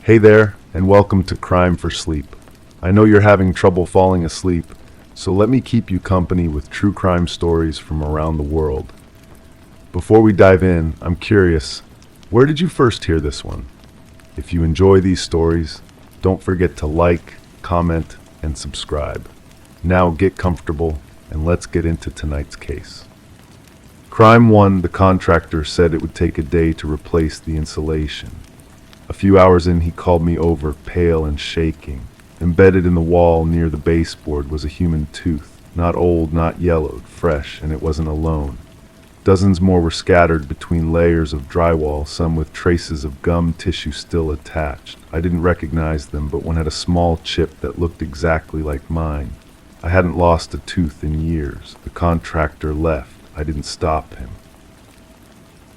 Hey there, and welcome to Crime for Sleep. I know you're having trouble falling asleep, so let me keep you company with true crime stories from around the world. Before we dive in, I'm curious, where did you first hear this one? If you enjoy these stories, don't forget to like, comment, and subscribe. Now get comfortable, and let's get into tonight's case. Crime 1, the contractor said it would take a day to replace the insulation. A few hours in, he called me over, pale and shaking. Embedded in the wall near the baseboard was a human tooth, not old, not yellowed, fresh, and it wasn't alone. Dozens more were scattered between layers of drywall, some with traces of gum tissue still attached. I didn't recognize them, but one had a small chip that looked exactly like mine. I hadn't lost a tooth in years. The contractor left. I didn't stop him.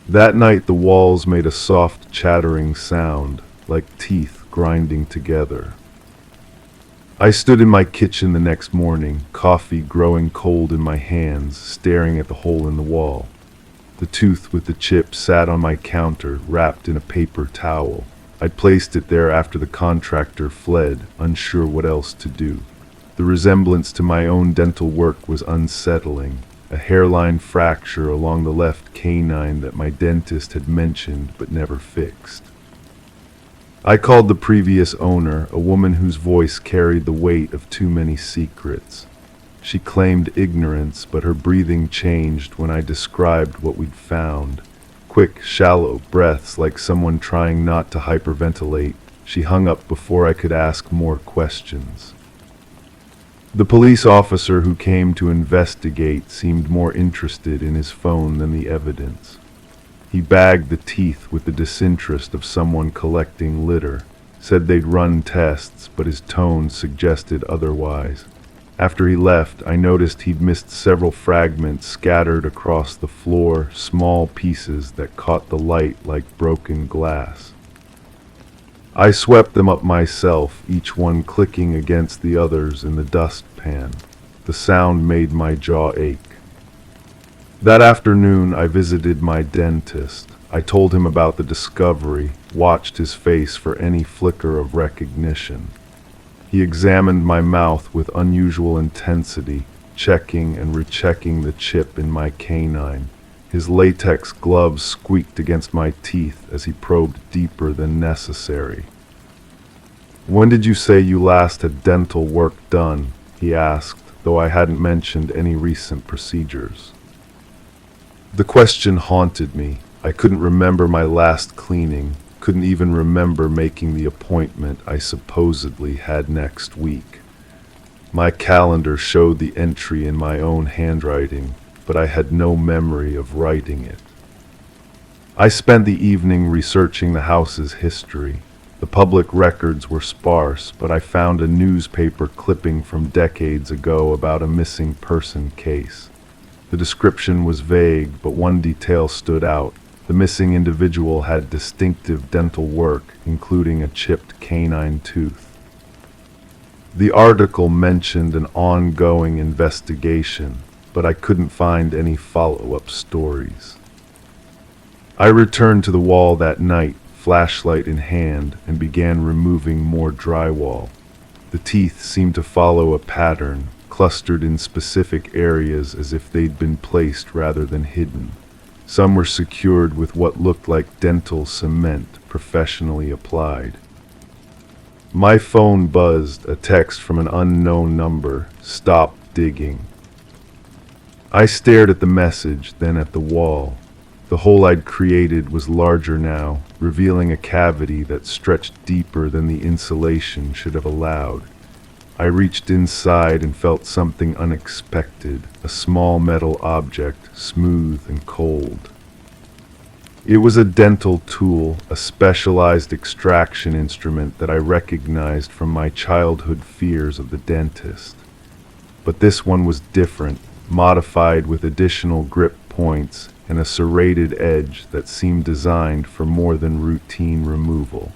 That night the walls made a soft chattering sound, like teeth grinding together. I stood in my kitchen the next morning, coffee growing cold in my hands, staring at the hole in the wall. The tooth with the chip sat on my counter, wrapped in a paper towel. I'd placed it there after the contractor fled, unsure what else to do. The resemblance to my own dental work was unsettling. A hairline fracture along the left canine that my dentist had mentioned but never fixed. I called the previous owner, a woman whose voice carried the weight of too many secrets. She claimed ignorance, but her breathing changed when I described what we'd found. Quick, shallow breaths like someone trying not to hyperventilate. She hung up before I could ask more questions. The police officer who came to investigate seemed more interested in his phone than the evidence. He bagged the teeth with the disinterest of someone collecting litter, said they'd run tests, but his tone suggested otherwise. After he left, I noticed he'd missed several fragments scattered across the floor, small pieces that caught the light like broken glass. I swept them up myself, each one clicking against the others in the dustpan. The sound made my jaw ache. That afternoon, I visited my dentist. I told him about the discovery, watched his face for any flicker of recognition. He examined my mouth with unusual intensity, checking and rechecking the chip in my canine. His latex gloves squeaked against my teeth as he probed deeper than necessary. "When did you say you last had dental work done?" he asked, though I hadn't mentioned any recent procedures. The question haunted me. I couldn't remember my last cleaning, couldn't even remember making the appointment I supposedly had next week. My calendar showed the entry in my own handwriting, but I had no memory of writing it. I spent the evening researching the house's history. The public records were sparse, but I found a newspaper clipping from decades ago about a missing person case. The description was vague, but one detail stood out. The missing individual had distinctive dental work, including a chipped canine tooth. The article mentioned an ongoing investigation, but I couldn't find any follow-up stories. I returned to the wall that night, flashlight in hand, and began removing more drywall. The teeth seemed to follow a pattern, clustered in specific areas as if they'd been placed rather than hidden. Some were secured with what looked like dental cement, professionally applied. My phone buzzed, a text from an unknown number. "Stop digging." I stared at the message, then at the wall. The hole I'd created was larger now, revealing a cavity that stretched deeper than the insulation should have allowed. I reached inside and felt something unexpected, a small metal object, smooth and cold. It was a dental tool, a specialized extraction instrument that I recognized from my childhood fears of the dentist. But this one was different, modified with additional grip points and a serrated edge that seemed designed for more than routine removal.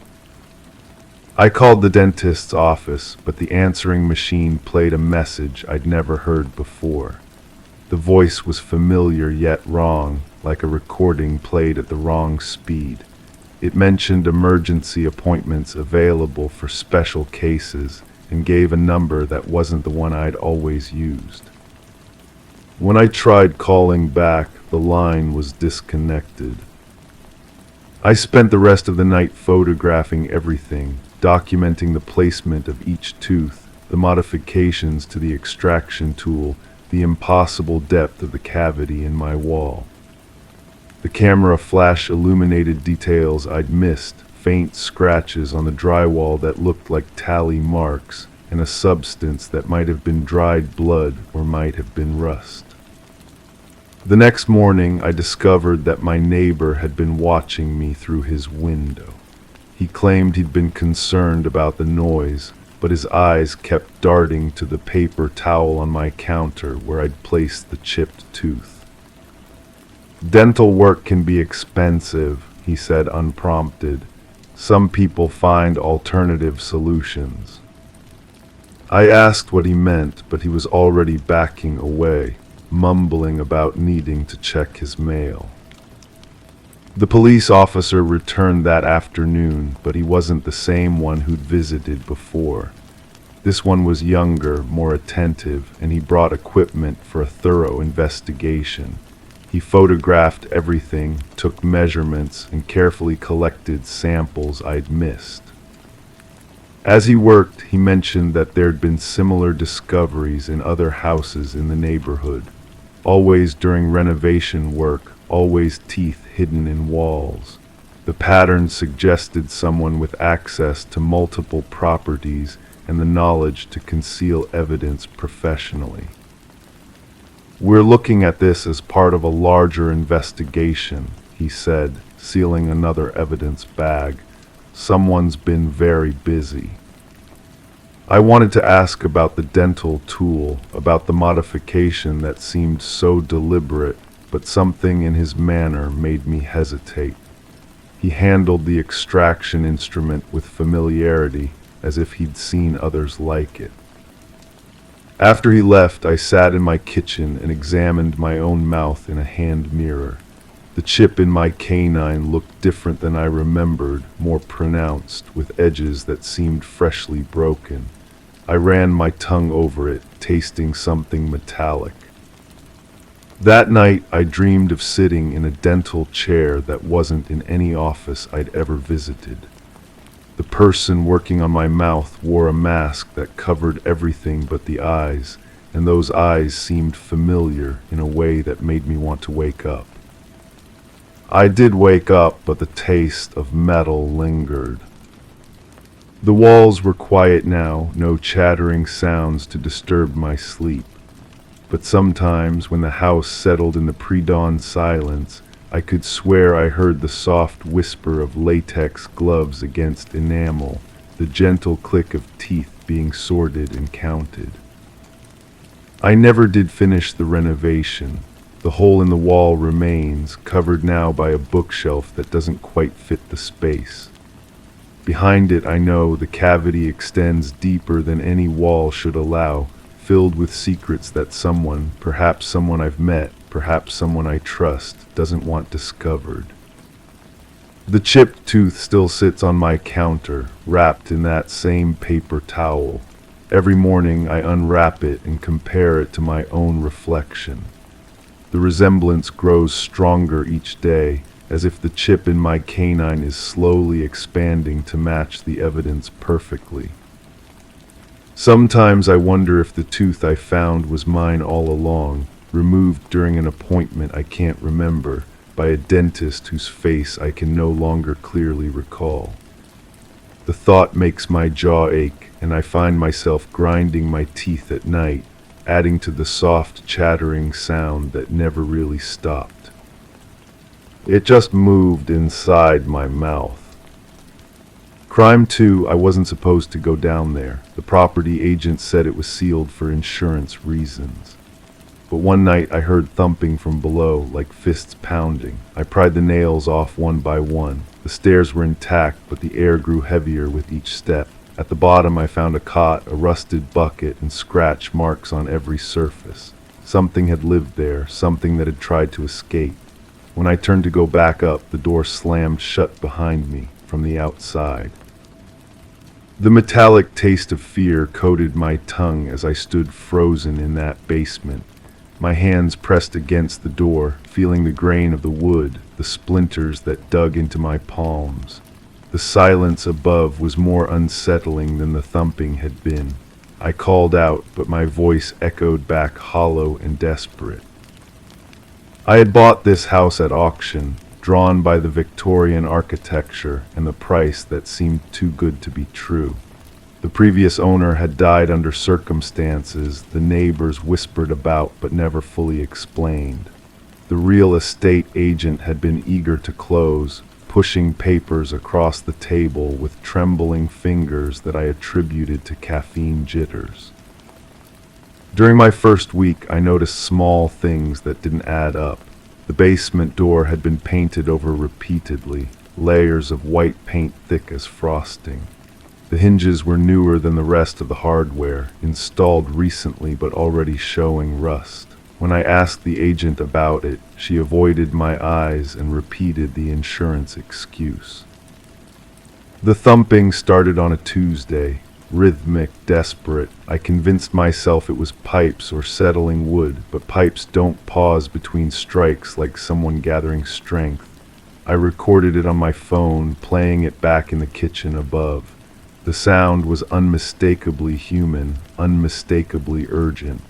I called the dentist's office, but the answering machine played a message I'd never heard before. The voice was familiar yet wrong, like a recording played at the wrong speed. It mentioned emergency appointments available for special cases and gave a number that wasn't the one I'd always used. When I tried calling back, the line was disconnected. I spent the rest of the night photographing everything, documenting the placement of each tooth, the modifications to the extraction tool, the impossible depth of the cavity in my wall. The camera flash illuminated details I'd missed, faint scratches on the drywall that looked like tally marks, and a substance that might have been dried blood or might have been rust. The next morning, I discovered that my neighbor had been watching me through his window. He claimed he'd been concerned about the noise, but his eyes kept darting to the paper towel on my counter where I'd placed the chipped tooth. "Dental work can be expensive," he said unprompted. "Some people find alternative solutions." I asked what he meant, but he was already backing away, mumbling about needing to check his mail. The police officer returned that afternoon, but he wasn't the same one who'd visited before. This one was younger, more attentive, and he brought equipment for a thorough investigation. He photographed everything, took measurements, and carefully collected samples I'd missed. As he worked, he mentioned that there'd been similar discoveries in other houses in the neighborhood. Always during renovation work, always teeth hidden in walls. The pattern suggested someone with access to multiple properties and the knowledge to conceal evidence professionally. "We're looking at this as part of a larger investigation," he said, sealing another evidence bag. "Someone's been very busy." I wanted to ask about the dental tool, about the modification that seemed so deliberate, but something in his manner made me hesitate. He handled the extraction instrument with familiarity, as if he'd seen others like it. After he left, I sat in my kitchen and examined my own mouth in a hand mirror. The chip in my canine looked different than I remembered, more pronounced, with edges that seemed freshly broken. I ran my tongue over it, tasting something metallic. That night, I dreamed of sitting in a dental chair that wasn't in any office I'd ever visited. The person working on my mouth wore a mask that covered everything but the eyes, and those eyes seemed familiar in a way that made me want to wake up. I did wake up, but the taste of metal lingered. The walls were quiet now, no chattering sounds to disturb my sleep. But sometimes, when the house settled in the pre-dawn silence, I could swear I heard the soft whisper of latex gloves against enamel, the gentle click of teeth being sorted and counted. I never did finish the renovation. The hole in the wall remains, covered now by a bookshelf that doesn't quite fit the space. Behind it, I know the cavity extends deeper than any wall should allow, filled with secrets that someone, perhaps someone I've met, perhaps someone I trust, doesn't want discovered. The chipped tooth still sits on my counter, wrapped in that same paper towel. Every morning I unwrap it and compare it to my own reflection. The resemblance grows stronger each day, as if the chip in my canine is slowly expanding to match the evidence perfectly. Sometimes I wonder if the tooth I found was mine all along, removed during an appointment I can't remember, by a dentist whose face I can no longer clearly recall. The thought makes my jaw ache, and I find myself grinding my teeth at night, adding to the soft chattering sound that never really stopped. It just moved inside my mouth. Crime 2, I wasn't supposed to go down there. The property agent said it was sealed for insurance reasons. But one night I heard thumping from below, like fists pounding. I pried the nails off one by one. The stairs were intact, but the air grew heavier with each step. At the bottom I found a cot, a rusted bucket, and scratch marks on every surface. Something had lived there, something that had tried to escape. When I turned to go back up, the door slammed shut behind me from the outside. The metallic taste of fear coated my tongue as I stood frozen in that basement, my hands pressed against the door, feeling the grain of the wood, the splinters that dug into my palms. The silence above was more unsettling than the thumping had been. I called out, but my voice echoed back hollow and desperate. I had bought this house at auction, drawn by the Victorian architecture and the price that seemed too good to be true. The previous owner had died under circumstances the neighbors whispered about but never fully explained. The real estate agent had been eager to close, pushing papers across the table with trembling fingers that I attributed to caffeine jitters. During my first week, I noticed small things that didn't add up. The basement door had been painted over repeatedly, layers of white paint thick as frosting. The hinges were newer than the rest of the hardware, installed recently but already showing rust. When I asked the agent about it, she avoided my eyes and repeated the insurance excuse. The thumping started on a Tuesday, rhythmic, desperate. I convinced myself it was pipes or settling wood, but pipes don't pause between strikes like someone gathering strength. I recorded it on my phone, playing it back in the kitchen above. The sound was unmistakably human, unmistakably urgent.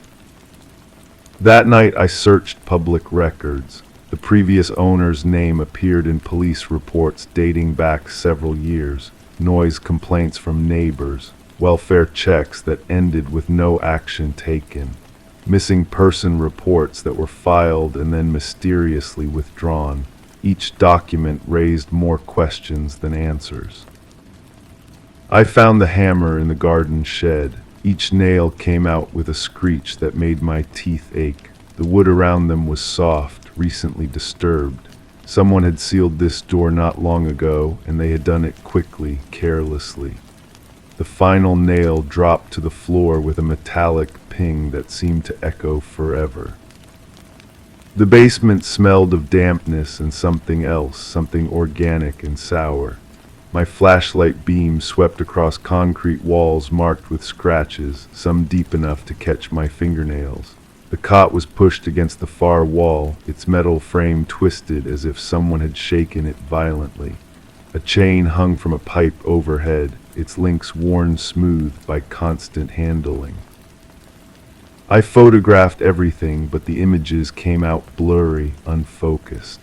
That night I searched public records. The previous owner's name appeared in police reports dating back several years, noise complaints from neighbors, welfare checks that ended with no action taken, missing person reports that were filed and then mysteriously withdrawn. Each document raised more questions than answers. I found the hammer in the garden shed. Each nail came out with a screech that made my teeth ache. The wood around them was soft, recently disturbed. Someone had sealed this door not long ago, and they had done it quickly, carelessly. The final nail dropped to the floor with a metallic ping that seemed to echo forever. The basement smelled of dampness and something else, something organic and sour. My flashlight beam swept across concrete walls marked with scratches, some deep enough to catch my fingernails. The cot was pushed against the far wall, its metal frame twisted as if someone had shaken it violently. A chain hung from a pipe overhead, its links worn smooth by constant handling. I photographed everything, but the images came out blurry, unfocused.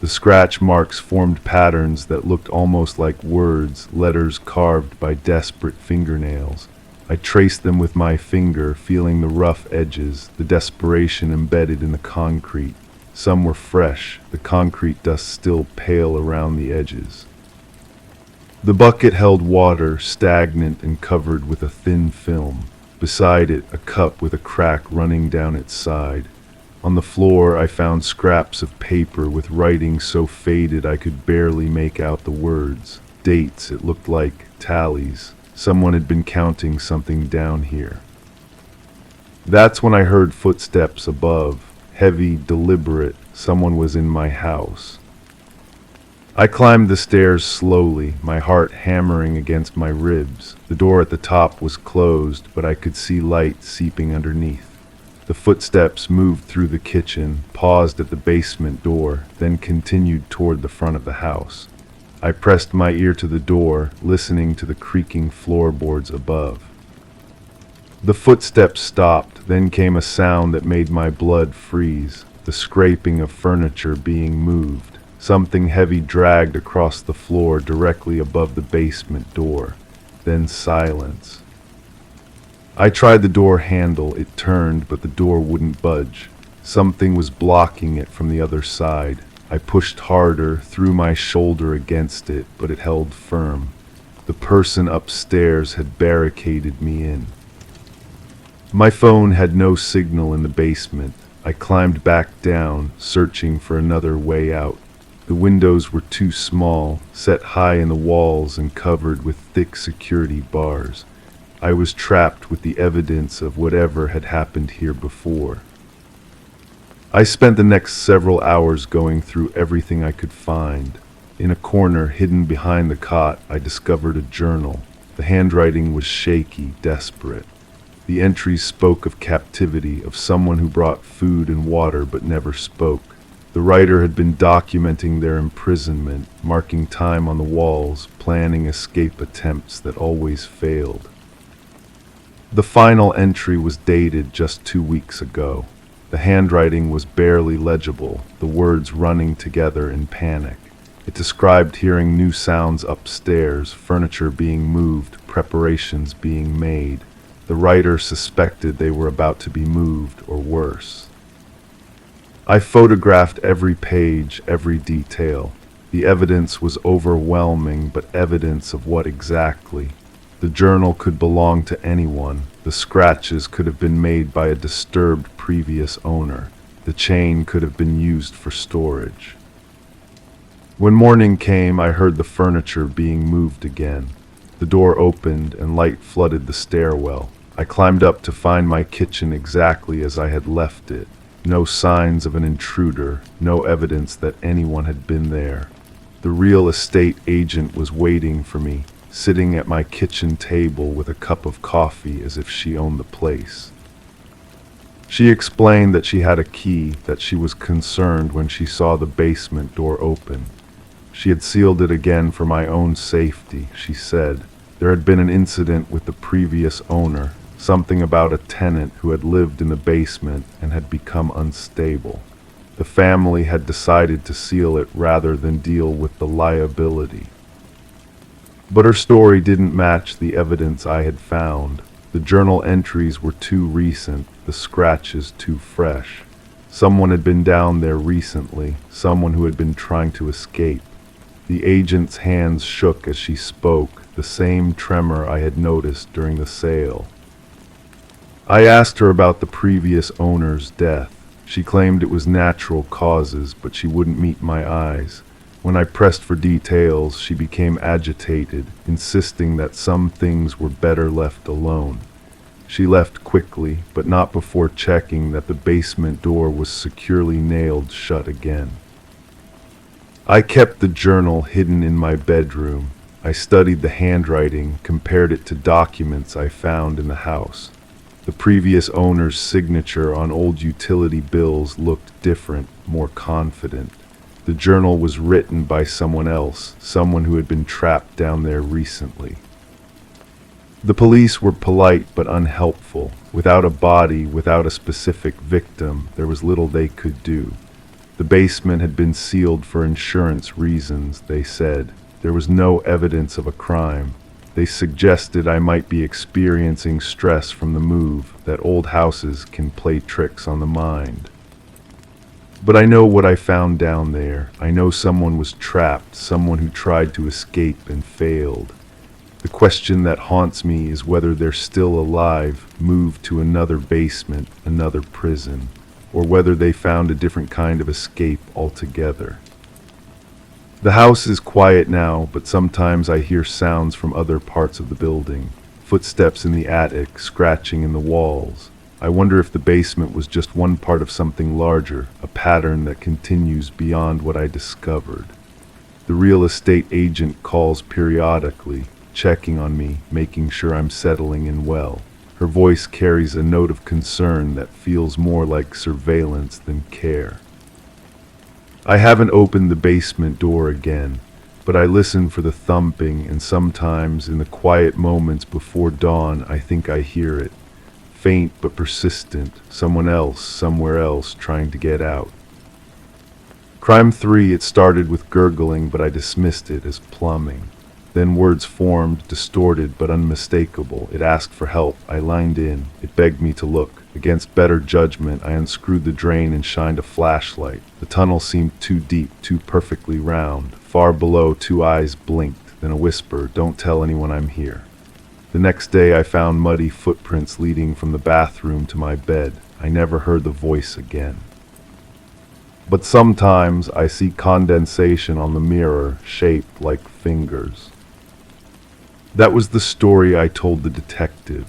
The scratch marks formed patterns that looked almost like words, letters carved by desperate fingernails. I traced them with my finger, feeling the rough edges, the desperation embedded in the concrete. Some were fresh, the concrete dust still pale around the edges. The bucket held water, stagnant and covered with a thin film. Beside it, a cup with a crack running down its side. On the floor, I found scraps of paper with writing so faded I could barely make out the words. Dates, it looked like, tallies. Someone had been counting something down here. That's when I heard footsteps above, heavy, deliberate. Someone was in my house. I climbed the stairs slowly, my heart hammering against my ribs. The door at the top was closed, but I could see light seeping underneath. The footsteps moved through the kitchen, paused at the basement door, then continued toward the front of the house. I pressed my ear to the door, listening to the creaking floorboards above. The footsteps stopped, then came a sound that made my blood freeze, the scraping of furniture being moved. Something heavy dragged across the floor directly above the basement door. Then silence. I tried the door handle, it turned, but the door wouldn't budge. Something was blocking it from the other side. I pushed harder, threw my shoulder against it, but it held firm. The person upstairs had barricaded me in. My phone had no signal in the basement. I climbed back down, searching for another way out. The windows were too small, set high in the walls and covered with thick security bars. I was trapped with the evidence of whatever had happened here before. I spent the next several hours going through everything I could find. In a corner, hidden behind the cot, I discovered a journal. The handwriting was shaky, desperate. The entries spoke of captivity, of someone who brought food and water but never spoke. The writer had been documenting their imprisonment, marking time on the walls, planning escape attempts that always failed. The final entry was dated just 2 weeks ago. The handwriting was barely legible, the words running together in panic. It described hearing new sounds upstairs, furniture being moved, preparations being made. The writer suspected they were about to be moved, or worse. I photographed every page, every detail. The evidence was overwhelming, but evidence of what exactly? The journal could belong to anyone. The scratches could have been made by a disturbed previous owner. The chain could have been used for storage. When morning came, I heard the furniture being moved again. The door opened and light flooded the stairwell. I climbed up to find my kitchen exactly as I had left it. No signs of an intruder, no evidence that anyone had been there. The real estate agent was waiting for me, sitting at my kitchen table with a cup of coffee as if she owned the place. She explained that she had a key, that she was concerned when she saw the basement door open. She had sealed it again for my own safety, she said. There had been an incident with the previous owner, something about a tenant who had lived in the basement and had become unstable. The family had decided to seal it rather than deal with the liability. But her story didn't match the evidence I had found. The journal entries were too recent, the scratches too fresh. Someone had been down there recently, someone who had been trying to escape. The agent's hands shook as she spoke, the same tremor I had noticed during the sale. I asked her about the previous owner's death. She claimed it was natural causes, but she wouldn't meet my eyes. When I pressed for details, she became agitated, insisting that some things were better left alone. She left quickly, but not before checking that the basement door was securely nailed shut again. I kept the journal hidden in my bedroom. I studied the handwriting, compared it to documents I found in the house. The previous owner's signature on old utility bills looked different, more confident. The journal was written by someone else, someone who had been trapped down there recently. The police were polite but unhelpful. Without a body, without a specific victim, there was little they could do. The basement had been sealed for insurance reasons, they said. There was no evidence of a crime. They suggested I might be experiencing stress from the move, that old houses can play tricks on the mind. But I know what I found down there. I know someone was trapped, someone who tried to escape and failed. The question that haunts me is whether they're still alive, moved to another basement, another prison, or whether they found a different kind of escape altogether. The house is quiet now, but sometimes I hear sounds from other parts of the building. Footsteps in the attic, scratching in the walls. I wonder if the basement was just one part of something larger, a pattern that continues beyond what I discovered. The real estate agent calls periodically, checking on me, making sure I'm settling in well. Her voice carries a note of concern that feels more like surveillance than care. I haven't opened the basement door again, but I listen for the thumping, and sometimes in the quiet moments before dawn I think I hear it. Faint but persistent, someone else, somewhere else, trying to get out. Crime 3, it started with gurgling, but I dismissed it as plumbing. Then words formed, distorted but unmistakable. It asked for help. I lined in. It begged me to look. Against better judgment, I unscrewed the drain and shined a flashlight. The tunnel seemed too deep, too perfectly round. Far below, 2 eyes blinked, then a whisper, "Don't tell anyone I'm here." The next day I found muddy footprints leading from the bathroom to my bed. I never heard the voice again. But sometimes I see condensation on the mirror, shaped like fingers. That was the story I told the detective,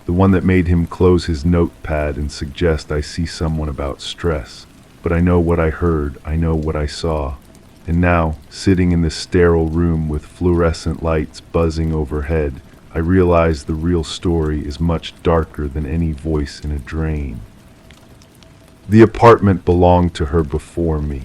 the one that made him close his notepad and suggest I see someone about stress. but I know what I heard, I know what I saw. And now, sitting in this sterile room with fluorescent lights buzzing overhead, I realize the real story is much darker than any voice in a drain. The apartment belonged to her before me.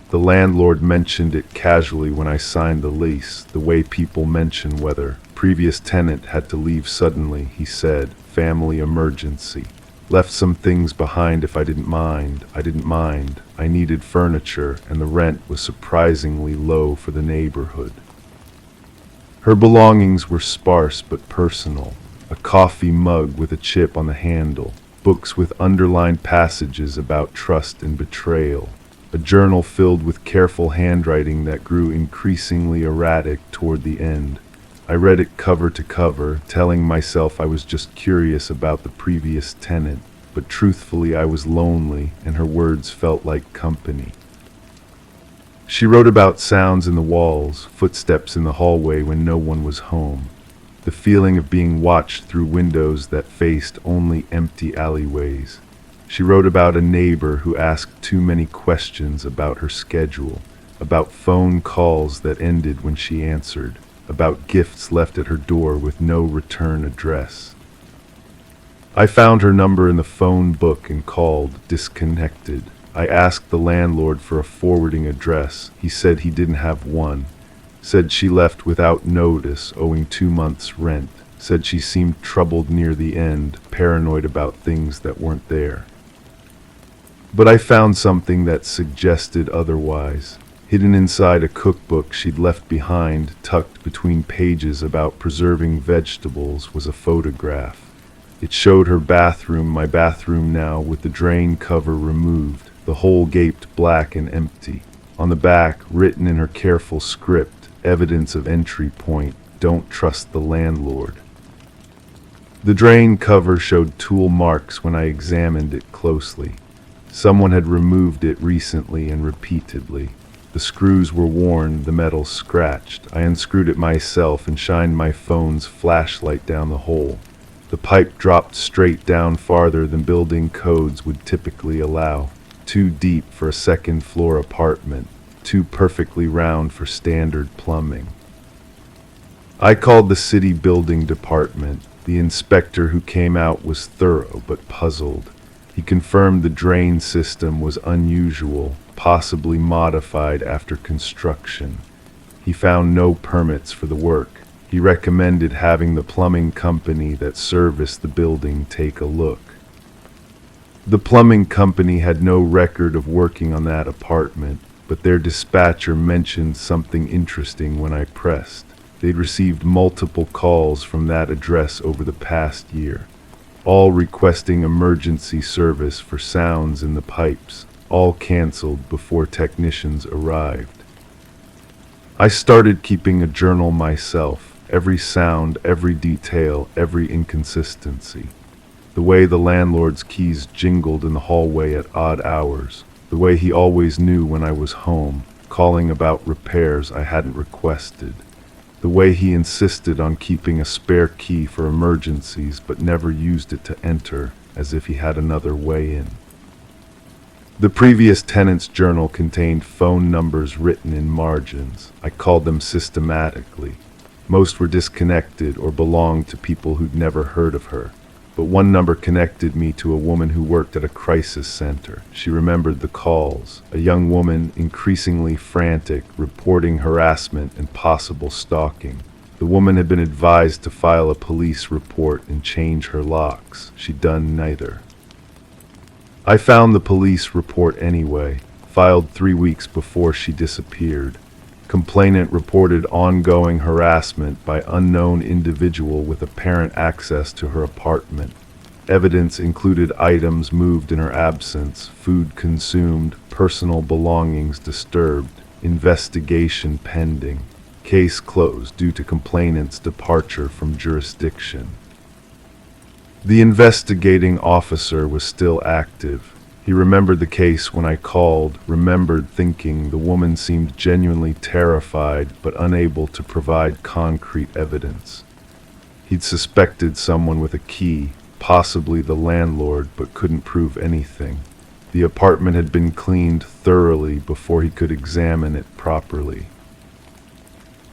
The landlord mentioned it casually when I signed the lease, the way people mention whether previous tenant had to leave suddenly. He said, family emergency. Left some things behind if I didn't mind. I didn't mind. I needed furniture, and the rent was surprisingly low for the neighborhood. Her belongings were sparse but personal. A coffee mug with a chip on the handle, books with underlined passages about trust and betrayal, a journal filled with careful handwriting that grew increasingly erratic toward the end. I read it cover to cover, telling myself I was just curious about the previous tenant, but truthfully I was lonely, and her words felt like company. She wrote about sounds in the walls, footsteps in the hallway when no one was home, the feeling of being watched through windows that faced only empty alleyways. She wrote about a neighbor who asked too many questions about her schedule, about phone calls that ended when she answered, about gifts left at her door with no return address. I found her number in the phone book and called, disconnected. I asked the landlord for a forwarding address. He said he didn't have one. Said she left without notice, owing 2 months' rent. Said she seemed troubled near the end, paranoid about things that weren't there. But I found something that suggested otherwise. Hidden inside a cookbook she'd left behind, tucked between pages about preserving vegetables, was a photograph. It showed her bathroom, my bathroom now, with the drain cover removed, the hole gaped black and empty. On the back, written in her careful script, evidence of entry point, don't trust the landlord. The drain cover showed tool marks when I examined it closely. Someone had removed it recently and repeatedly. The screws were worn, the metal scratched. I unscrewed it myself and shined my phone's flashlight down the hole. The pipe dropped straight down farther than building codes would typically allow. Too deep for a second-floor apartment, too perfectly round for standard plumbing. I called the city building department. The inspector who came out was thorough but puzzled. He confirmed the drain system was unusual, possibly modified after construction. He found no permits for the work. He recommended having the plumbing company that serviced the building take a look. The plumbing company had no record of working on that apartment, but their dispatcher mentioned something interesting when I pressed. They'd received multiple calls from that address over the past year, all requesting emergency service for sounds in the pipes, all canceled before technicians arrived. I started keeping a journal myself, every sound, every detail, every inconsistency. The way the landlord's keys jingled in the hallway at odd hours, the way he always knew when I was home, calling about repairs I hadn't requested, the way he insisted on keeping a spare key for emergencies but never used it to enter, as if he had another way in. The previous tenant's journal contained phone numbers written in margins. I called them systematically. Most were disconnected or belonged to people who'd never heard of her. But one number connected me to a woman who worked at a crisis center. She remembered the calls. A young woman, increasingly frantic, reporting harassment and possible stalking. The woman had been advised to file a police report and change her locks. She'd done neither. I found the police report anyway, filed 3 weeks before she disappeared. Complainant reported ongoing harassment by unknown individual with apparent access to her apartment. Evidence included items moved in her absence, food consumed, personal belongings disturbed, investigation pending. Case closed due to complainant's departure from jurisdiction. The investigating officer was still active. He remembered the case when I called, remembered thinking the woman seemed genuinely terrified but unable to provide concrete evidence. He'd suspected someone with a key, possibly the landlord, but couldn't prove anything. The apartment had been cleaned thoroughly before he could examine it properly.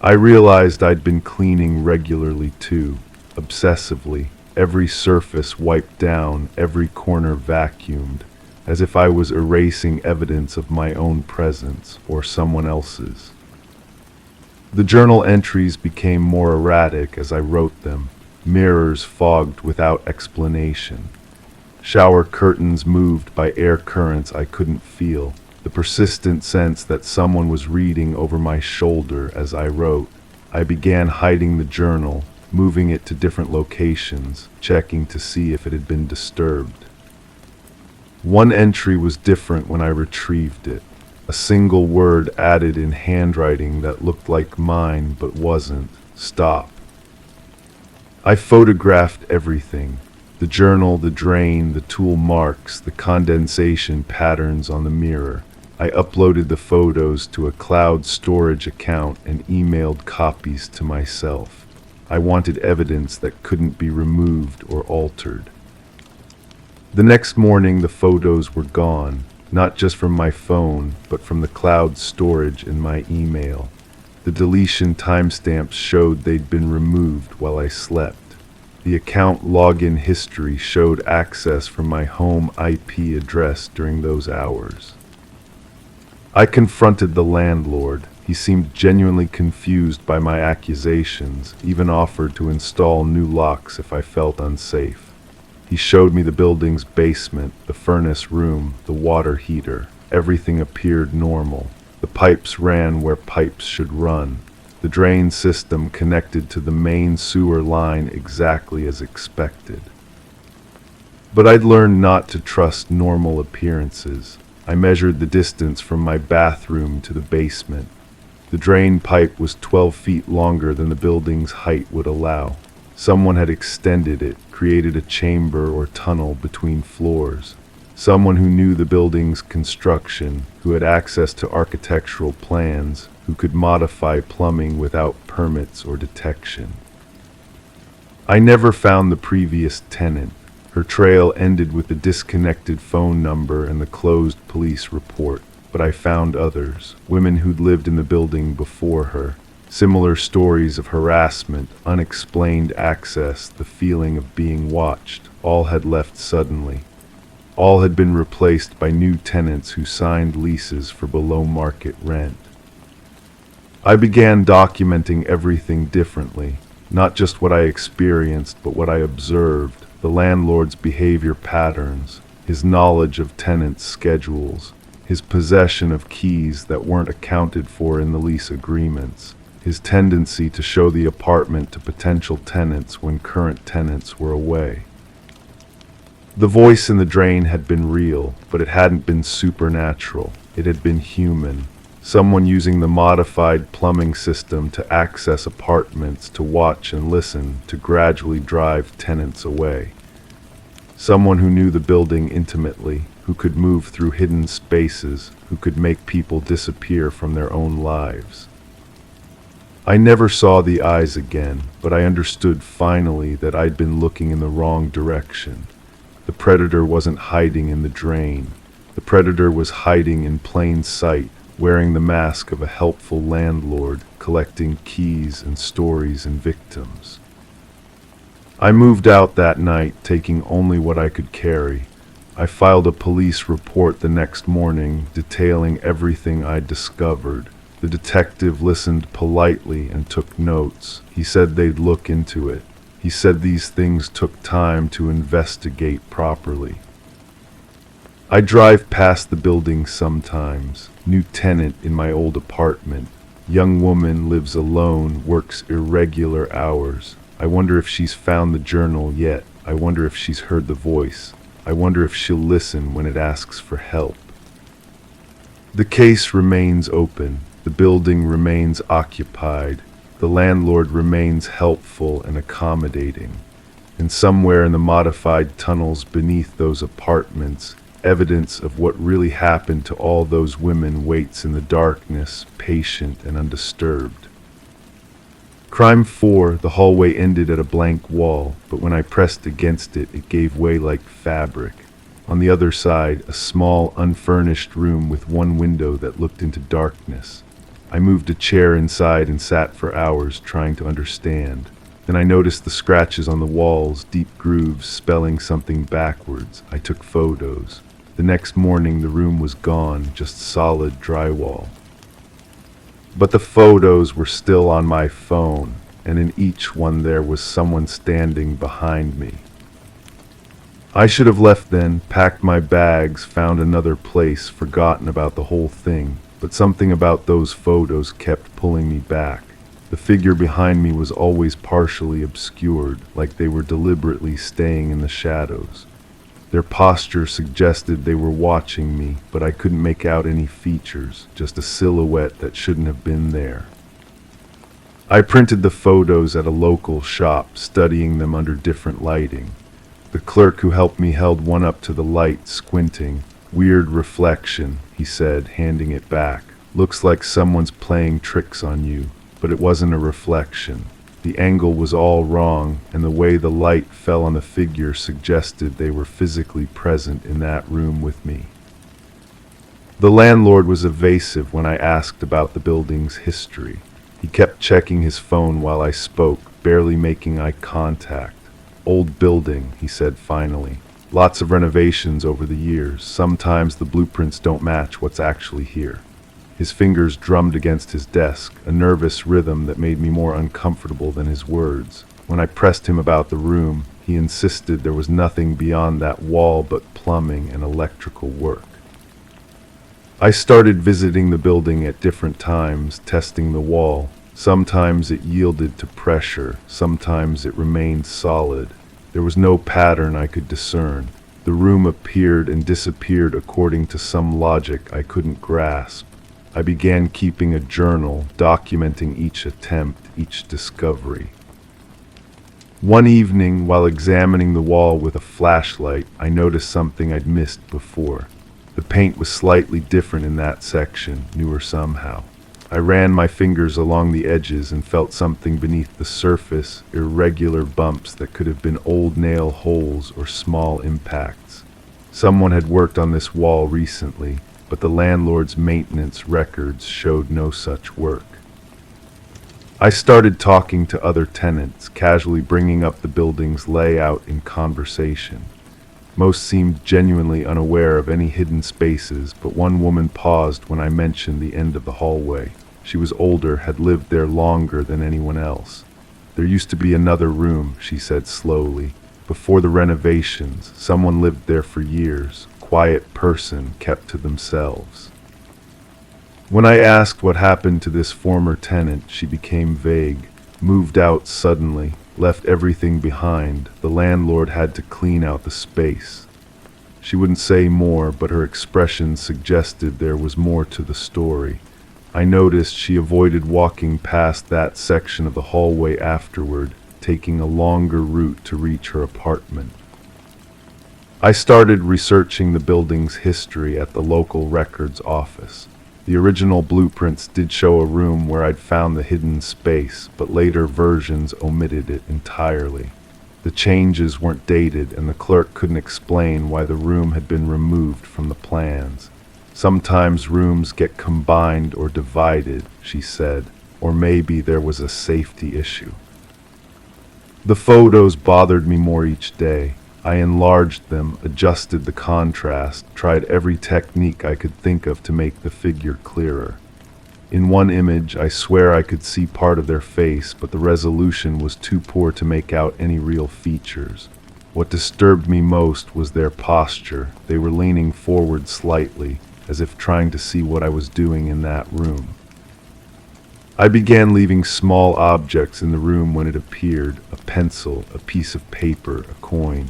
I realized I'd been cleaning regularly too, obsessively, every surface wiped down, every corner vacuumed, as if I was erasing evidence of my own presence or someone else's. The journal entries became more erratic as I wrote them, mirrors fogged without explanation. Shower curtains moved by air currents I couldn't feel, the persistent sense that someone was reading over my shoulder as I wrote. I began hiding the journal, moving it to different locations, checking to see if it had been disturbed. One entry was different when I retrieved it, a single word added in handwriting that looked like mine but wasn't. Stop. I photographed everything. The journal, the drain, the tool marks, the condensation patterns on the mirror. I uploaded the photos to a cloud storage account and emailed copies to myself. I wanted evidence that couldn't be removed or altered. The next morning, the photos were gone, not just from my phone, but from the cloud storage in my email. The deletion timestamps showed they'd been removed while I slept. The account login history showed access from my home IP address during those hours. I confronted the landlord. He seemed genuinely confused by my accusations, even offered to install new locks if I felt unsafe. He showed me the building's basement, the furnace room, the water heater. Everything appeared normal. The pipes ran where pipes should run. The drain system connected to the main sewer line exactly as expected. But I'd learned not to trust normal appearances. I measured the distance from my bathroom to the basement. The drain pipe was 12 feet longer than the building's height would allow. Someone had extended it, created a chamber or tunnel between floors. Someone who knew the building's construction, who had access to architectural plans, who could modify plumbing without permits or detection. I never found the previous tenant. Her trail ended with the disconnected phone number and the closed police report, but I found others, women who'd lived in the building before her. Similar stories of harassment, unexplained access, the feeling of being watched. All had left suddenly. All had been replaced by new tenants who signed leases for below-market rent. I began documenting everything differently, not just what I experienced, but what I observed. The landlord's behavior patterns, his knowledge of tenants' schedules, his possession of keys that weren't accounted for in the lease agreements, his tendency to show the apartment to potential tenants when current tenants were away. The voice in the drain had been real, but it hadn't been supernatural. It had been human. Someone using the modified plumbing system to access apartments, to watch and listen, to gradually drive tenants away. Someone who knew the building intimately, who could move through hidden spaces, who could make people disappear from their own lives. I never saw the eyes again, but I understood finally that I'd been looking in the wrong direction. The predator wasn't hiding in the drain. The predator was hiding in plain sight, wearing the mask of a helpful landlord, collecting keys and stories and victims. I moved out that night, taking only what I could carry. I filed a police report the next morning, detailing everything I'd discovered. The detective listened politely and took notes. He said they'd look into it. He said these things took time to investigate properly. I drive past the building sometimes. New tenant in my old apartment. Young woman lives alone, works irregular hours. I wonder if she's found the journal yet. I wonder if she's heard the voice. I wonder if she'll listen when it asks for help. The case remains open. The building remains occupied. The landlord remains helpful and accommodating. And somewhere in the modified tunnels beneath those apartments, evidence of what really happened to all those women waits in the darkness, patient and undisturbed. Crime 4, the hallway ended at a blank wall, but when I pressed against it, it gave way like fabric. On the other side, a small, unfurnished room with one window that looked into darkness. I moved a chair inside and sat for hours trying to understand. Then I noticed the scratches on the walls, deep grooves spelling something backwards. I took photos. The next morning the room was gone, just solid drywall. But the photos were still on my phone, and in each one there was someone standing behind me. I should have left then, packed my bags, found another place, forgotten about the whole thing, but something about those photos kept pulling me back. The figure behind me was always partially obscured, like they were deliberately staying in the shadows. Their posture suggested they were watching me, but I couldn't make out any features, just a silhouette that shouldn't have been there. I printed the photos at a local shop, studying them under different lighting. The clerk who helped me held one up to the light, squinting. "Weird reflection," he said, handing it back. "Looks like someone's playing tricks on you." But it wasn't a reflection. The angle was all wrong, and the way the light fell on the figure suggested they were physically present in that room with me. The landlord was evasive when I asked about the building's history. He kept checking his phone while I spoke, barely making eye contact. "Old building," he said finally. "Lots of renovations over the years. Sometimes the blueprints don't match what's actually here." His fingers drummed against his desk, a nervous rhythm that made me more uncomfortable than his words. When I pressed him about the room, he insisted there was nothing beyond that wall but plumbing and electrical work. I started visiting the building at different times, testing the wall. Sometimes it yielded to pressure, sometimes it remained solid. There was no pattern I could discern. The room appeared and disappeared according to some logic I couldn't grasp. I began keeping a journal, documenting each attempt, each discovery. One evening, while examining the wall with a flashlight, I noticed something I'd missed before. The paint was slightly different in that section, newer somehow. I ran my fingers along the edges and felt something beneath the surface, irregular bumps that could have been old nail holes or small impacts. Someone had worked on this wall recently, but the landlord's maintenance records showed no such work. I started talking to other tenants, casually bringing up the building's layout in conversation. Most seemed genuinely unaware of any hidden spaces, but one woman paused when I mentioned the end of the hallway. She was older, had lived there longer than anyone else. "There used to be another room," she said slowly. "Before the renovations, someone lived there for years. Quiet person, kept to themselves." When I asked what happened to this former tenant, she became vague. "Moved out suddenly, left everything behind. The landlord had to clean out the space." She wouldn't say more, but her expression suggested there was more to the story. I noticed she avoided walking past that section of the hallway afterward, taking a longer route to reach her apartment. I started researching the building's history at the local records office. The original blueprints did show a room where I'd found the hidden space, but later versions omitted it entirely. The changes weren't dated, and the clerk couldn't explain why the room had been removed from the plans. "Sometimes rooms get combined or divided," she said, "or maybe there was a safety issue." The photos bothered me more each day. I enlarged them, adjusted the contrast, tried every technique I could think of to make the figure clearer. In one image, I swear I could see part of their face, but the resolution was too poor to make out any real features. What disturbed me most was their posture. They were leaning forward slightly, as if trying to see what I was doing in that room. I began leaving small objects in the room when it appeared: a pencil, a piece of paper, a coin.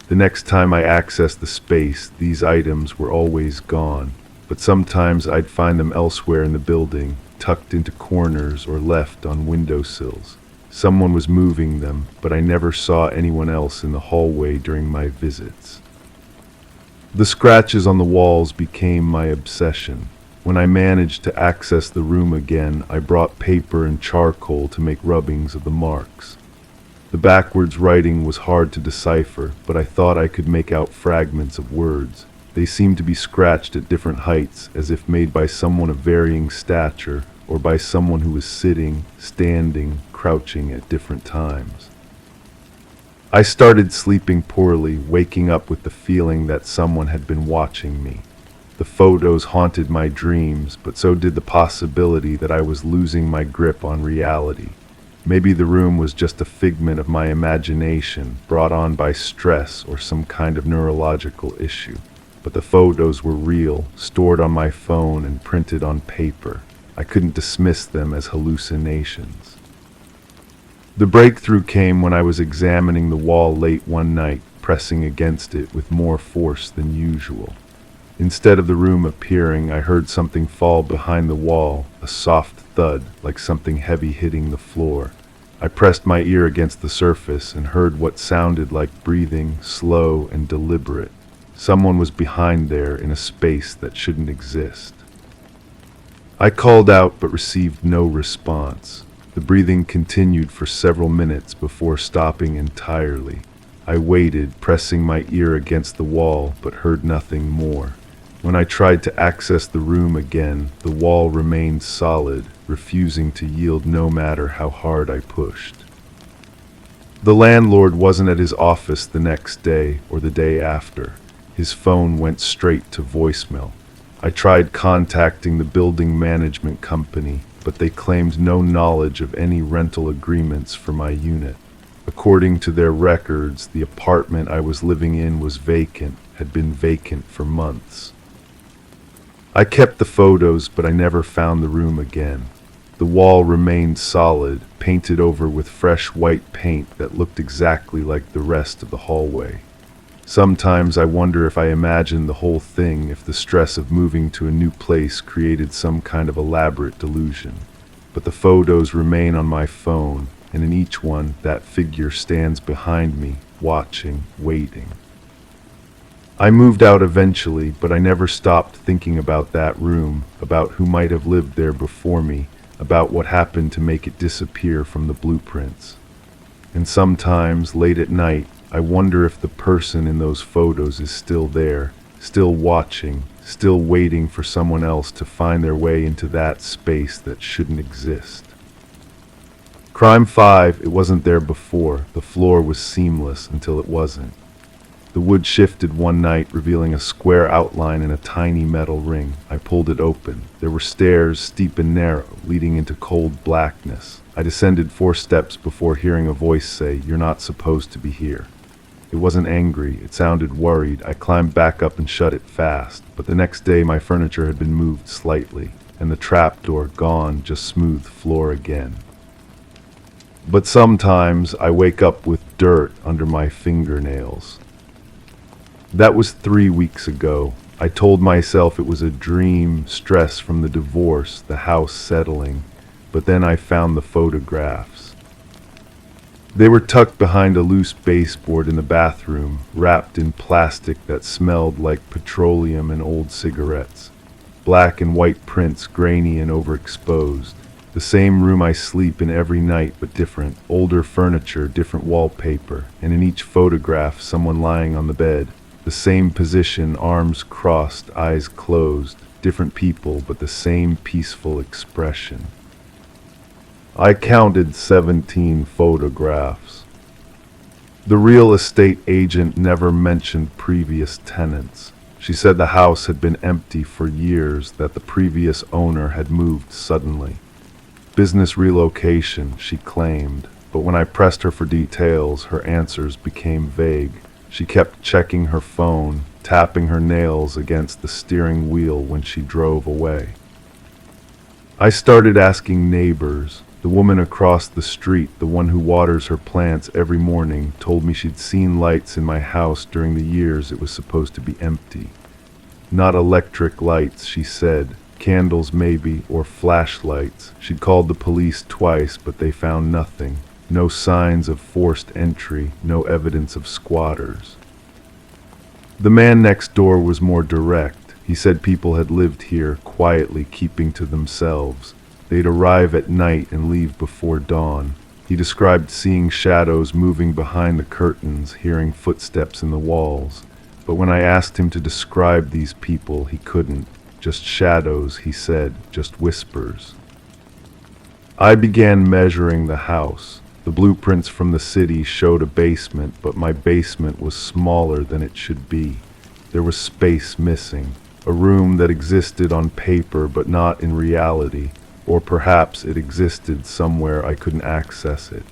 The next time I accessed the space, these items were always gone, but sometimes I'd find them elsewhere in the building, tucked into corners or left on windowsills. Someone was moving them, but I never saw anyone else in the hallway during my visits. The scratches on the walls became my obsession. When I managed to access the room again, I brought paper and charcoal to make rubbings of the marks. The backwards writing was hard to decipher, but I thought I could make out fragments of words. They seemed to be scratched at different heights, as if made by someone of varying stature, or by someone who was sitting, standing, crouching at different times. I started sleeping poorly, waking up with the feeling that someone had been watching me. The photos haunted my dreams, but so did the possibility that I was losing my grip on reality. Maybe the room was just a figment of my imagination, brought on by stress or some kind of neurological issue. But the photos were real, stored on my phone and printed on paper. I couldn't dismiss them as hallucinations. The breakthrough came when I was examining the wall late one night, pressing against it with more force than usual. Instead of the room appearing, I heard something fall behind the wall, a soft thud, like something heavy hitting the floor. I pressed my ear against the surface and heard what sounded like breathing, slow and deliberate. Someone was behind there in a space that shouldn't exist. I called out but received no response. The breathing continued for several minutes before stopping entirely. I waited, pressing my ear against the wall, but heard nothing more. When I tried to access the room again, the wall remained solid, refusing to yield no matter how hard I pushed. The landlord wasn't at his office the next day or the day after. His phone went straight to voicemail. I tried contacting the building management company, but they claimed no knowledge of any rental agreements for my unit. According to their records, the apartment I was living in was vacant, had been vacant for months. I kept the photos, but I never found the room again. The wall remained solid, painted over with fresh white paint that looked exactly like the rest of the hallway. Sometimes I wonder if I imagined the whole thing, if the stress of moving to a new place created some kind of elaborate delusion. But the photos remain on my phone, and in each one, that figure stands behind me, watching, waiting. I moved out eventually, but I never stopped thinking about that room, about who might have lived there before me, about what happened to make it disappear from the blueprints. And sometimes, late at night, I wonder if the person in those photos is still there, still watching, still waiting for someone else to find their way into that space that shouldn't exist. Crime 5, it wasn't there before. The floor was seamless until it wasn't. The wood shifted one night, revealing a square outline in a tiny metal ring. I pulled it open. There were stairs, steep and narrow, leading into cold blackness. I descended 4 steps before hearing a voice say, "You're not supposed to be here." It wasn't angry, it sounded worried. I climbed back up and shut it fast, but the next day my furniture had been moved slightly, and the trapdoor gone, just smooth floor again. But sometimes I wake up with dirt under my fingernails. That was 3 weeks ago. I told myself it was a dream, stress from the divorce, the house settling, but then I found the photographs. They were tucked behind a loose baseboard in the bathroom, wrapped in plastic that smelled like petroleum and old cigarettes. Black and white prints, grainy and overexposed. The same room I sleep in every night, but different. Older furniture, different wallpaper, and in each photograph, someone lying on the bed. The same position, arms crossed, eyes closed. Different people, but the same peaceful expression. I counted 17 photographs. The real estate agent never mentioned previous tenants. She said the house had been empty for years, that the previous owner had moved suddenly. Business relocation, she claimed, but when I pressed her for details, her answers became vague. She kept checking her phone, tapping her nails against the steering wheel when she drove away. I started asking neighbors. The woman across the street, the one who waters her plants every morning, told me she'd seen lights in my house during the years it was supposed to be empty. Not electric lights, she said. Candles maybe, or flashlights. She'd called the police twice, but they found nothing. No signs of forced entry, no evidence of squatters. The man next door was more direct. He said people had lived here, quietly keeping to themselves. They'd arrive at night and leave before dawn. He described seeing shadows moving behind the curtains, hearing footsteps in the walls. But when I asked him to describe these people, he couldn't. Just shadows, he said, just whispers. I began measuring the house. The blueprints from the city showed a basement, but my basement was smaller than it should be. There was space missing, a room that existed on paper but not in reality, or perhaps it existed somewhere I couldn't access it.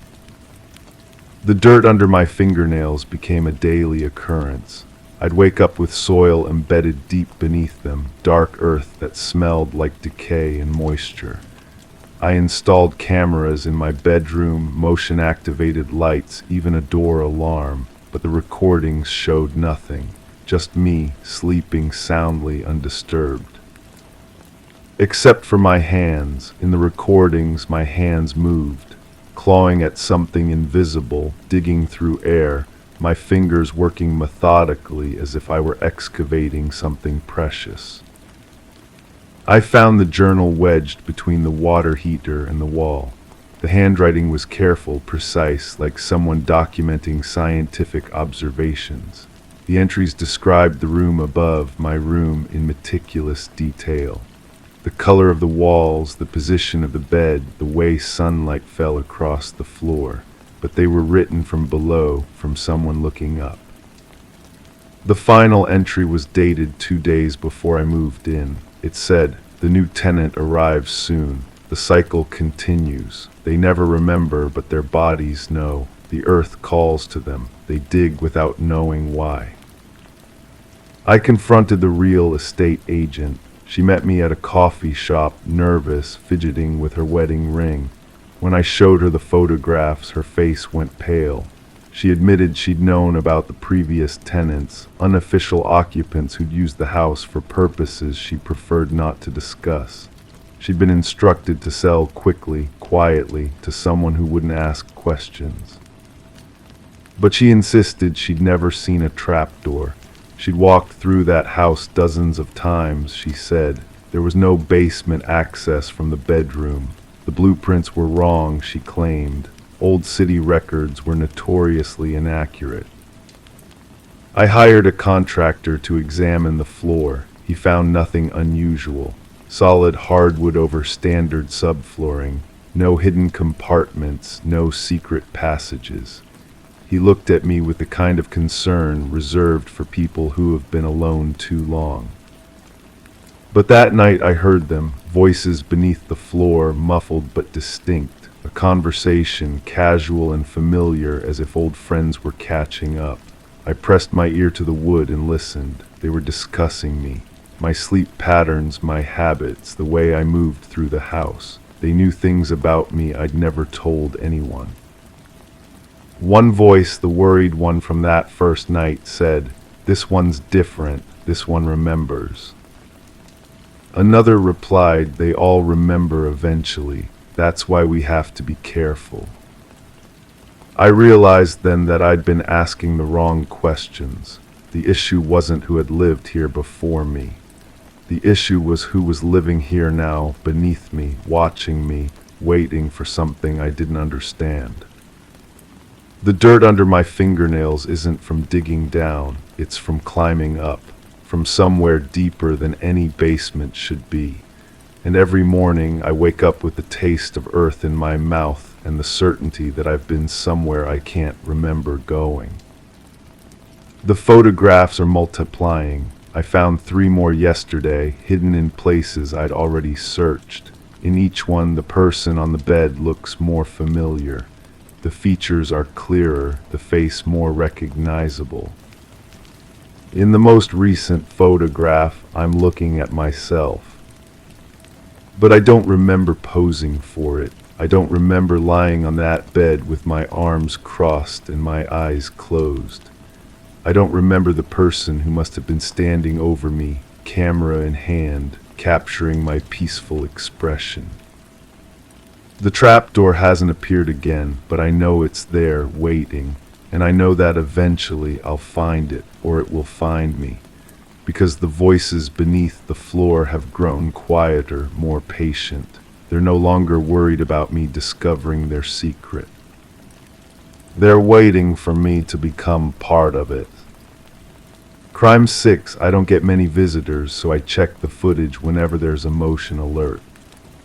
The dirt under my fingernails became a daily occurrence. I'd wake up with soil embedded deep beneath them, dark earth that smelled like decay and moisture. I installed cameras in my bedroom, motion-activated lights, even a door alarm, but the recordings showed nothing, just me sleeping soundly undisturbed. Except for my hands. In the recordings, my hands moved, clawing at something invisible, digging through air, my fingers working methodically as if I were excavating something precious. I found the journal wedged between the water heater and the wall. The handwriting was careful, precise, like someone documenting scientific observations. The entries described the room above, my room, in meticulous detail. The color of the walls, the position of the bed, the way sunlight fell across the floor. But they were written from below, from someone looking up. The final entry was dated 2 days before I moved in. It said, "The new tenant arrives soon. The cycle continues. They never remember, but their bodies know. The earth calls to them. They dig without knowing why." I confronted the real estate agent. She met me at a coffee shop, nervous, fidgeting with her wedding ring. When I showed her the photographs, her face went pale. She admitted she'd known about the previous tenants, unofficial occupants who'd used the house for purposes she preferred not to discuss. She'd been instructed to sell quickly, quietly, to someone who wouldn't ask questions. But she insisted she'd never seen a trapdoor. She'd walked through that house dozens of times, she said. There was no basement access from the bedroom. The blueprints were wrong, she claimed. Old city records were notoriously inaccurate. I hired a contractor to examine the floor. He found nothing unusual. Solid hardwood over standard subflooring. No hidden compartments, no secret passages. He looked at me with the kind of concern reserved for people who have been alone too long. But that night I heard them, voices beneath the floor, muffled but distinct. A conversation, casual and familiar, as if old friends were catching up. I pressed my ear to the wood and listened. They were discussing me, my sleep patterns, my habits, the way I moved through the house. They knew things about me I'd never told anyone. One voice, the worried one from that first night, said, "This one's different. This one remembers." Another replied, "They all remember eventually. That's why we have to be careful." I realized then that I'd been asking the wrong questions. The issue wasn't who had lived here before me. The issue was who was living here now, beneath me, watching me, waiting for something I didn't understand. The dirt under my fingernails isn't from digging down, it's from climbing up, from somewhere deeper than any basement should be. And every morning I wake up with the taste of earth in my mouth and the certainty that I've been somewhere I can't remember going. The photographs are multiplying. I found 3 more yesterday, hidden in places I'd already searched. In each one, the person on the bed looks more familiar. The features are clearer, the face more recognizable. In the most recent photograph, I'm looking at myself. But I don't remember posing for it. I don't remember lying on that bed with my arms crossed and my eyes closed. I don't remember the person who must have been standing over me, camera in hand, capturing my peaceful expression. The trapdoor hasn't appeared again, but I know it's there, waiting, and I know that eventually I'll find it, or it will find me. Because the voices beneath the floor have grown quieter, more patient. They're no longer worried about me discovering their secret. They're waiting for me to become part of it. Crime 6, I don't get many visitors, so I check the footage whenever there's a motion alert.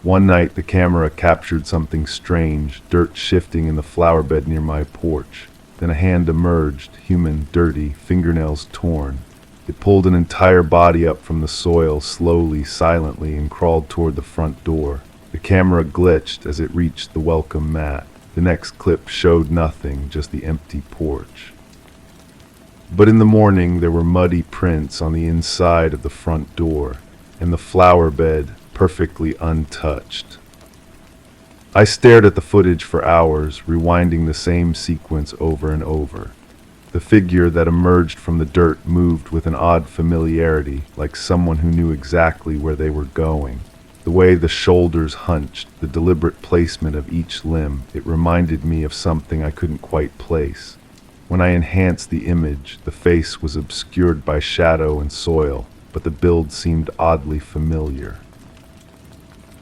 One night, the camera captured something strange, dirt shifting in the flower bed near my porch. Then a hand emerged, human, dirty, fingernails torn. It pulled an entire body up from the soil, slowly, silently, and crawled toward the front door. The camera glitched as it reached the welcome mat. The next clip showed nothing, just the empty porch. But in the morning, there were muddy prints on the inside of the front door, and the flower bed perfectly untouched. I stared at the footage for hours, rewinding the same sequence over and over. The figure that emerged from the dirt moved with an odd familiarity, like someone who knew exactly where they were going. The way the shoulders hunched, the deliberate placement of each limb, it reminded me of something I couldn't quite place. When I enhanced the image, the face was obscured by shadow and soil, but the build seemed oddly familiar.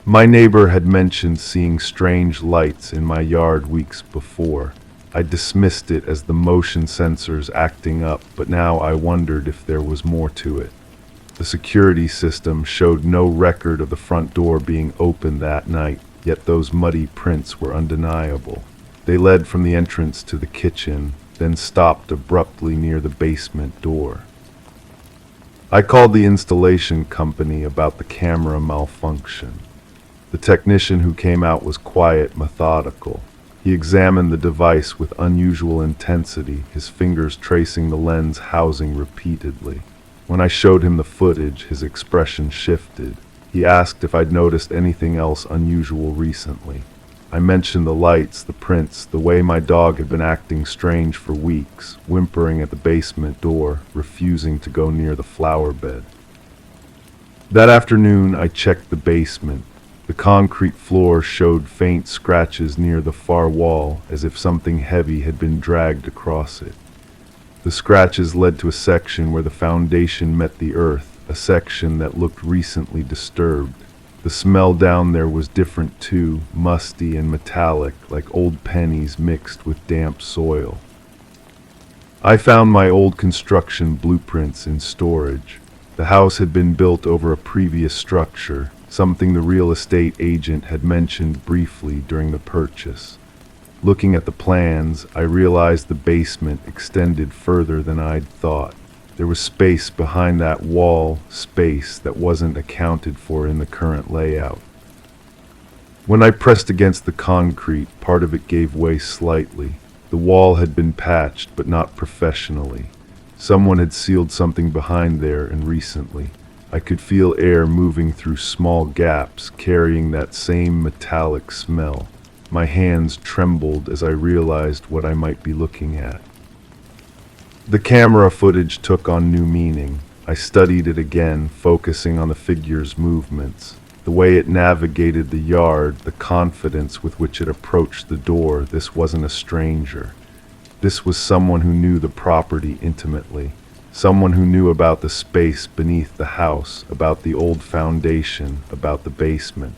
My neighbor had mentioned seeing strange lights in my yard weeks before. I dismissed it as the motion sensors acting up, but now I wondered if there was more to it. The security system showed no record of the front door being open that night, yet those muddy prints were undeniable. They led from the entrance to the kitchen, then stopped abruptly near the basement door. I called the installation company about the camera malfunction. The technician who came out was quiet, methodical. He examined the device with unusual intensity, his fingers tracing the lens housing repeatedly. When I showed him the footage, his expression shifted. He asked if I'd noticed anything else unusual recently. I mentioned the lights, the prints, the way my dog had been acting strange for weeks, whimpering at the basement door, refusing to go near the flower bed. That afternoon, I checked the basement. The concrete floor showed faint scratches near the far wall, as if something heavy had been dragged across it. The scratches led to a section where the foundation met the earth, a section that looked recently disturbed. The smell down there was different too, musty and metallic, like old pennies mixed with damp soil. I found my old construction blueprints in storage. The house had been built over a previous structure, something the real estate agent had mentioned briefly during the purchase. Looking at the plans, I realized the basement extended further than I'd thought. There was space behind that wall, space that wasn't accounted for in the current layout. When I pressed against the concrete, part of it gave way slightly. The wall had been patched, but not professionally. Someone had sealed something behind there, and recently. I could feel air moving through small gaps, carrying that same metallic smell. My hands trembled as I realized what I might be looking at. The camera footage took on new meaning. I studied it again, focusing on the figure's movements. The way it navigated the yard, the confidence with which it approached the door. This wasn't a stranger. This was someone who knew the property intimately. Someone who knew about the space beneath the house, about the old foundation, about the basement.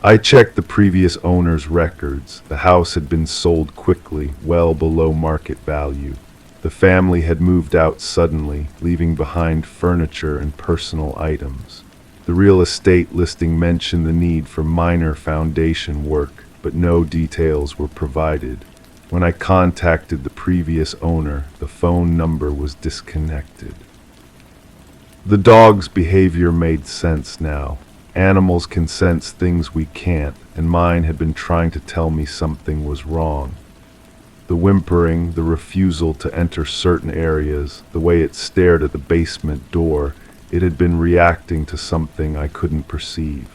I checked the previous owner's records. The house had been sold quickly, well below market value. The family had moved out suddenly, leaving behind furniture and personal items. The real estate listing mentioned the need for minor foundation work, but no details were provided. When I contacted the previous owner, the phone number was disconnected. The dog's behavior made sense now. Animals can sense things we can't, and mine had been trying to tell me something was wrong. The whimpering, the refusal to enter certain areas, the way it stared at the basement door, it had been reacting to something I couldn't perceive.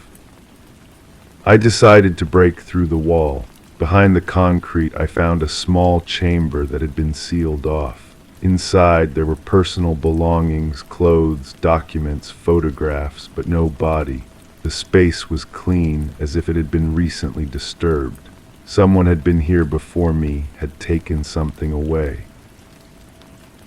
I decided to break through the wall. Behind the concrete, I found a small chamber that had been sealed off. Inside, there were personal belongings, clothes, documents, photographs, but no body. The space was clean, as if it had been recently disturbed. Someone had been here before me, had taken something away.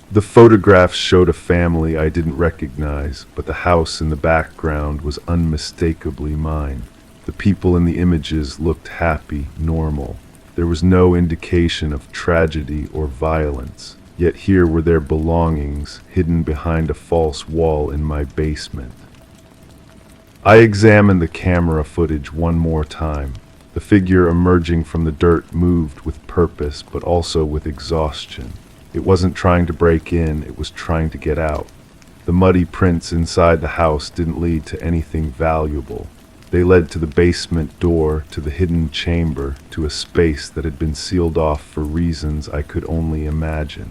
The photographs showed a family I didn't recognize, but the house in the background was unmistakably mine. The people in the images looked happy, normal. There was no indication of tragedy or violence, yet here were their belongings hidden behind a false wall in my basement. I examined the camera footage one more time. The figure emerging from the dirt moved with purpose, but also with exhaustion. It wasn't trying to break in, it was trying to get out. The muddy prints inside the house didn't lead to anything valuable. They led to the basement door, to the hidden chamber, to a space that had been sealed off for reasons I could only imagine.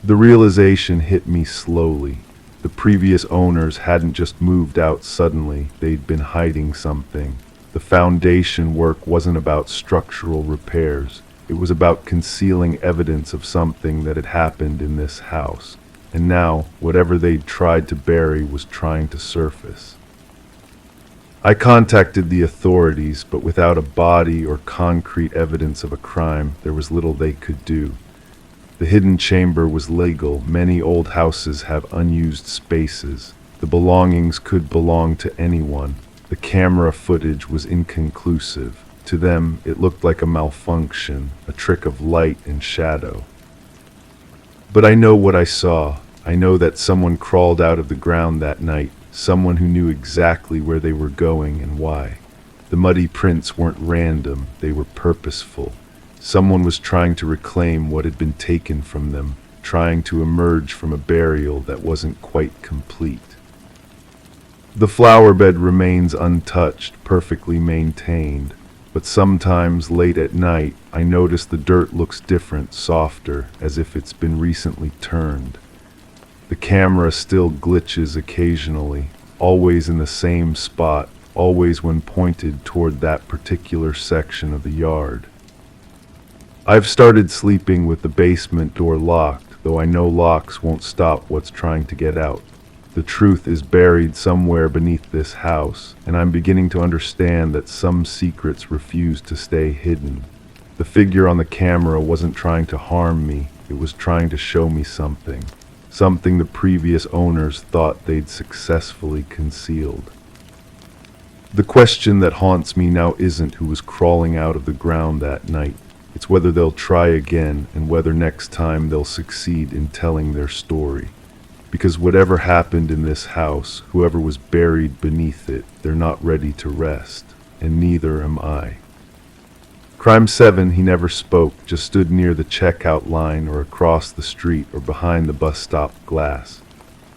The realization hit me slowly. The previous owners hadn't just moved out suddenly, they'd been hiding something. The foundation work wasn't about structural repairs. It was about concealing evidence of something that had happened in this house. And now, whatever they'd tried to bury was trying to surface. I contacted the authorities, but without a body or concrete evidence of a crime, there was little they could do. The hidden chamber was legal. Many old houses have unused spaces. The belongings could belong to anyone. The camera footage was inconclusive. To them, it looked like a malfunction, a trick of light and shadow. But I know what I saw. I know that someone crawled out of the ground that night, someone who knew exactly where they were going and why. The muddy prints weren't random, they were purposeful. Someone was trying to reclaim what had been taken from them, trying to emerge from a burial that wasn't quite complete. The flower bed remains untouched, perfectly maintained, but sometimes late at night I notice the dirt looks different, softer, as if it's been recently turned. The camera still glitches occasionally, always in the same spot, always when pointed toward that particular section of the yard. I've started sleeping with the basement door locked, though I know locks won't stop what's trying to get out. The truth is buried somewhere beneath this house, and I'm beginning to understand that some secrets refuse to stay hidden. The figure on the camera wasn't trying to harm me, it was trying to show me something. Something the previous owners thought they'd successfully concealed. The question that haunts me now isn't who was crawling out of the ground that night. It's whether they'll try again and whether next time they'll succeed in telling their story. Because whatever happened in this house, whoever was buried beneath it, they're not ready to rest, and neither am I. Crime 7, he never spoke, just stood near the checkout line or across the street or behind the bus stop glass.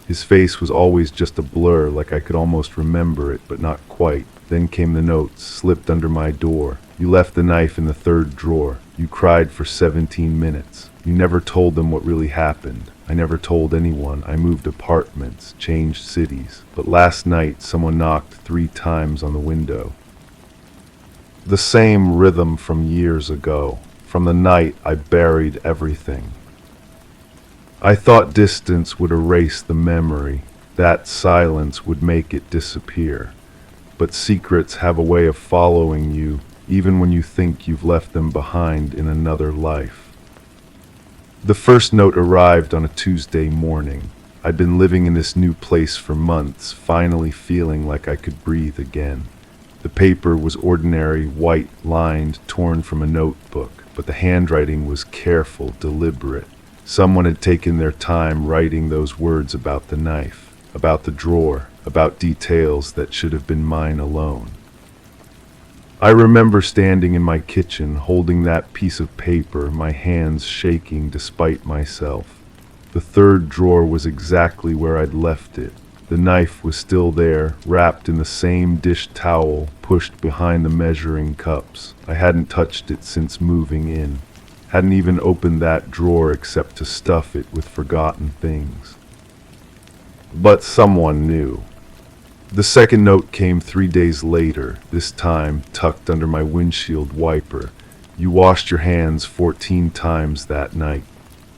His face was always just a blur, like I could almost remember it, but not quite. Then came the notes, slipped under my door. You left the knife in the third drawer. You cried for 17 minutes. You never told them what really happened. I never told anyone. I moved apartments, changed cities. But last night, someone knocked 3 times on the window. The same rhythm from years ago. From the night I buried everything. I thought distance would erase the memory. That silence would make it disappear. But secrets have a way of following you, even when you think you've left them behind in another life. The first note arrived on a Tuesday morning. I'd been living in this new place for months, finally feeling like I could breathe again. The paper was ordinary, white, lined, torn from a notebook, but the handwriting was careful, deliberate. Someone had taken their time writing those words about the knife, about the drawer, about details that should have been mine alone. I remember standing in my kitchen, holding that piece of paper, my hands shaking despite myself. The third drawer was exactly where I'd left it. The knife was still there, wrapped in the same dish towel, pushed behind the measuring cups. I hadn't touched it since moving in. Hadn't even opened that drawer except to stuff it with forgotten things. But someone knew. The second note came 3 days later, this time tucked under my windshield wiper. You washed your hands 14 times that night.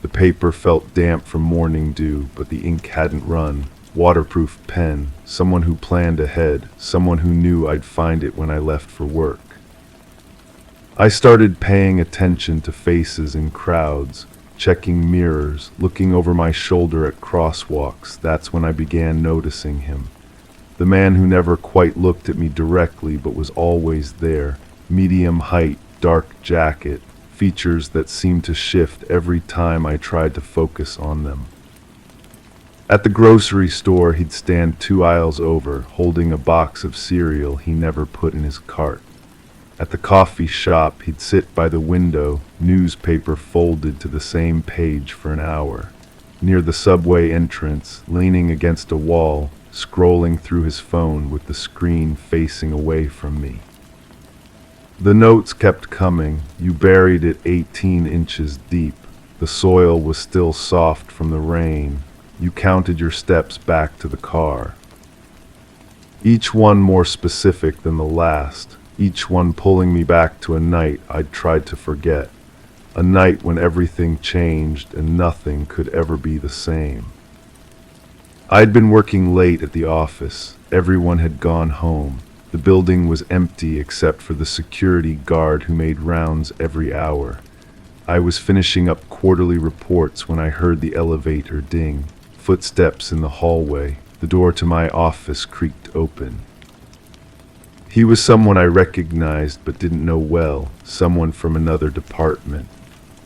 The paper felt damp from morning dew, but the ink hadn't run. Waterproof pen, someone who planned ahead, someone who knew I'd find it when I left for work. I started paying attention to faces in crowds, checking mirrors, looking over my shoulder at crosswalks. That's when I began noticing him. The man who never quite looked at me directly but was always there. Medium height, dark jacket, features that seemed to shift every time I tried to focus on them. At the grocery store, he'd stand 2 aisles over, holding a box of cereal he never put in his cart. At the coffee shop, he'd sit by the window, newspaper folded to the same page for an hour. Near the subway entrance, leaning against a wall, scrolling through his phone with the screen facing away from me. The notes kept coming. You buried it 18 inches deep. The soil was still soft from the rain. You counted your steps back to the car. Each one more specific than the last, each one pulling me back to a night I'd tried to forget. A night when everything changed and nothing could ever be the same. I'd been working late at the office. Everyone had gone home. The building was empty except for the security guard who made rounds every hour. I was finishing up quarterly reports when I heard the elevator ding. Footsteps in the hallway. The door to my office creaked open. He was someone I recognized but didn't know well, someone from another department.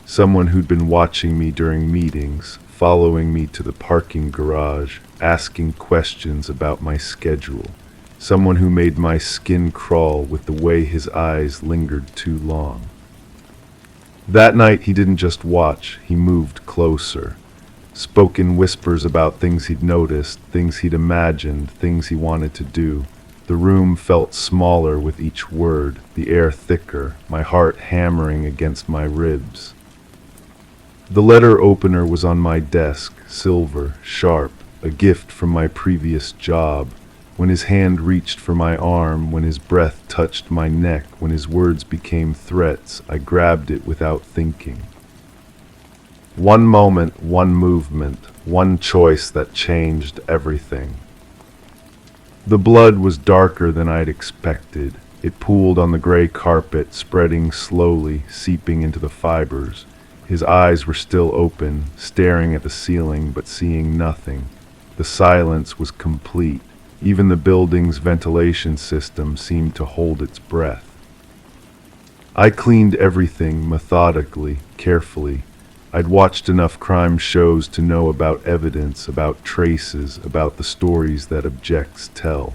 Someone who'd been watching me during meetings, following me to the parking garage, asking questions about my schedule. Someone who made my skin crawl with the way his eyes lingered too long. That night he didn't just watch, he moved closer. Spoke in whispers about things he'd noticed, things he'd imagined, things he wanted to do. The room felt smaller with each word, the air thicker, my heart hammering against my ribs. The letter opener was on my desk, silver, sharp, a gift from my previous job. When his hand reached for my arm, when his breath touched my neck, when his words became threats, I grabbed it without thinking. One moment, one movement, one choice that changed everything. The blood was darker than I'd expected. It pooled on the gray carpet, spreading slowly, seeping into the fibers. His eyes were still open, staring at the ceiling but seeing nothing. The silence was complete. Even the building's ventilation system seemed to hold its breath. I cleaned everything methodically, carefully. I'd watched enough crime shows to know about evidence, about traces, about the stories that objects tell.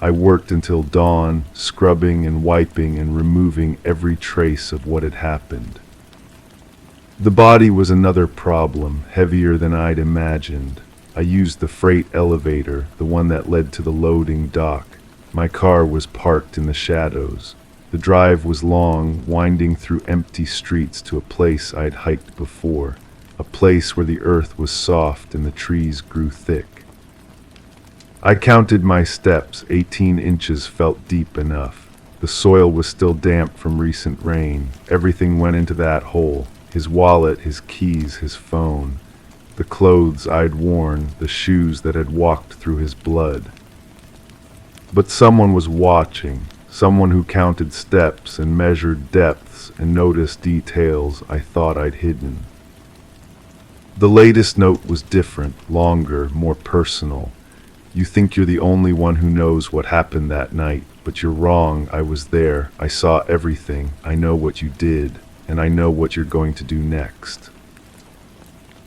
I worked until dawn, scrubbing and wiping and removing every trace of what had happened. The body was another problem, heavier than I'd imagined. I used the freight elevator, the one that led to the loading dock. My car was parked in the shadows. The drive was long, winding through empty streets to a place I'd hiked before, a place where the earth was soft and the trees grew thick. I counted my steps. 18 inches felt deep enough. The soil was still damp from recent rain. Everything went into that hole. His wallet, his keys, his phone. The clothes I'd worn, the shoes that had walked through his blood. But someone was watching, someone who counted steps and measured depths and noticed details I thought I'd hidden. The latest note was different, longer, more personal. You think you're the only one who knows what happened that night, but you're wrong. I was there. I saw everything. I know what you did, and I know what you're going to do next.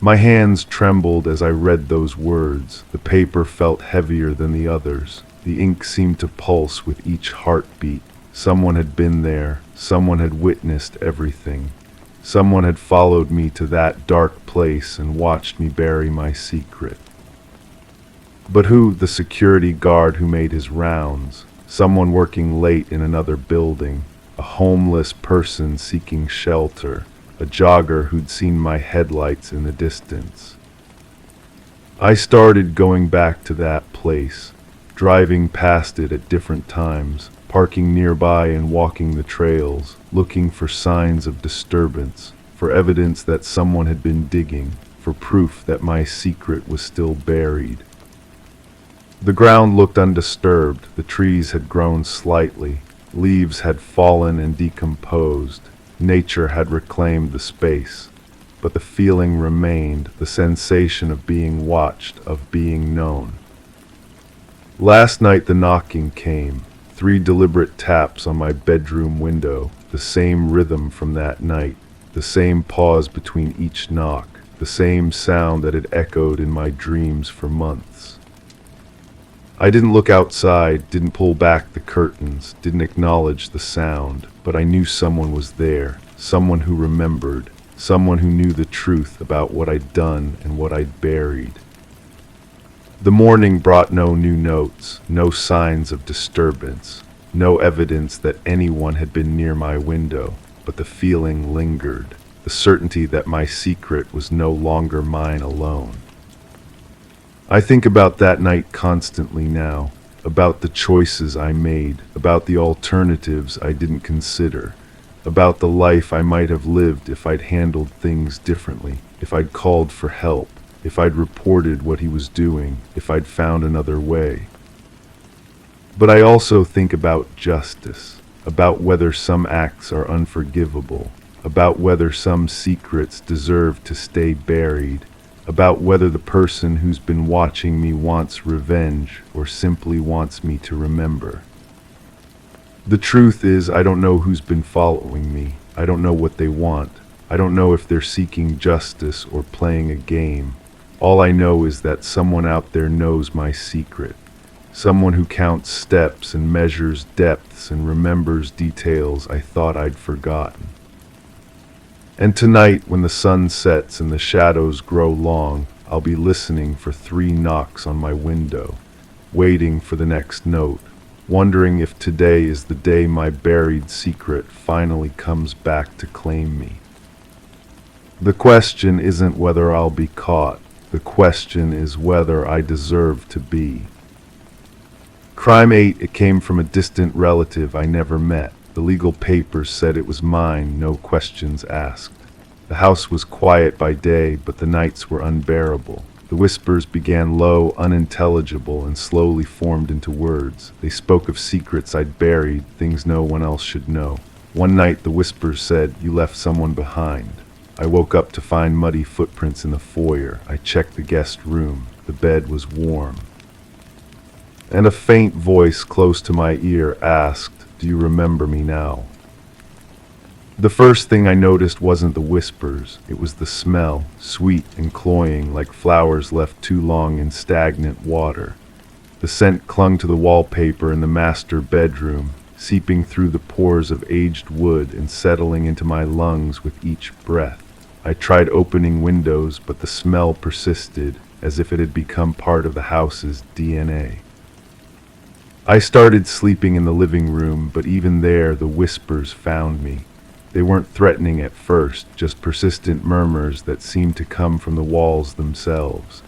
My hands trembled as I read those words. The paper felt heavier than the others. The ink seemed to pulse with each heartbeat. Someone had been there. Someone had witnessed everything. Someone had followed me to that dark place and watched me bury my secret. But who? The security guard who made his rounds. Someone working late in another building. A homeless person seeking shelter. A jogger who'd seen my headlights in the distance. I started going back to that place, driving past it at different times, parking nearby and walking the trails, looking for signs of disturbance, for evidence that someone had been digging, for proof that my secret was still buried. The ground looked undisturbed. The trees had grown slightly. Leaves had fallen and decomposed. Nature had reclaimed the space, but the feeling remained, the sensation of being watched, of being known. Last night the knocking came, 3 deliberate taps on my bedroom window. the same rhythm from that night, the same pause between each knock, the same sound that had echoed in my dreams for months. I didn't look outside, didn't pull back the curtains, didn't acknowledge the sound, but I knew someone was there, someone who remembered, someone who knew the truth about what I'd done and what I'd buried. The morning brought no new notes, no signs of disturbance, no evidence that anyone had been near my window, but the feeling lingered, the certainty that my secret was no longer mine alone. I think about that night constantly now, about the choices I made, about the alternatives I didn't consider, about the life I might have lived if I'd handled things differently, if I'd called for help, if I'd reported what he was doing, if I'd found another way. But I also think about justice, about whether some acts are unforgivable, about whether some secrets deserve to stay buried, about whether the person who's been watching me wants revenge or simply wants me to remember. The truth is, I don't know who's been following me. I don't know what they want. I don't know if they're seeking justice or playing a game. All I know is that someone out there knows my secret. Someone who counts steps and measures depths and remembers details I thought I'd forgotten. And tonight, when the sun sets and the shadows grow long, I'll be listening for 3 knocks on my window, waiting for the next note, wondering if today is the day my buried secret finally comes back to claim me. The question isn't whether I'll be caught. The question is whether I deserve to be. Crime 8, it came from a distant relative I never met. The legal papers said it was mine, no questions asked. The house was quiet by day, but the nights were unbearable. The whispers began low, unintelligible, and slowly formed into words. They spoke of secrets I'd buried, things no one else should know. One night the whispers said, "You left someone behind." I woke up to find muddy footprints in the foyer. I checked the guest room. The bed was warm. And a faint voice close to my ear asked, "Do you remember me now?" The first thing I noticed wasn't the whispers. It was the smell, sweet and cloying, like flowers left too long in stagnant water. The scent clung to the wallpaper in the master bedroom, seeping through the pores of aged wood and settling into my lungs with each breath. I tried opening windows, but the smell persisted, as if it had become part of the house's DNA. I started sleeping in the living room, but even there the whispers found me. They weren't threatening at first, just persistent murmurs that seemed to come from the walls themselves.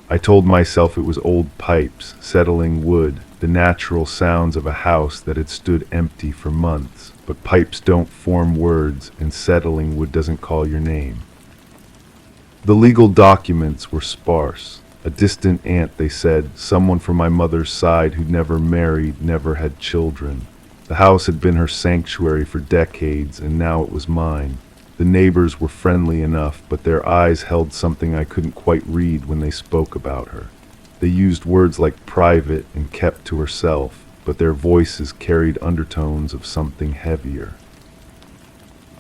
I told myself it was old pipes, settling wood, the natural sounds of a house that had stood empty for months. But pipes don't form words, and settling wood doesn't call your name. The legal documents were sparse. A distant aunt, they said, someone from my mother's side who'd never married, never had children. The house had been her sanctuary for decades, and now it was mine. The neighbors were friendly enough, but their eyes held something I couldn't quite read when they spoke about her. They used words like private and kept to herself, but their voices carried undertones of something heavier.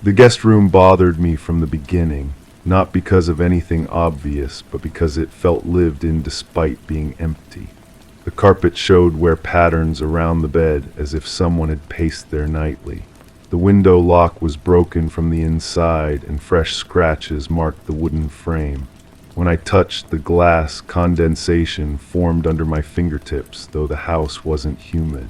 The guest room bothered me from the beginning, not because of anything obvious, but because it felt lived in despite being empty. The carpet showed wear patterns around the bed, as if someone had paced there nightly. The window lock was broken from the inside, and fresh scratches marked the wooden frame. When I touched the glass, condensation formed under my fingertips, though the house wasn't humid.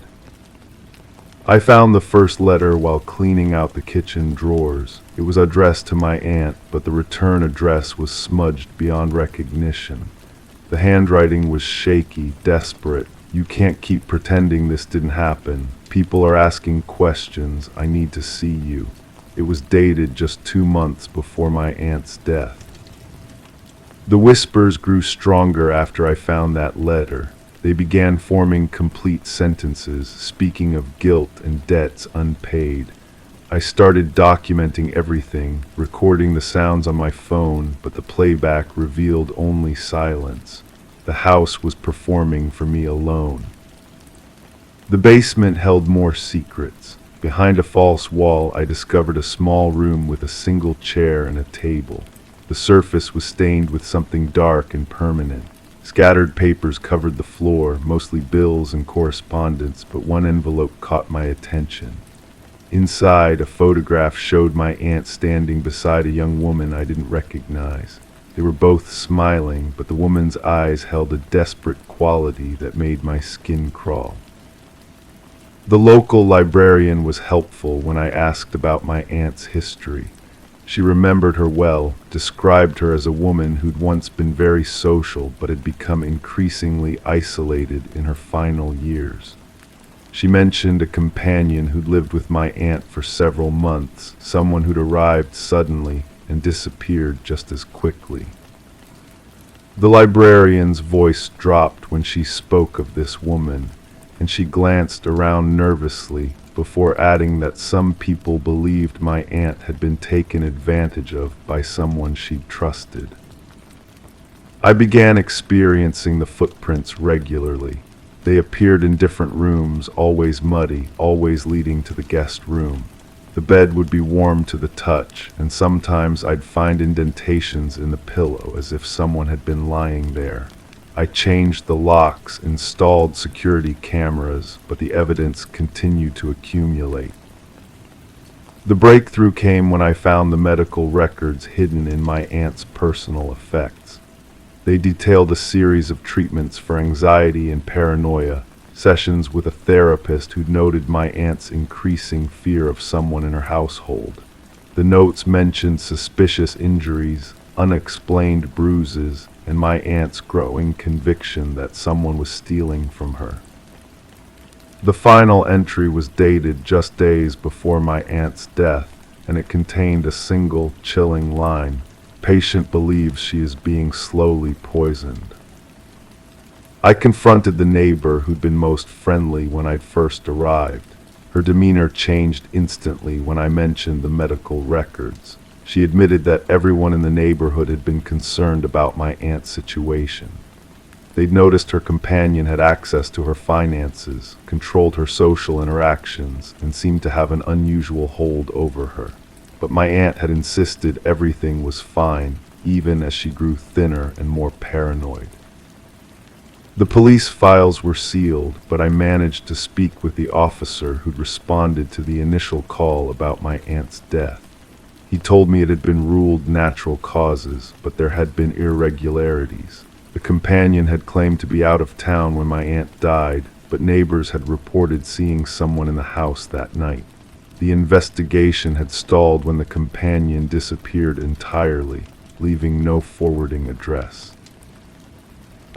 I found the first letter while cleaning out the kitchen drawers. It was addressed to my aunt, but the return address was smudged beyond recognition. The handwriting was shaky, desperate. "You can't keep pretending this didn't happen. People are asking questions. I need to see you." It was dated just 2 months before my aunt's death. The whispers grew stronger after I found that letter. They began forming complete sentences, speaking of guilt and debts unpaid. I started documenting everything, recording the sounds on my phone, but the playback revealed only silence. The house was performing for me alone. The basement held more secrets. Behind a false wall, I discovered a small room with a single chair and a table. The surface was stained with something dark and permanent. Scattered papers covered the floor, mostly bills and correspondence, but one envelope caught my attention. Inside, a photograph showed my aunt standing beside a young woman I didn't recognize. They were both smiling, but the woman's eyes held a desperate quality that made my skin crawl. The local librarian was helpful when I asked about my aunt's history. She remembered her well, described her as a woman who'd once been very social but had become increasingly isolated in her final years. She mentioned a companion who'd lived with my aunt for several months, someone who'd arrived suddenly and disappeared just as quickly. The librarian's voice dropped when she spoke of this woman, and she glanced around nervously before adding that some people believed my aunt had been taken advantage of by someone she'd trusted. I began experiencing the footprints regularly. They appeared in different rooms, always muddy, always leading to the guest room. The bed would be warm to the touch, and sometimes I'd find indentations in the pillow as if someone had been lying there. I changed the locks, installed security cameras, but the evidence continued to accumulate. The breakthrough came when I found the medical records hidden in my aunt's personal effects. They detailed a series of treatments for anxiety and paranoia, sessions with a therapist who noted my aunt's increasing fear of someone in her household. The notes mentioned suspicious injuries, unexplained bruises, and my aunt's growing conviction that someone was stealing from her. The final entry was dated just days before my aunt's death, and it contained a single, chilling line: "Patient believes she is being slowly poisoned." I confronted the neighbor who'd been most friendly when I'd first arrived. Her demeanor changed instantly when I mentioned the medical records. She admitted that everyone in the neighborhood had been concerned about my aunt's situation. They'd noticed her companion had access to her finances, controlled her social interactions, and seemed to have an unusual hold over her. But my aunt had insisted everything was fine, even as she grew thinner and more paranoid. The police files were sealed, but I managed to speak with the officer who'd responded to the initial call about my aunt's death. He told me it had been ruled natural causes, but there had been irregularities. The companion had claimed to be out of town when my aunt died, but neighbors had reported seeing someone in the house that night. The investigation had stalled when the companion disappeared entirely, leaving no forwarding address.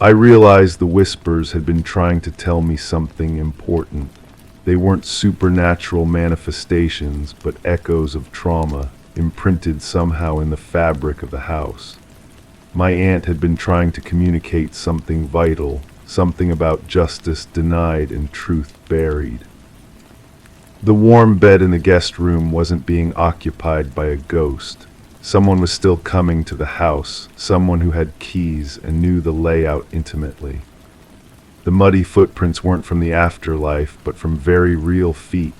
I realized the whispers had been trying to tell me something important. They weren't supernatural manifestations, but echoes of trauma, imprinted somehow in the fabric of the house. My aunt had been trying to communicate something vital, something about justice denied and truth buried. The warm bed in the guest room wasn't being occupied by a ghost. Someone was still coming to the house, someone who had keys and knew the layout intimately. The muddy footprints weren't from the afterlife, but from very real feet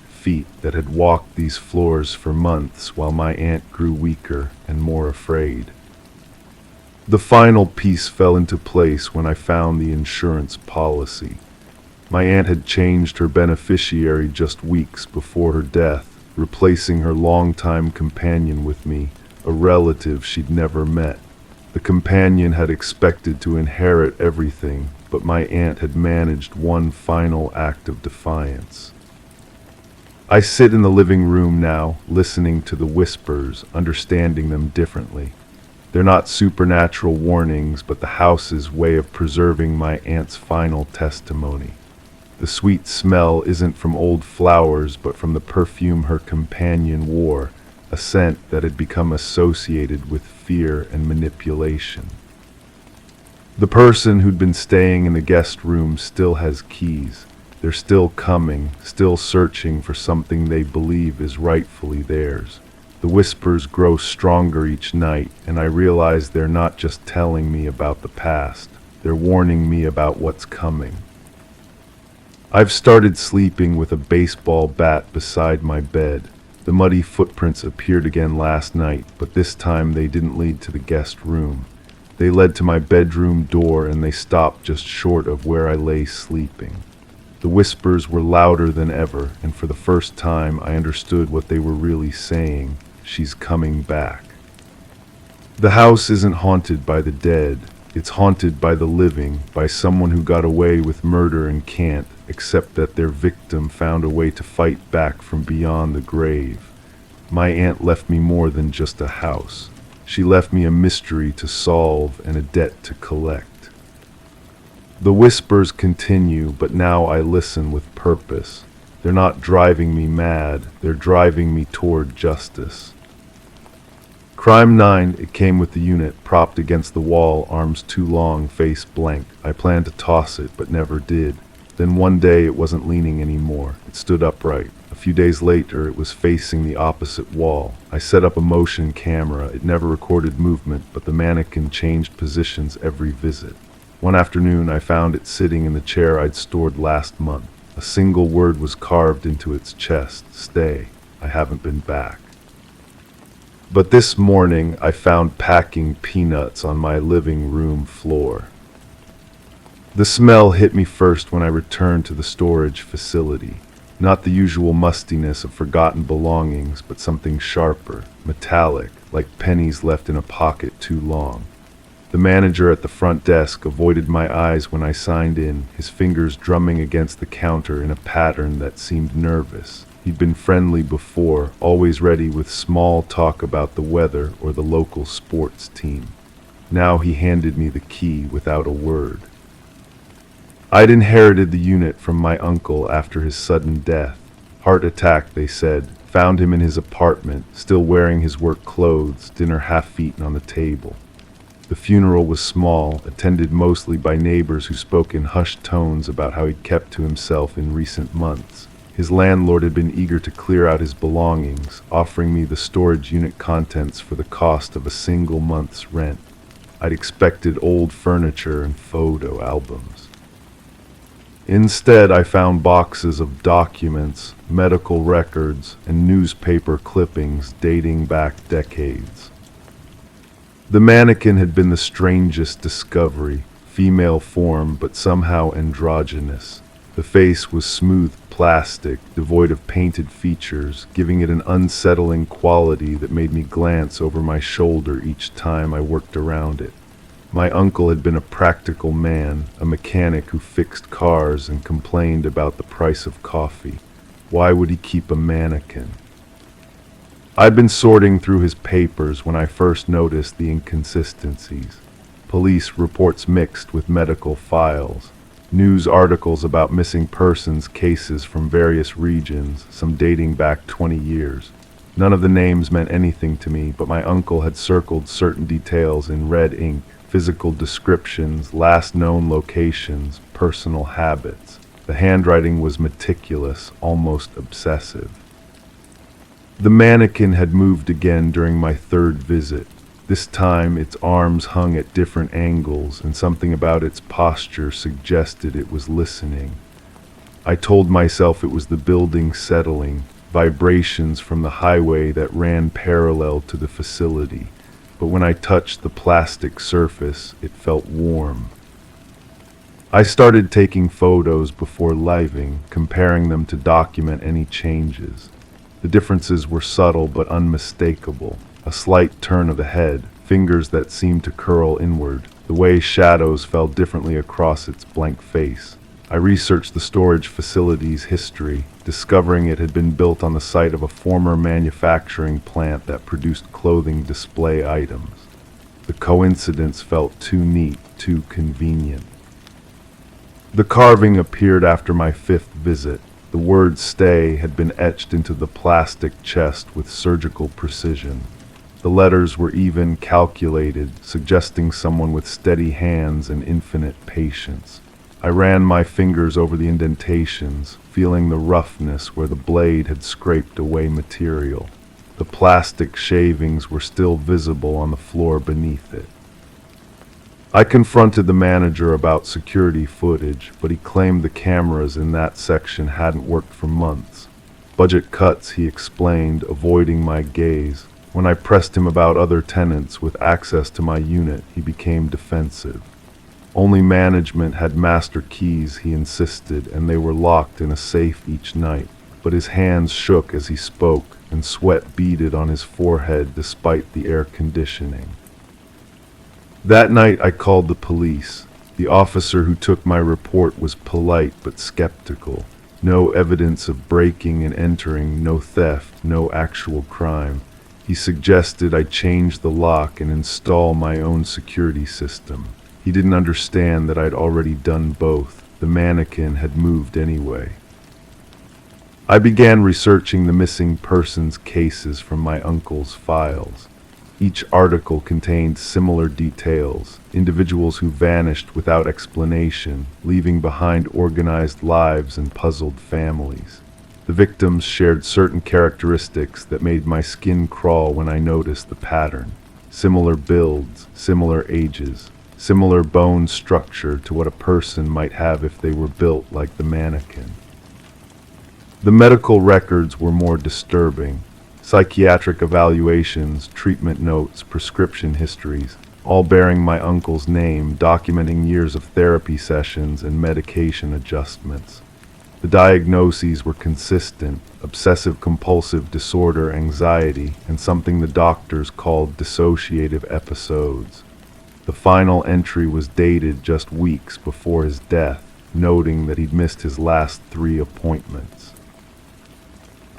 that had walked these floors for months while my aunt grew weaker and more afraid. The final piece fell into place when I found the insurance policy. My aunt had changed her beneficiary just weeks before her death, replacing her longtime companion with me, a relative she'd never met. The companion had expected to inherit everything, but my aunt had managed one final act of defiance. I sit in the living room now, listening to the whispers, understanding them differently. They're not supernatural warnings, but the house's way of preserving my aunt's final testimony. The sweet smell isn't from old flowers, but from the perfume her companion wore, a scent that had become associated with fear and manipulation. The person who'd been staying in the guest room still has keys. They're still coming, still searching for something they believe is rightfully theirs. The whispers grow stronger each night, and I realize they're not just telling me about the past. They're warning me about what's coming. I've started sleeping with a baseball bat beside my bed. The muddy footprints appeared again last night, but this time they didn't lead to the guest room. They led to my bedroom door, and they stopped just short of where I lay sleeping. The whispers were louder than ever, and for the first time I understood what they were really saying. She's coming back. The house isn't haunted by the dead. It's haunted by the living, by someone who got away with murder and can't, except that their victim found a way to fight back from beyond the grave. My aunt left me more than just a house. She left me a mystery to solve and a debt to collect. The whispers continue, but now I listen with purpose. They're not driving me mad, they're driving me toward justice. Crime 9, it came with the unit, propped against the wall, arms too long, face blank. I planned to toss it, but never did. Then one day it wasn't leaning anymore. It stood upright. A few days later, it was facing the opposite wall. I set up a motion camera. It never recorded movement, but the mannequin changed positions every visit. One afternoon, I found it sitting in the chair I'd stored last month. A single word was carved into its chest: stay. I haven't been back. But this morning, I found packing peanuts on my living room floor. The smell hit me first when I returned to the storage facility. Not the usual mustiness of forgotten belongings, but something sharper, metallic, like pennies left in a pocket too long. The manager at the front desk avoided my eyes when I signed in, his fingers drumming against the counter in a pattern that seemed nervous. He'd been friendly before, always ready with small talk about the weather or the local sports team. Now he handed me the key without a word. I'd inherited the unit from my uncle after his sudden death. Heart attack, they said. Found him in his apartment, still wearing his work clothes, dinner half-eaten on the table. The funeral was small, attended mostly by neighbors who spoke in hushed tones about how he'd kept to himself in recent months. His landlord had been eager to clear out his belongings, offering me the storage unit contents for the cost of a single month's rent. I'd expected old furniture and photo albums. Instead, I found boxes of documents, medical records, and newspaper clippings dating back decades. The mannequin had been the strangest discovery, female form but somehow androgynous. The face was smooth plastic, devoid of painted features, giving it an unsettling quality that made me glance over my shoulder each time I worked around it. My uncle had been a practical man, a mechanic who fixed cars and complained about the price of coffee. Why would he keep a mannequin? I'd been sorting through his papers when I first noticed the inconsistencies. Police reports mixed with medical files. News articles about missing persons cases from various regions, some dating back 20 years. None of the names meant anything to me, but my uncle had circled certain details in red ink: physical descriptions, last known locations, personal habits. The handwriting was meticulous, almost obsessive. The mannequin had moved again during my third visit. This time its arms hung at different angles, and something about its posture suggested it was listening. I told myself it was the building settling, vibrations from the highway that ran parallel to the facility. But when I touched the plastic surface, it felt warm. I started taking photos before leaving, comparing them to document any changes. The differences were subtle but unmistakable. A slight turn of the head, fingers that seemed to curl inward, the way shadows fell differently across its blank face. I researched the storage facility's history, discovering it had been built on the site of a former manufacturing plant that produced clothing display items. The coincidence felt too neat, too convenient. The carving appeared after my fifth visit. The word "stay" had been etched into the plastic chest with surgical precision. The letters were even calculated, suggesting someone with steady hands and infinite patience. I ran my fingers over the indentations, feeling the roughness where the blade had scraped away material. The plastic shavings were still visible on the floor beneath it. I confronted the manager about security footage, but he claimed the cameras in that section hadn't worked for months. Budget cuts, he explained, avoiding my gaze. When I pressed him about other tenants with access to my unit, he became defensive. Only management had master keys, he insisted, and they were locked in a safe each night. But his hands shook as he spoke, and sweat beaded on his forehead despite the air conditioning. That night I called the police. The officer who took my report was polite but skeptical. No evidence of breaking and entering, no theft, no actual crime. He suggested I change the lock and install my own security system. He didn't understand that I'd already done both. The mannequin had moved anyway. I began researching the missing persons cases from my uncle's files. Each article contained similar details, individuals who vanished without explanation, leaving behind organized lives and puzzled families. The victims shared certain characteristics that made my skin crawl when I noticed the pattern. Similar builds, similar ages, similar bone structure to what a person might have if they were built like the mannequin. The medical records were more disturbing. Psychiatric evaluations, treatment notes, prescription histories, all bearing my uncle's name, documenting years of therapy sessions and medication adjustments. The diagnoses were consistent: obsessive-compulsive disorder, anxiety, and something the doctors called dissociative episodes. The final entry was dated just weeks before his death, noting that he'd missed his last 3 appointments.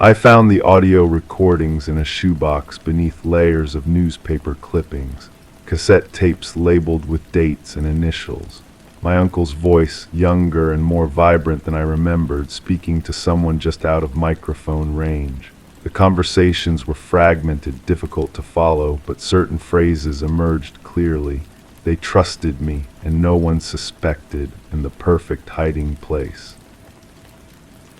I found the audio recordings in a shoebox beneath layers of newspaper clippings, cassette tapes labeled with dates and initials. My uncle's voice, younger and more vibrant than I remembered, speaking to someone just out of microphone range. The conversations were fragmented, difficult to follow, but certain phrases emerged clearly. They trusted me, and no one suspected, in the perfect hiding place.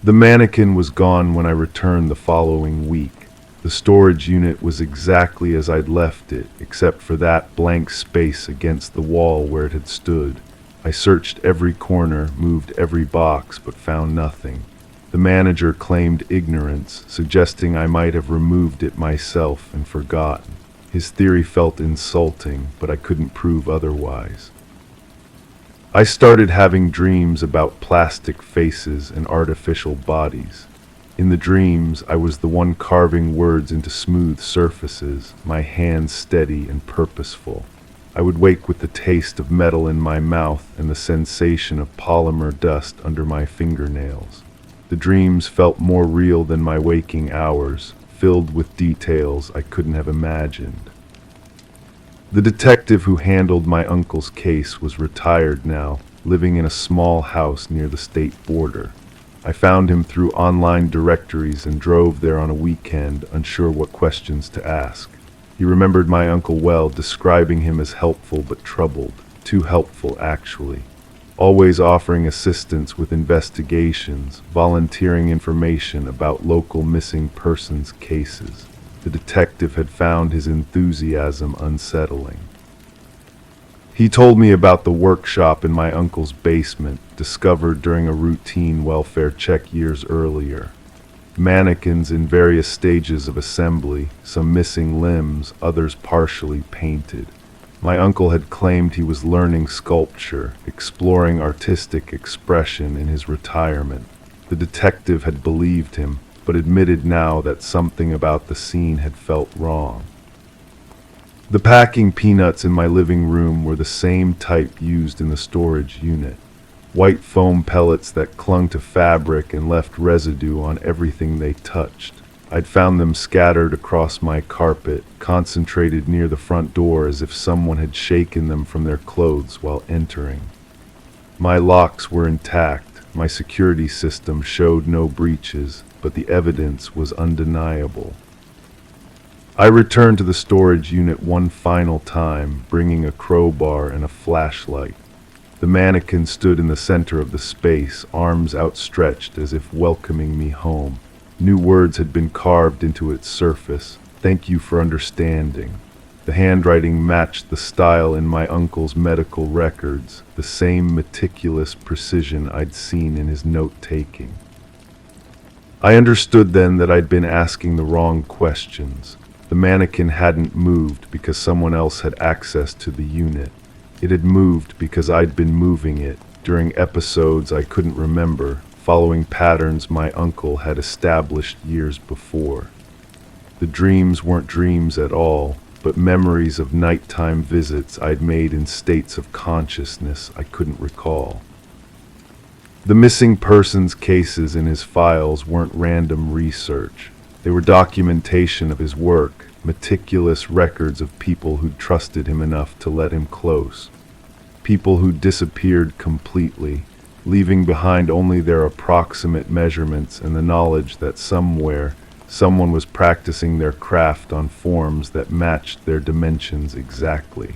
The mannequin was gone when I returned the following week. The storage unit was exactly as I'd left it, except for that blank space against the wall where it had stood. I searched every corner, moved every box, but found nothing. The manager claimed ignorance, suggesting I might have removed it myself and forgotten. His theory felt insulting, but I couldn't prove otherwise. I started having dreams about plastic faces and artificial bodies. In the dreams, I was the one carving words into smooth surfaces, my hands steady and purposeful. I would wake with the taste of metal in my mouth and the sensation of polymer dust under my fingernails. The dreams felt more real than my waking hours, filled with details I couldn't have imagined. The detective who handled my uncle's case was retired now, living in a small house near the state border. I found him through online directories and drove there on a weekend, unsure what questions to ask. He remembered my uncle well, describing him as helpful but troubled, too helpful actually. Always offering assistance with investigations, volunteering information about local missing persons cases. The detective had found his enthusiasm unsettling. He told me about the workshop in my uncle's basement, discovered during a routine welfare check years earlier. Mannequins in various stages of assembly, some missing limbs, others partially painted. My uncle had claimed he was learning sculpture, exploring artistic expression in his retirement. The detective had believed him, but admitted now that something about the scene had felt wrong. The packing peanuts in my living room were the same type used in the storage unit. White foam pellets that clung to fabric and left residue on everything they touched. I'd found them scattered across my carpet, concentrated near the front door as if someone had shaken them from their clothes while entering. My locks were intact, my security system showed no breaches, but the evidence was undeniable. I returned to the storage unit one final time, bringing a crowbar and a flashlight. The mannequin stood in the center of the space, arms outstretched as if welcoming me home. New words had been carved into its surface. Thank you for understanding. The handwriting matched the style in my uncle's medical records, the same meticulous precision I'd seen in his note-taking. I understood then that I'd been asking the wrong questions. The mannequin hadn't moved because someone else had access to the unit. It had moved because I'd been moving it, during episodes I couldn't remember, following patterns my uncle had established years before. The dreams weren't dreams at all, but memories of nighttime visits I'd made in states of consciousness I couldn't recall. The missing persons cases in his files weren't random research. They were documentation of his work, meticulous records of people who'd trusted him enough to let him close. People who disappeared completely, leaving behind only their approximate measurements and the knowledge that somewhere, someone was practicing their craft on forms that matched their dimensions exactly.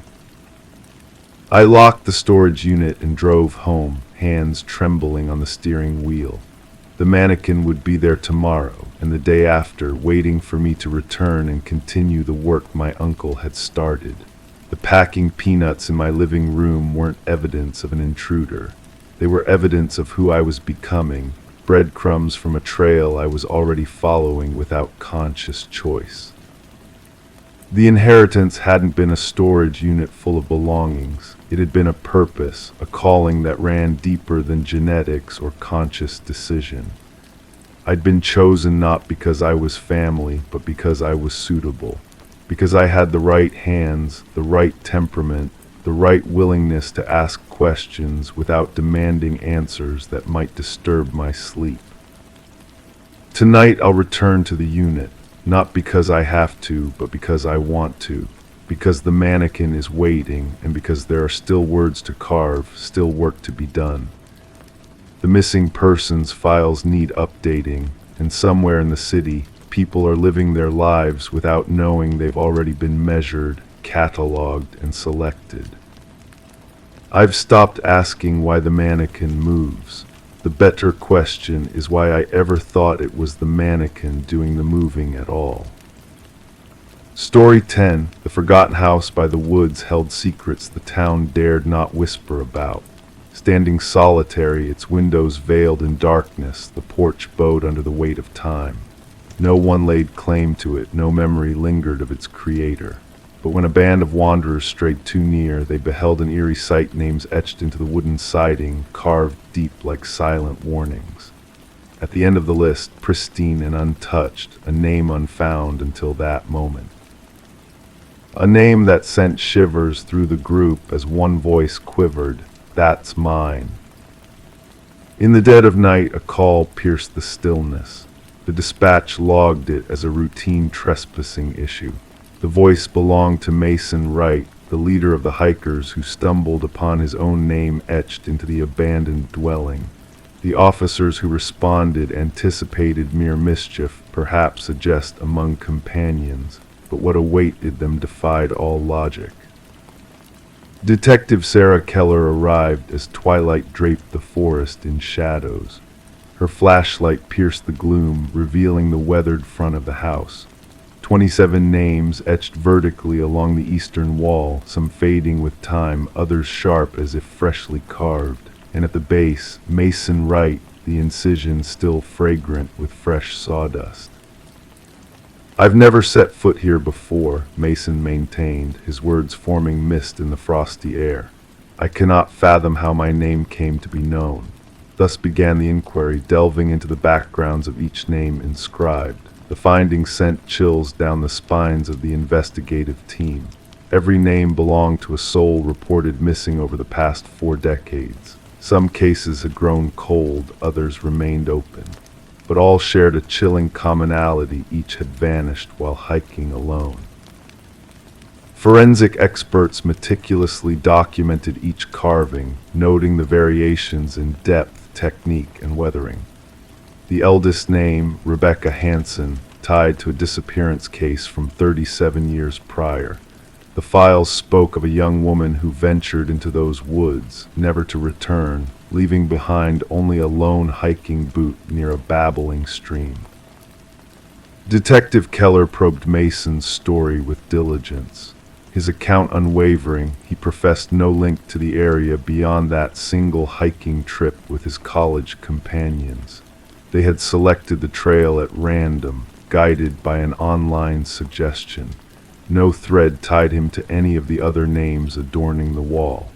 I locked the storage unit and drove home, hands trembling on the steering wheel. The mannequin would be there tomorrow and the day after, waiting for me to return and continue the work my uncle had started. The packing peanuts in my living room weren't evidence of an intruder. They were evidence of who I was becoming, breadcrumbs from a trail I was already following without conscious choice. The inheritance hadn't been a storage unit full of belongings. It had been a purpose, a calling that ran deeper than genetics or conscious decision. I'd been chosen not because I was family, but because I was suitable. Because I had the right hands, the right temperament, the right willingness to ask questions without demanding answers that might disturb my sleep. Tonight I'll return to the unit, not because I have to, but because I want to, because the mannequin is waiting, and because there are still words to carve, still work to be done. The missing persons files need updating, and somewhere in the city, people are living their lives without knowing they've already been measured, catalogued, and selected. I've stopped asking why the mannequin moves. The better question is why I ever thought it was the mannequin doing the moving at all. Story 10. The forgotten house by the woods held secrets the town dared not whisper about. Standing solitary, its windows veiled in darkness, the porch bowed under the weight of time. No one laid claim to it, no memory lingered of its creator. But when a band of wanderers strayed too near, they beheld an eerie sight, names etched into the wooden siding, carved deep like silent warnings. At the end of the list, pristine and untouched, a name unfound until that moment. A name that sent shivers through the group as one voice quivered, "That's mine." In the dead of night, a call pierced the stillness. The dispatch logged it as a routine trespassing issue. The voice belonged to Mason Wright, the leader of the hikers who stumbled upon his own name etched into the abandoned dwelling. The officers who responded anticipated mere mischief, perhaps a jest among companions, but what awaited them defied all logic. Detective Sarah Keller arrived as twilight draped the forest in shadows. Her flashlight pierced the gloom, revealing the weathered front of the house. 27 names etched vertically along the eastern wall, some fading with time, others sharp as if freshly carved. And at the base, Mason Wright, the incision still fragrant with fresh sawdust. "I've never set foot here before," Mason maintained, his words forming mist in the frosty air. "I cannot fathom how my name came to be known." Thus began the inquiry, delving into the backgrounds of each name inscribed. The findings sent chills down the spines of the investigative team. Every name belonged to a soul reported missing over the past 4 decades. Some cases had grown cold, others remained open. But all shared a chilling commonality: each had vanished while hiking alone. Forensic experts meticulously documented each carving, noting the variations in depth, technique, and weathering. The eldest name, Rebecca Hansen, tied to a disappearance case from 37 years prior. The files spoke of a young woman who ventured into those woods, never to return, leaving behind only a lone hiking boot near a babbling stream. Detective Keller probed Mason's story with diligence. His account unwavering, he professed no link to the area beyond that single hiking trip with his college companions. They had selected the trail at random, guided by an online suggestion. No thread tied him to any of the other names adorning the wall.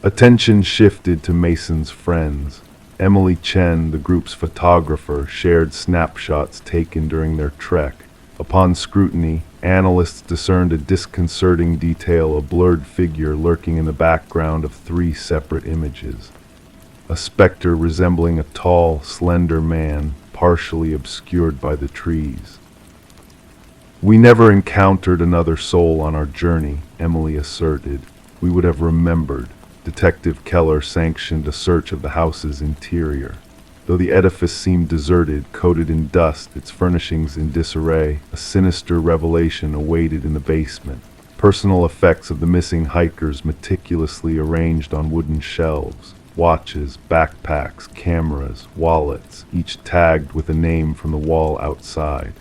Attention shifted to Mason's friends. Emily Chen, the group's photographer, shared snapshots taken during their trek. Upon scrutiny, analysts discerned a disconcerting detail: a blurred figure lurking in the background of 3 separate images. A specter resembling a tall, slender man, partially obscured by the trees. "We never encountered another soul on our journey," Emily asserted. "We would have remembered." Detective Keller sanctioned a search of the house's interior. Though the edifice seemed deserted, coated in dust, its furnishings in disarray, a sinister revelation awaited in the basement. Personal effects of the missing hikers meticulously arranged on wooden shelves. Watches, backpacks, cameras, wallets, each tagged with a name from the wall outside.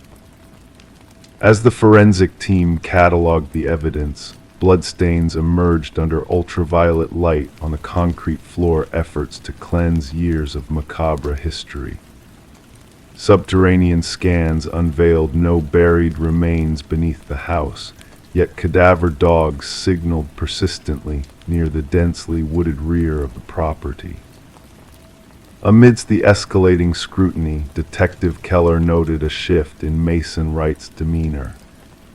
As the forensic team cataloged the evidence, bloodstains emerged under ultraviolet light on the concrete floor, efforts to cleanse years of macabre history. Subterranean scans unveiled no buried remains beneath the house, yet cadaver dogs signaled persistently near the densely wooded rear of the property. Amidst the escalating scrutiny, Detective Keller noted a shift in Mason Wright's demeanor.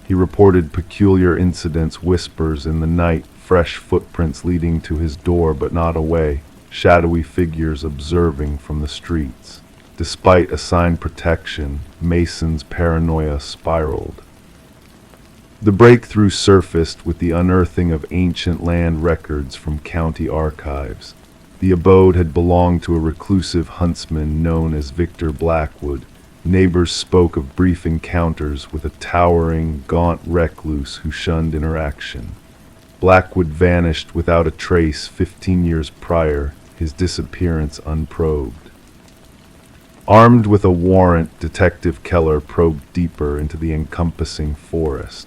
He reported peculiar incidents, whispers in the night, fresh footprints leading to his door but not away, shadowy figures observing from the streets. Despite assigned protection, Mason's paranoia spiraled. The breakthrough surfaced with the unearthing of ancient land records from county archives. The abode had belonged to a reclusive huntsman known as Victor Blackwood. Neighbors spoke of brief encounters with a towering, gaunt recluse who shunned interaction. Blackwood vanished without a trace 15 years prior, his disappearance unprobed. Armed with a warrant, Detective Keller probed deeper into the encompassing forest.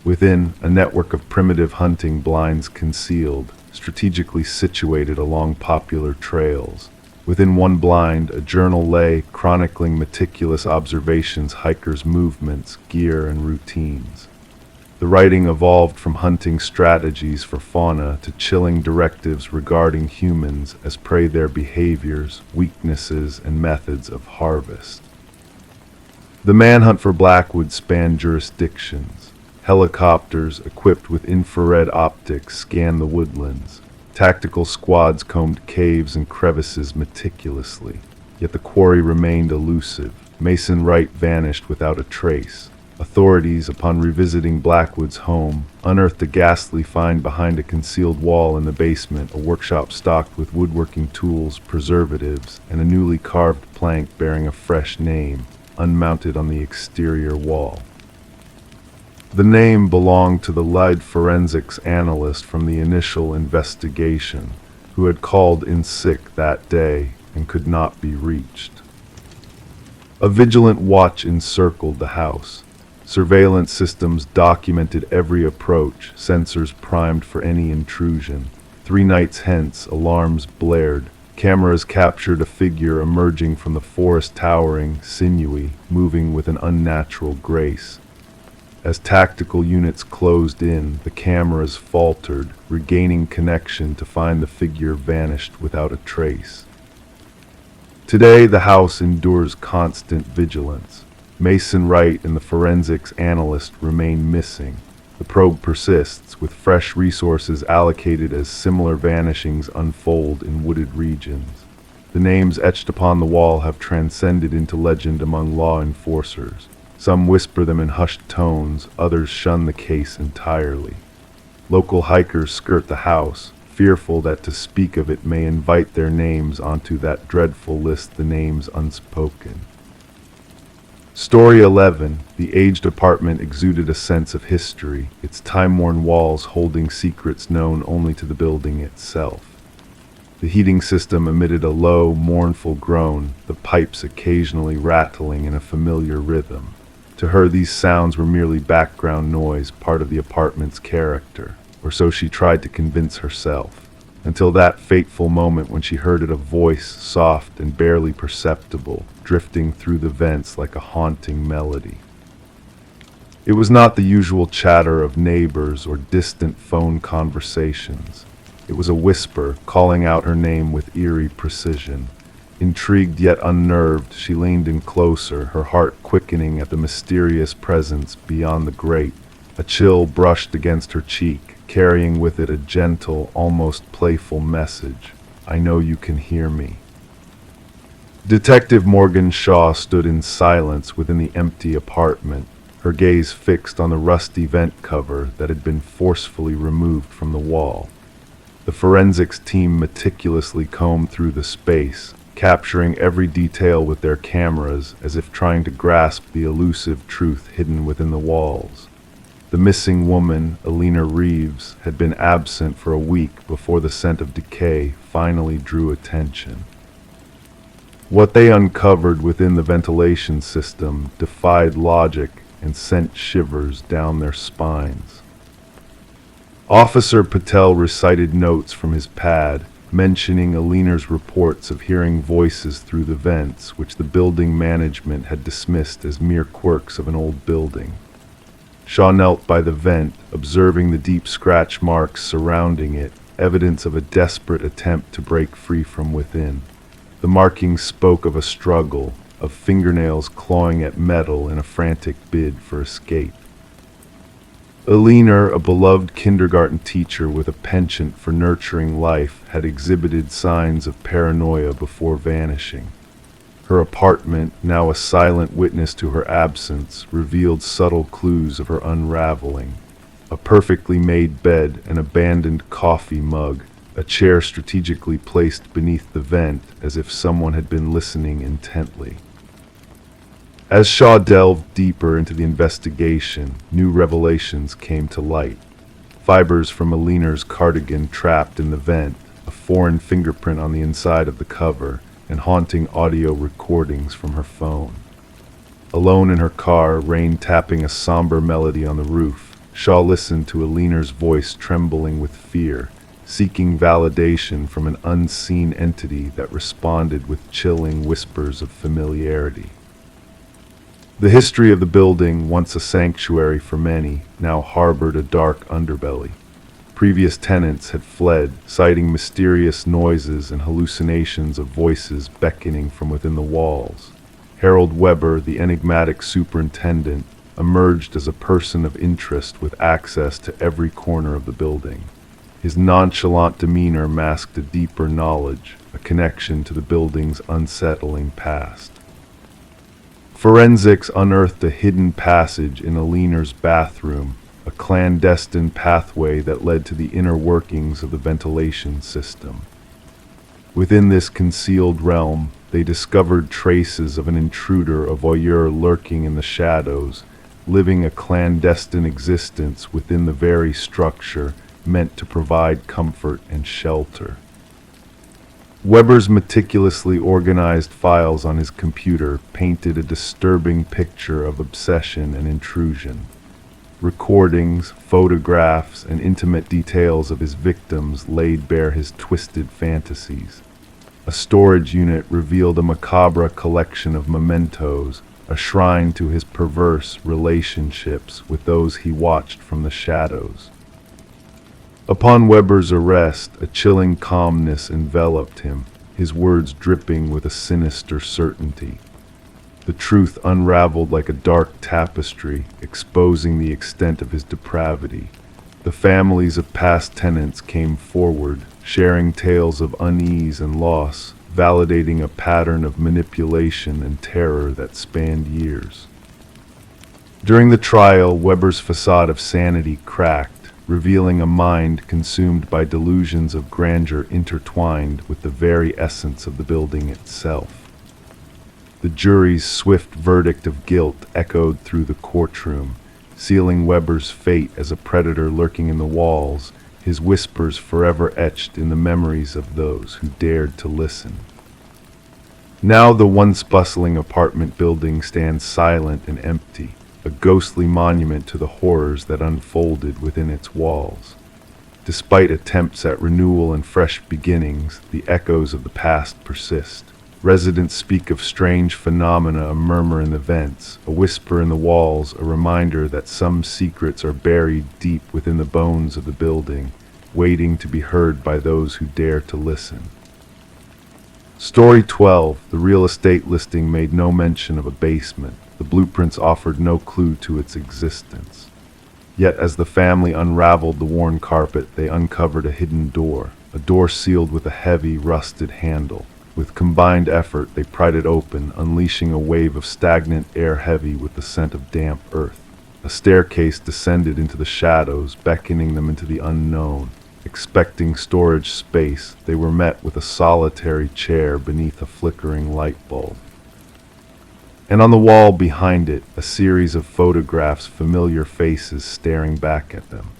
Within, a network of primitive hunting blinds concealed, strategically situated along popular trails. Within one blind, a journal lay, chronicling meticulous observations, hikers' movements, gear, and routines. The writing evolved from hunting strategies for fauna to chilling directives regarding humans as per their behaviors, weaknesses, and methods of harvest. The manhunt for Blackwood spanned jurisdictions. Helicopters equipped with infrared optics scanned the woodlands. Tactical squads combed caves and crevices meticulously, yet the quarry remained elusive. Mason Wright vanished without a trace. Authorities, upon revisiting Blackwood's home, unearthed a ghastly find behind a concealed wall in the basement, a workshop stocked with woodworking tools, preservatives, and a newly carved plank bearing a fresh name, unmounted on the exterior wall. The name belonged to the lead forensics analyst from the initial investigation, who had called in sick that day and could not be reached. A vigilant watch encircled the house. Surveillance systems documented every approach, sensors primed for any intrusion. 3 nights hence, alarms blared. Cameras captured a figure emerging from the forest, towering, sinewy, moving with an unnatural grace. As tactical units closed in, the cameras faltered, regaining connection to find the figure vanished without a trace. Today, the house endures constant vigilance. Mason Wright and the forensics analyst remain missing. The probe persists, with fresh resources allocated as similar vanishings unfold in wooded regions. The names etched upon the wall have transcended into legend among law enforcers. Some whisper them in hushed tones, others shun the case entirely. Local hikers skirt the house, fearful that to speak of it may invite their names onto that dreadful list, the names unspoken. Story 11. The aged apartment exuded a sense of history, its time-worn walls holding secrets known only to the building itself. The heating system emitted a low, mournful groan, the pipes occasionally rattling in a familiar rhythm. To her, these sounds were merely background noise, part of the apartment's character, or so she tried to convince herself, until that fateful moment when she heard it, a voice, soft and barely perceptible, drifting through the vents like a haunting melody. It was not the usual chatter of neighbors or distant phone conversations. It was a whisper, calling out her name with eerie precision. Intrigued yet unnerved, she leaned in closer, her heart quickening at the mysterious presence beyond the grate. A chill brushed against her cheek, carrying with it a gentle, almost playful message. "I know you can hear me." Detective Morgan Shaw stood in silence within the empty apartment, her gaze fixed on the rusty vent cover that had been forcefully removed from the wall. The forensics team meticulously combed through the space, capturing every detail with their cameras as if trying to grasp the elusive truth hidden within the walls. The missing woman, Alina Reeves, had been absent for a week before the scent of decay finally drew attention. What they uncovered within the ventilation system defied logic and sent shivers down their spines. Officer Patel recited notes from his pad, mentioning Alina's reports of hearing voices through the vents, which the building management had dismissed as mere quirks of an old building. Shaw knelt by the vent, observing the deep scratch marks surrounding it, evidence of a desperate attempt to break free from within. The markings spoke of a struggle, of fingernails clawing at metal in a frantic bid for escape. Alina, a beloved kindergarten teacher with a penchant for nurturing life, had exhibited signs of paranoia before vanishing. Her apartment, now a silent witness to her absence, revealed subtle clues of her unraveling. A perfectly made bed, an abandoned coffee mug, a chair strategically placed beneath the vent as if someone had been listening intently. As Shaw delved deeper into the investigation, new revelations came to light. Fibers from Alina's cardigan trapped in the vent, a foreign fingerprint on the inside of the cover, and haunting audio recordings from her phone. Alone in her car, rain tapping a somber melody on the roof, Shaw listened to Alina's voice trembling with fear, seeking validation from an unseen entity that responded with chilling whispers of familiarity. The history of the building, once a sanctuary for many, now harbored a dark underbelly. Previous tenants had fled, citing mysterious noises and hallucinations of voices beckoning from within the walls. Harold Weber, the enigmatic superintendent, emerged as a person of interest with access to every corner of the building. His nonchalant demeanor masked a deeper knowledge, a connection to the building's unsettling past. Forensics unearthed a hidden passage in Alina's bathroom, a clandestine pathway that led to the inner workings of the ventilation system. Within this concealed realm, they discovered traces of an intruder, a voyeur lurking in the shadows, living a clandestine existence within the very structure meant to provide comfort and shelter. Weber's meticulously organized files on his computer painted a disturbing picture of obsession and intrusion. Recordings, photographs, and intimate details of his victims laid bare his twisted fantasies. A storage unit revealed a macabre collection of mementos, a shrine to his perverse relationships with those he watched from the shadows. Upon Weber's arrest, a chilling calmness enveloped him, his words dripping with a sinister certainty. The truth unraveled like a dark tapestry, exposing the extent of his depravity. The families of past tenants came forward, sharing tales of unease and loss, validating a pattern of manipulation and terror that spanned years. During the trial, Weber's facade of sanity cracked, revealing a mind consumed by delusions of grandeur intertwined with the very essence of the building itself. The jury's swift verdict of guilt echoed through the courtroom, sealing Weber's fate as a predator lurking in the walls, his whispers forever etched in the memories of those who dared to listen. Now the once bustling apartment building stands silent and empty, a ghostly monument to the horrors that unfolded within its walls. Despite attempts at renewal and fresh beginnings, the echoes of the past persist. Residents speak of strange phenomena, a murmur in the vents, a whisper in the walls, a reminder that some secrets are buried deep within the bones of the building, waiting to be heard by those who dare to listen. Story 12. The real estate listing made no mention of a basement. The blueprints offered no clue to its existence. Yet as the family unraveled the worn carpet, they uncovered a hidden door, a door sealed with a heavy, rusted handle. With combined effort, they pried it open, unleashing a wave of stagnant air heavy with the scent of damp earth. A staircase descended into the shadows, beckoning them into the unknown. Expecting storage space, they were met with a solitary chair beneath a flickering light bulb. And on the wall behind it, a series of photographs, familiar faces staring back at them.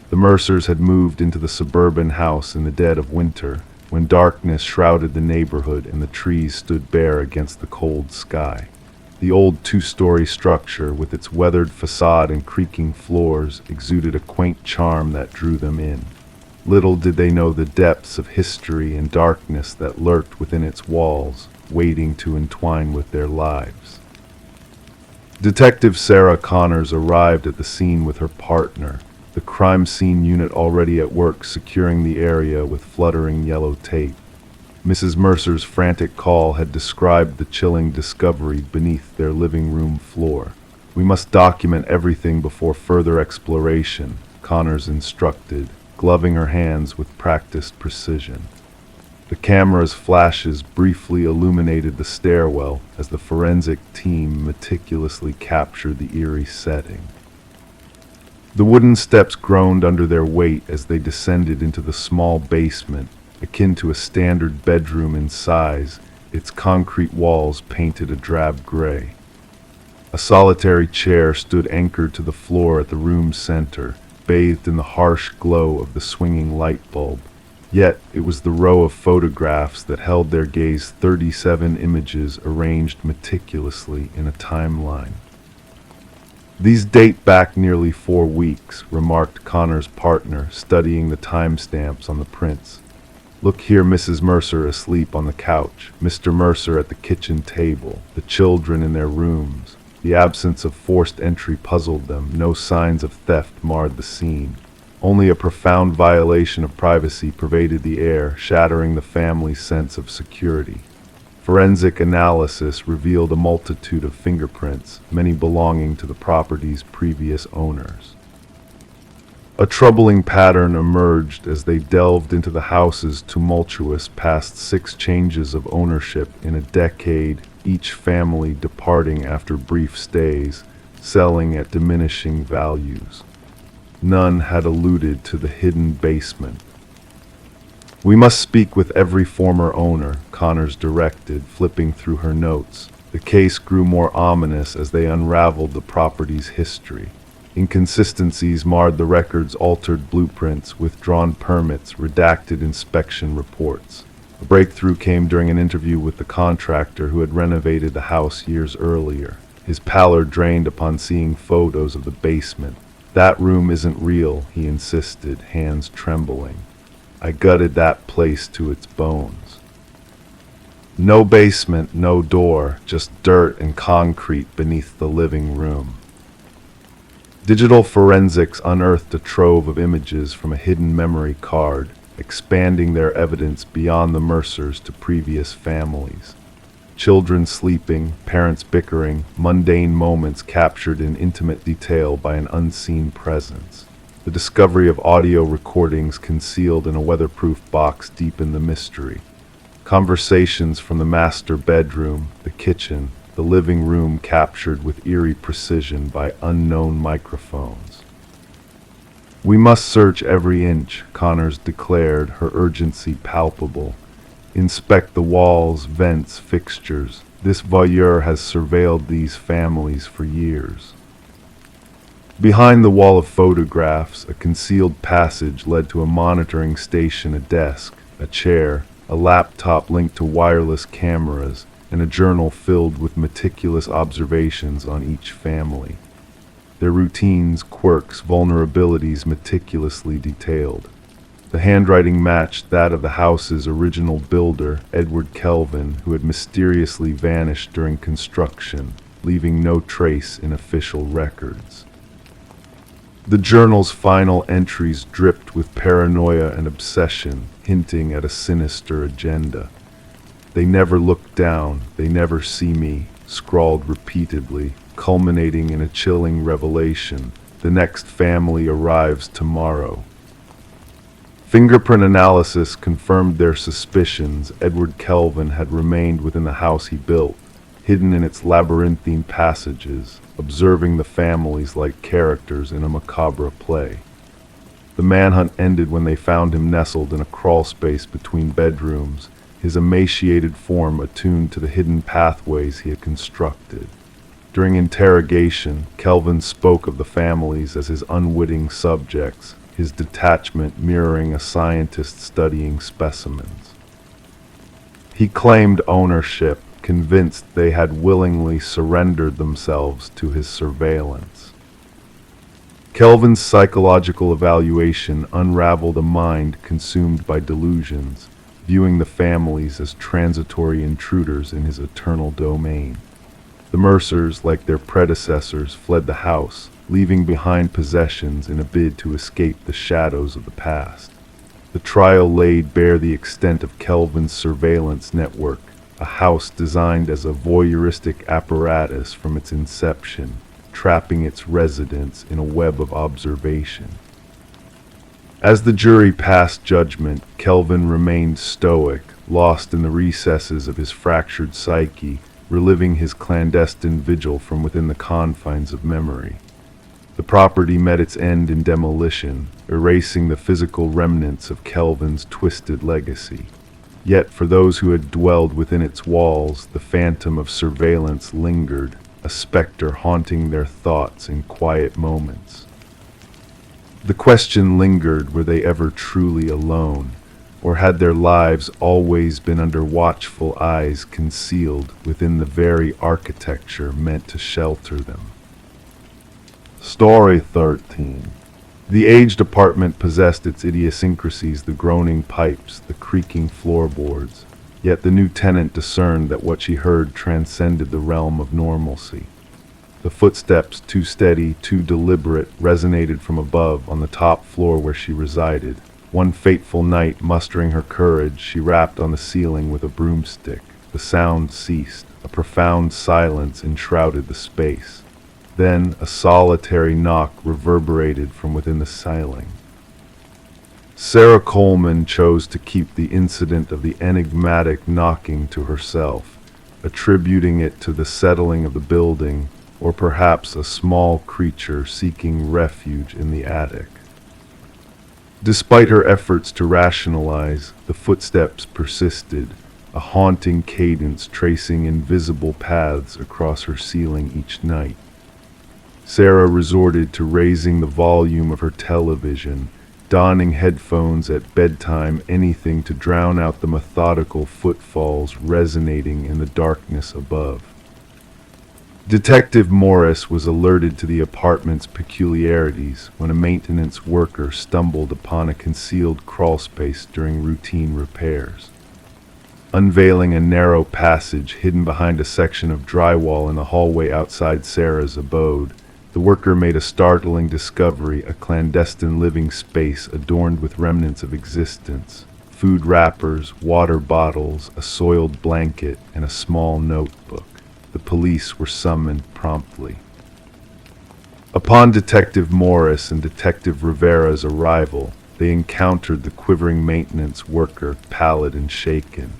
The Mercers had moved into the suburban house in the dead of winter, when darkness shrouded the neighborhood and the trees stood bare against the cold sky. The old two-story structure, with its weathered facade and creaking floors, exuded a quaint charm that drew them in. Little did they know the depths of history and darkness that lurked within its walls, waiting to entwine with their lives. Detective Sarah Connors arrived at the scene with her partner, the crime scene unit already at work securing the area with fluttering yellow tape. Mrs. Mercer's frantic call had described the chilling discovery beneath their living room floor. "We must document everything before further exploration," Connors instructed, gloving her hands with practiced precision. The camera's flashes briefly illuminated the stairwell as the forensic team meticulously captured the eerie setting. The wooden steps groaned under their weight as they descended into the small basement, akin to a standard bedroom in size, its concrete walls painted a drab gray. A solitary chair stood anchored to the floor at the room's center, bathed in the harsh glow of the swinging light bulb. Yet it was the row of photographs that held their gaze, 37 images arranged meticulously in a timeline. "These date back nearly 4 weeks, remarked Connor's partner, studying the timestamps on the prints. "Look here, Mrs. Mercer asleep on the couch, Mr. Mercer at the kitchen table, the children in their rooms." The absence of forced entry puzzled them. No signs of theft marred the scene. Only a profound violation of privacy pervaded the air, shattering the family's sense of security. Forensic analysis revealed a multitude of fingerprints, many belonging to the property's previous owners. A troubling pattern emerged as they delved into the house's tumultuous past 6 changes of ownership in a decade, each family departing after brief stays, selling at diminishing values. None had alluded to the hidden basement. "We must speak with every former owner," Connors directed, flipping through her notes. The case grew more ominous as they unraveled the property's history. Inconsistencies marred the records, altered blueprints, withdrawn permits, redacted inspection reports. A breakthrough came during an interview with the contractor who had renovated the house years earlier. His pallor drained upon seeing photos of the basement. "That room isn't real," he insisted, hands trembling. "I gutted that place to its bones. No basement, no door, just dirt and concrete beneath the living room." Digital forensics unearthed a trove of images from a hidden memory card, expanding their evidence beyond the Mercers to previous families. Children sleeping, parents bickering, mundane moments captured in intimate detail by an unseen presence. The discovery of audio recordings concealed in a weatherproof box deepened the mystery. Conversations from the master bedroom, the kitchen, the living room captured with eerie precision by unknown microphones. "We must search every inch," Connors declared, her urgency palpable. "Inspect the walls, vents, fixtures. This voyeur has surveilled these families for years." Behind the wall of photographs, a concealed passage led to a monitoring station, a desk, a chair, a laptop linked to wireless cameras, and a journal filled with meticulous observations on each family. their routines, quirks, vulnerabilities meticulously detailed. The handwriting matched that of the house's original builder, Edward Kelvin, who had mysteriously vanished during construction, leaving no trace in official records. The journal's final entries dripped with paranoia and obsession, hinting at a sinister agenda. "They never look down, they never see me," scrawled repeatedly, culminating in a chilling revelation. "The next family arrives tomorrow." Fingerprint analysis confirmed their suspicions. Edward Kelvin had remained within the house he built, hidden in its labyrinthine passages, observing the families like characters in a macabre play. The manhunt ended when they found him nestled in a crawlspace between bedrooms, his emaciated form attuned to the hidden pathways he had constructed. During interrogation, Kelvin spoke of the families as his unwitting subjects, his detachment mirroring a scientist studying specimens. He claimed ownership, convinced they had willingly surrendered themselves to his surveillance. Kelvin's psychological evaluation unraveled a mind consumed by delusions, viewing the families as transitory intruders in his eternal domain. The Mercers, like their predecessors, fled the house, leaving behind possessions in a bid to escape the shadows of the past. The trial laid bare the extent of Kelvin's surveillance network, a house designed as a voyeuristic apparatus from its inception, trapping its residents in a web of observation. As the jury passed judgment, Kelvin remained stoic, lost in the recesses of his fractured psyche, reliving his clandestine vigil from within the confines of memory. The property met its end in demolition, erasing the physical remnants of Kelvin's twisted legacy. Yet for those who had dwelled within its walls, the phantom of surveillance lingered, a specter haunting their thoughts in quiet moments. The question lingered, were they ever truly alone, or had their lives always been under watchful eyes concealed within the very architecture meant to shelter them? Story 13. The aged apartment possessed its idiosyncrasies, the groaning pipes, the creaking floorboards. Yet the new tenant discerned that what she heard transcended the realm of normalcy. The footsteps, too steady, too deliberate, resonated from above on the top floor where she resided. One fateful night, mustering her courage, she rapped on the ceiling with a broomstick. The sound ceased. A profound silence enshrouded the space. Then a solitary knock reverberated from within the ceiling. Sarah Coleman chose to keep the incident of the enigmatic knocking to herself, attributing it to the settling of the building, or perhaps a small creature seeking refuge in the attic. Despite her efforts to rationalize, the footsteps persisted, a haunting cadence tracing invisible paths across her ceiling each night. Sarah resorted to raising the volume of her television, donning headphones at bedtime, anything to drown out the methodical footfalls resonating in the darkness above. Detective Morris was alerted to the apartment's peculiarities when a maintenance worker stumbled upon a concealed crawlspace during routine repairs. Unveiling a narrow passage hidden behind a section of drywall in the hallway outside Sarah's abode, the worker made a startling discovery, a clandestine living space adorned with remnants of existence, food wrappers, water bottles, a soiled blanket, and a small notebook. The police were summoned promptly. Upon Detective Morris and Detective Rivera's arrival, they encountered the quivering maintenance worker, pallid and shaken.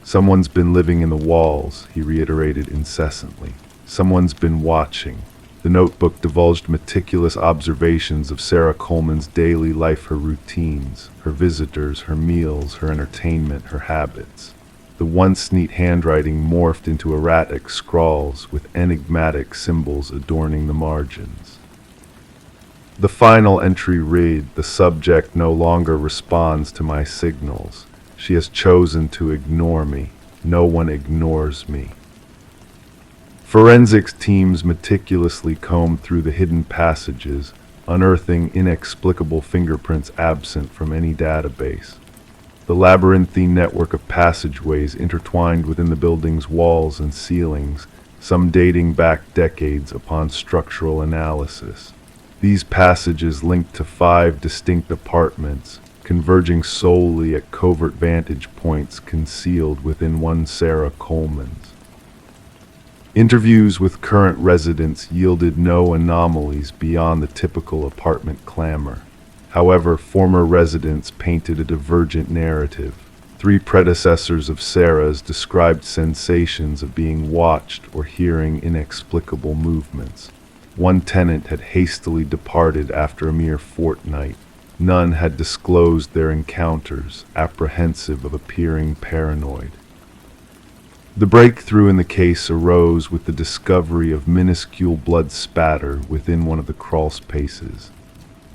"Someone's been living in the walls," he reiterated incessantly. "Someone's been watching." The notebook divulged meticulous observations of Sarah Coleman's daily life, her routines, her visitors, her meals, her entertainment, her habits. The once neat handwriting morphed into erratic scrawls with enigmatic symbols adorning the margins. The final entry read, "The subject no longer responds to my signals. She has chosen to ignore me. No one ignores me." Forensics teams meticulously combed through the hidden passages, unearthing inexplicable fingerprints absent from any database. The labyrinthine network of passageways intertwined within the building's walls and ceilings, some dating back decades upon structural analysis. These passages linked to 5 distinct apartments, converging solely at covert vantage points concealed within one Sarah Coleman's. Interviews with current residents yielded no anomalies beyond the typical apartment clamor. However, former residents painted a divergent narrative. 3 predecessors of Sarah's described sensations of being watched or hearing inexplicable movements. One tenant had hastily departed after a mere fortnight. None had disclosed their encounters, apprehensive of appearing paranoid. The breakthrough in the case arose with the discovery of minuscule blood spatter within one of the crawl spaces.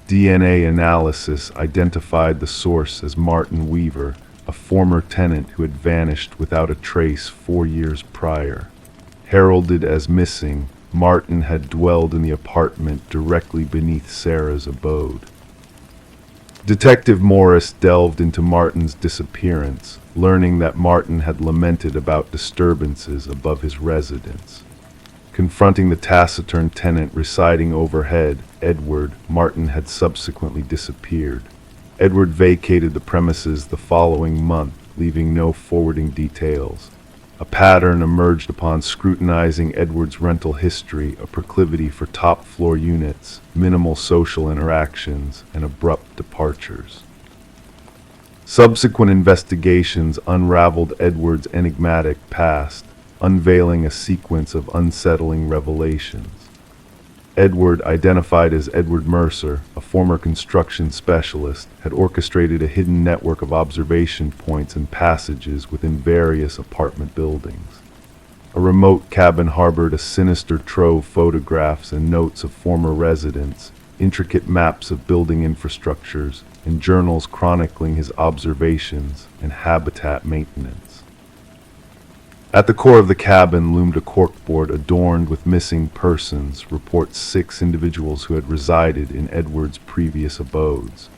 DNA analysis identified the source as Martin Weaver, a former tenant who had vanished without a trace 4 years prior. Heralded as missing, Martin had dwelled in the apartment directly beneath Sarah's abode. Detective Morris delved into Martin's disappearance, learning that Martin had lamented about disturbances above his residence. Confronting the taciturn tenant residing overhead, Edward, Martin had subsequently disappeared. Edward vacated the premises the following month, leaving no forwarding details. A pattern emerged upon scrutinizing Edward's rental history: a proclivity for top-floor units, minimal social interactions, and abrupt departures. Subsequent investigations unraveled Edward's enigmatic past, unveiling a sequence of unsettling revelations. Edward, identified as Edward Mercer, a former construction specialist, had orchestrated a hidden network of observation points and passages within various apartment buildings. A remote cabin harbored a sinister trove of photographs and notes of former residents, intricate maps of building infrastructures, and journals chronicling his observations and habitat maintenance. At the core of the cabin loomed a corkboard adorned with missing persons, reports 6 individuals who had resided in Edward's previous abodes.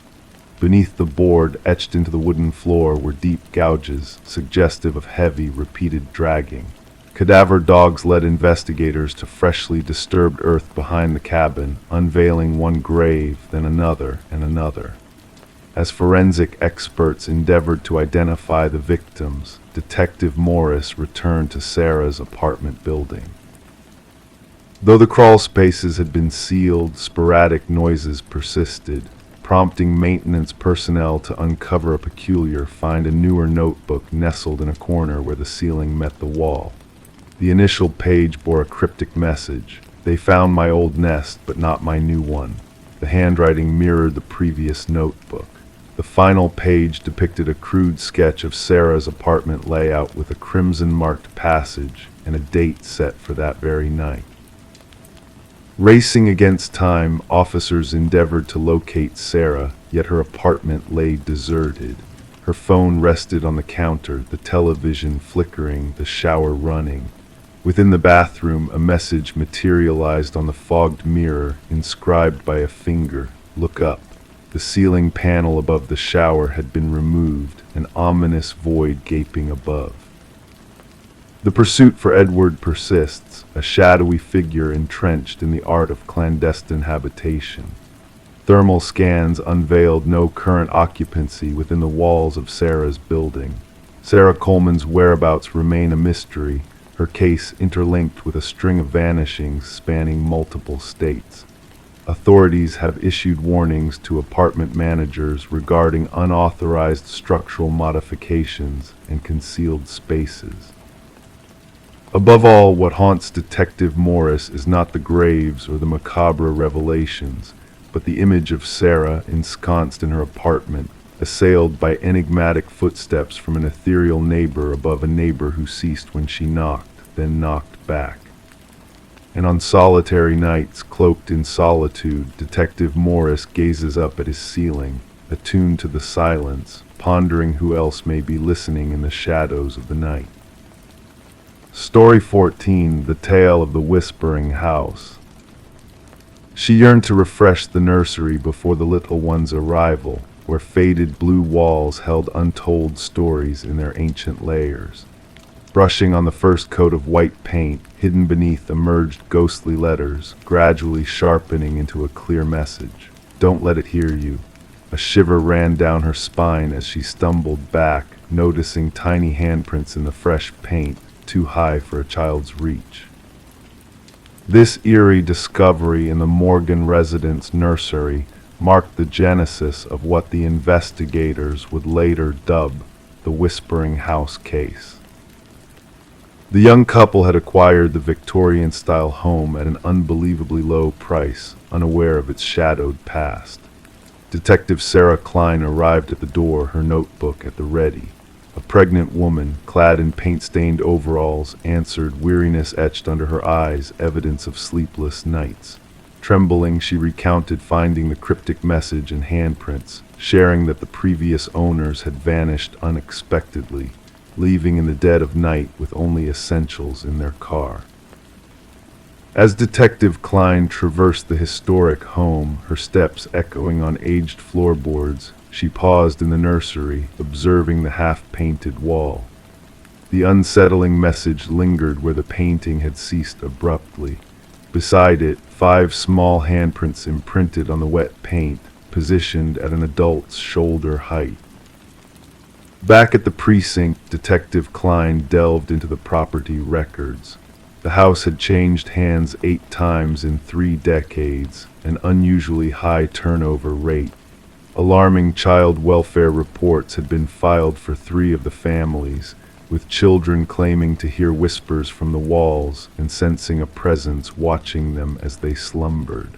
Beneath the board, etched into the wooden floor, were deep gouges, suggestive of heavy, repeated dragging. Cadaver dogs led investigators to freshly disturbed earth behind the cabin, unveiling one grave, then another and another. As forensic experts endeavored to identify the victims, Detective Morris returned to Sarah's apartment building. Though the crawl spaces had been sealed, sporadic noises persisted, prompting maintenance personnel to uncover a peculiar, find a newer notebook nestled in a corner where the ceiling met the wall. The initial page bore a cryptic message: "They found my old nest, but not my new one." The handwriting mirrored the previous notebook. The final page depicted a crude sketch of Sarah's apartment layout with a crimson-marked passage and a date set for that very night. Racing against time, officers endeavored to locate Sarah, yet her apartment lay deserted. Her phone rested on the counter, the television flickering, the shower running. Within the bathroom, a message materialized on the fogged mirror, inscribed by a finger: "Look up." The ceiling panel above the shower had been removed, an ominous void gaping above. The pursuit for Edward persists, a shadowy figure entrenched in the art of clandestine habitation. Thermal scans unveiled no current occupancy within the walls of Sarah's building. Sarah Coleman's whereabouts remain a mystery, her case interlinked with a string of vanishings spanning multiple states. Authorities have issued warnings to apartment managers regarding unauthorized structural modifications and concealed spaces. Above all, what haunts Detective Morris is not the graves or the macabre revelations, but the image of Sarah ensconced in her apartment, assailed by enigmatic footsteps from an ethereal neighbor above a neighbor who ceased when she knocked, then knocked back. And on solitary nights, cloaked in solitude, Detective Morris gazes up at his ceiling, attuned to the silence, pondering who else may be listening in the shadows of the night. Story 14, The Tale of the Whispering House. She yearned to refresh the nursery before the little one's arrival, where faded blue walls held untold stories in their ancient layers. Brushing on the first coat of white paint, hidden beneath emerged ghostly letters, gradually sharpening into a clear message. Don't let it hear you. A shiver ran down her spine as she stumbled back, noticing tiny handprints in the fresh paint, too high for a child's reach. This eerie discovery in the Morgan residence nursery marked the genesis of what the investigators would later dub the Whispering House case. The young couple had acquired the Victorian-style home at an unbelievably low price, unaware of its shadowed past. Detective Sarah Klein arrived at the door, her notebook at the ready. A pregnant woman, clad in paint-stained overalls, answered, weariness etched under her eyes, evidence of sleepless nights. Trembling, she recounted finding the cryptic message and handprints, sharing that the previous owners had vanished unexpectedly, leaving in the dead of night with only essentials in their car. As Detective Klein traversed the historic home, her steps echoing on aged floorboards, she paused in the nursery, observing the half-painted wall. The unsettling message lingered where the painting had ceased abruptly. Beside it, 5 small handprints imprinted on the wet paint, positioned at an adult's shoulder height. Back at the precinct, Detective Klein delved into the property records. The house had changed hands 8 times in 3 decades, an unusually high turnover rate. Alarming child welfare reports had been filed for 3 of the families, with children claiming to hear whispers from the walls and sensing a presence watching them as they slumbered.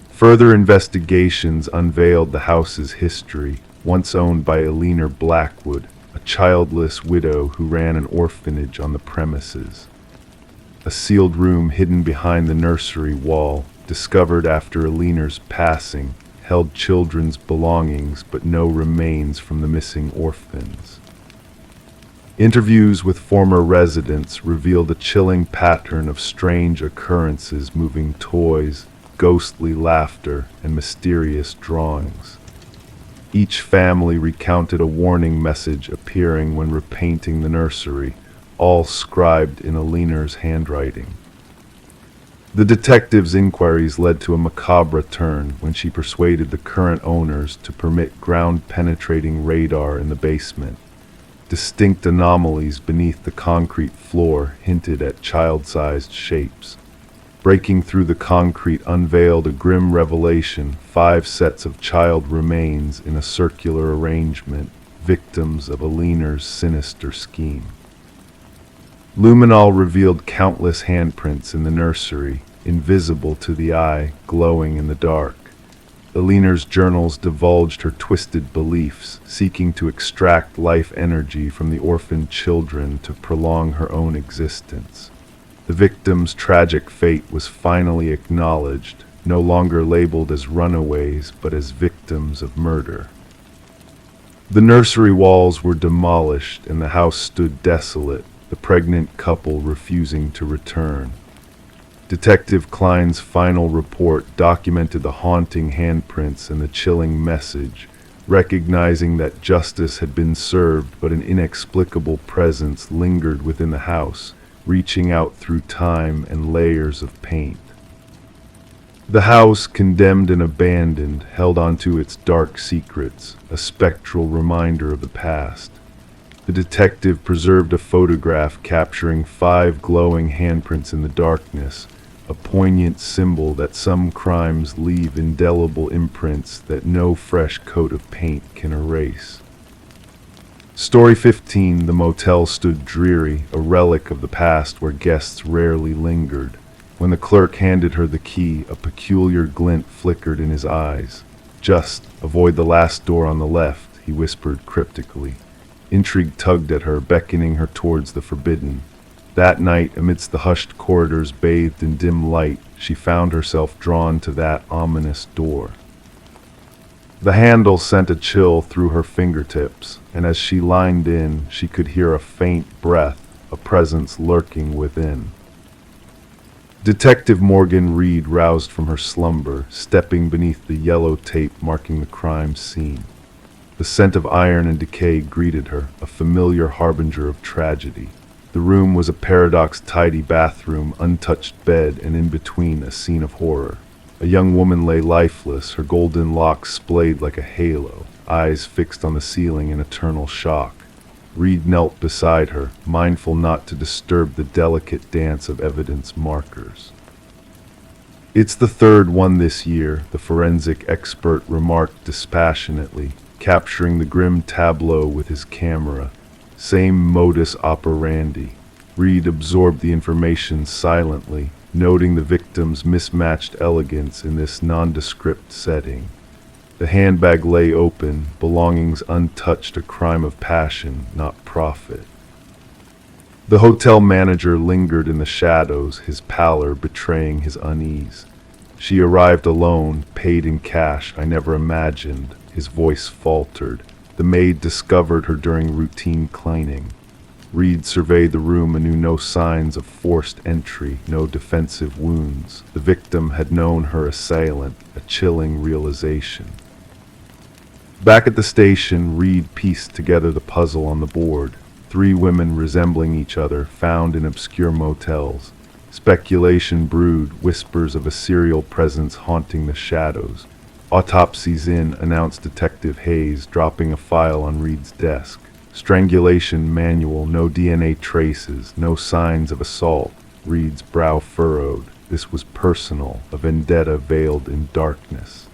Further investigations unveiled the house's history, once owned by Eleanor Blackwood, a childless widow who ran an orphanage on the premises. A sealed room hidden behind the nursery wall, discovered after Eleanor's passing, held children's belongings but no remains from the missing orphans. Interviews with former residents revealed a chilling pattern of strange occurrences, moving toys, ghostly laughter, and mysterious drawings. Each family recounted a warning message appearing when repainting the nursery, all scribed in Eleanor's handwriting. The detective's inquiries led to a macabre turn when she persuaded the current owners to permit ground-penetrating radar in the basement. Distinct anomalies beneath the concrete floor hinted at child-sized shapes. Breaking through the concrete unveiled a grim revelation: 5 sets of child remains in a circular arrangement, victims of Eleanor's sinister scheme. Luminol revealed countless handprints in the nursery, invisible to the eye, glowing in the dark. Eleanor's journals divulged her twisted beliefs, seeking to extract life energy from the orphaned children to prolong her own existence. The victims' tragic fate was finally acknowledged, no longer labeled as runaways but as victims of murder. The nursery walls were demolished and the house stood desolate, the pregnant couple refusing to return. Detective Klein's final report documented the haunting handprints and the chilling message, recognizing that justice had been served but an inexplicable presence lingered within the house, reaching out through time and layers of paint. The house, condemned and abandoned, held onto its dark secrets, a spectral reminder of the past. The detective preserved a photograph capturing 5 glowing handprints in the darkness, a poignant symbol that some crimes leave indelible imprints that no fresh coat of paint can erase. Story 15, The Motel stood dreary, a relic of the past where guests rarely lingered. When the clerk handed her the key, a peculiar glint flickered in his eyes. "Just avoid the last door on the left," he whispered cryptically. Intrigue tugged at her, beckoning her towards the forbidden. That night, amidst the hushed corridors bathed in dim light, she found herself drawn to that ominous door. The handle sent a chill through her fingertips, and as she leaned in, she could hear a faint breath, a presence lurking within. Detective Morgan Reed roused from her slumber, stepping beneath the yellow tape marking the crime scene. The scent of iron and decay greeted her, a familiar harbinger of tragedy. The room was a paradox-tidy bathroom, untouched bed, and in between a scene of horror. A young woman lay lifeless, her golden locks splayed like a halo, eyes fixed on the ceiling in eternal shock. Reed knelt beside her, mindful not to disturb the delicate dance of evidence markers. "It's the third one this year," the forensic expert remarked dispassionately, capturing the grim tableau with his camera. Same modus operandi. Reed absorbed the information silently, noting the victim's mismatched elegance in this nondescript setting. The handbag lay open, belongings untouched, a crime of passion, not profit. The hotel manager lingered in the shadows, his pallor betraying his unease. "She arrived alone, paid in cash, I never imagined," his voice faltered. "The maid discovered her during routine cleaning." Reed surveyed the room and knew no signs of forced entry, no defensive wounds. The victim had known her assailant, a chilling realization. Back at the station, Reed pieced together the puzzle on the board. 3 women resembling each other, found in obscure motels. Speculation brewed, whispers of a serial presence haunting the shadows. "Autopsies in," announced Detective Hayes, dropping a file on Reed's desk. "Strangulation manual, no DNA traces, no signs of assault." Reed's brow furrowed. This was personal, a vendetta veiled in darkness.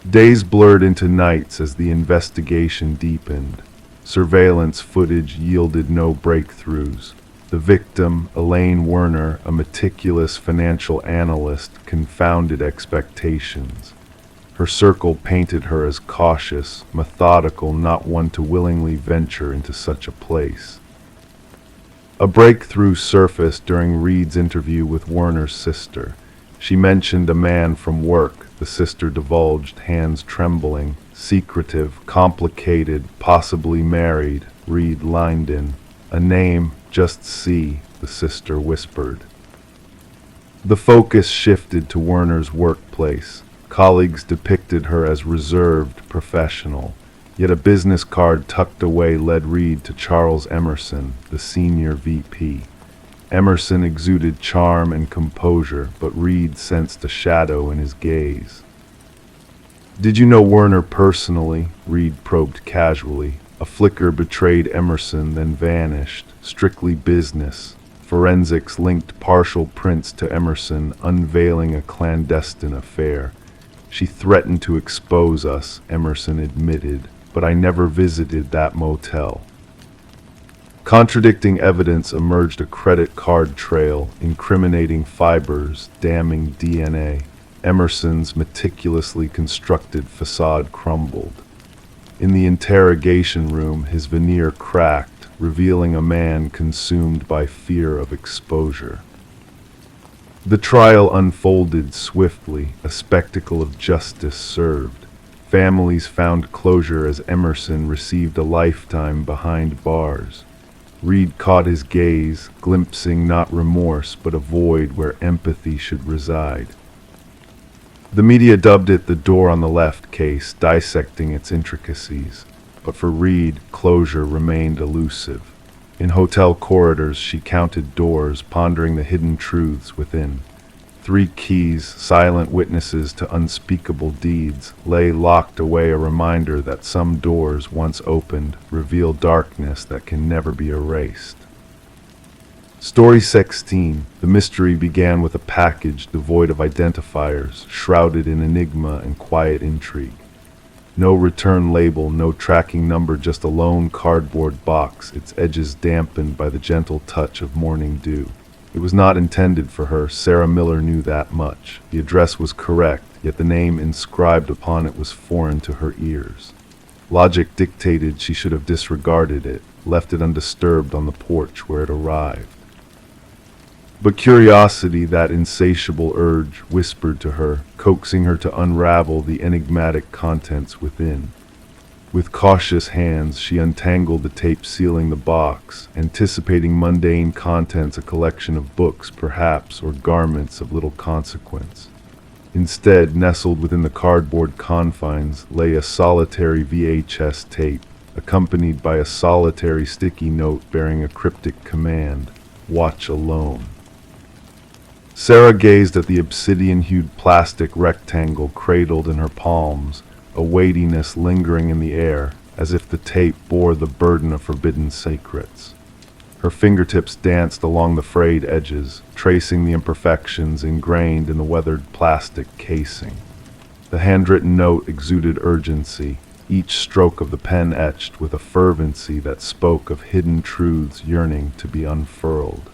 Days blurred into nights as the investigation deepened. Surveillance footage yielded no breakthroughs. The victim, Elaine Werner, a meticulous financial analyst, confounded expectations. Her circle painted her as cautious, methodical, not one to willingly venture into such a place. A breakthrough surfaced during Reed's interview with Werner's sister. She mentioned a man from work, the sister divulged, hands trembling, secretive, complicated, possibly married. Reed lined in. "A name, just C," the sister whispered. The focus shifted to Werner's workplace. Colleagues depicted her as reserved, professional. Yet a business card tucked away led Reed to Charles Emerson, the senior VP. Emerson exuded charm and composure, but Reed sensed a shadow in his gaze. "Did you know Werner personally?" Reed probed casually. A flicker betrayed Emerson, then vanished. Strictly business. Forensics linked partial prints to Emerson, unveiling a clandestine affair. "She threatened to expose us," Emerson admitted, "but I never visited that motel." Contradicting evidence emerged: a credit card trail, incriminating fibers, damning DNA. Emerson's meticulously constructed facade crumbled. In the interrogation room, his veneer cracked, revealing a man consumed by fear of exposure. The trial unfolded swiftly, a spectacle of justice served. Families found closure as Emerson received a lifetime behind bars. Reed caught his gaze, glimpsing not remorse but a void where empathy should reside. The media dubbed it the door on the left case, dissecting its intricacies. But for Reed, closure remained elusive. In hotel corridors, she counted doors, pondering the hidden truths within. 3 keys, silent witnesses to unspeakable deeds, lay locked away, a reminder that some doors, once opened, reveal darkness that can never be erased. Story 16. The mystery began with a package devoid of identifiers, shrouded in enigma and quiet intrigue. No return label, no tracking number, just a lone cardboard box, its edges dampened by the gentle touch of morning dew. It was not intended for her. Sarah Miller knew that much. The address was correct, yet the name inscribed upon it was foreign to her ears. Logic dictated she should have disregarded it, left it undisturbed on the porch where it arrived. But curiosity, that insatiable urge, whispered to her, coaxing her to unravel the enigmatic contents within. With cautious hands, she untangled the tape sealing the box, anticipating mundane contents, a collection of books, perhaps, or garments of little consequence. Instead, nestled within the cardboard confines, lay a solitary VHS tape, accompanied by a solitary sticky note bearing a cryptic command: "Watch alone." Sarah gazed at the obsidian-hued plastic rectangle cradled in her palms, a weightiness lingering in the air, as if the tape bore the burden of forbidden secrets. Her fingertips danced along the frayed edges, tracing the imperfections ingrained in the weathered plastic casing. The handwritten note exuded urgency, each stroke of the pen etched with a fervency that spoke of hidden truths yearning to be unfurled.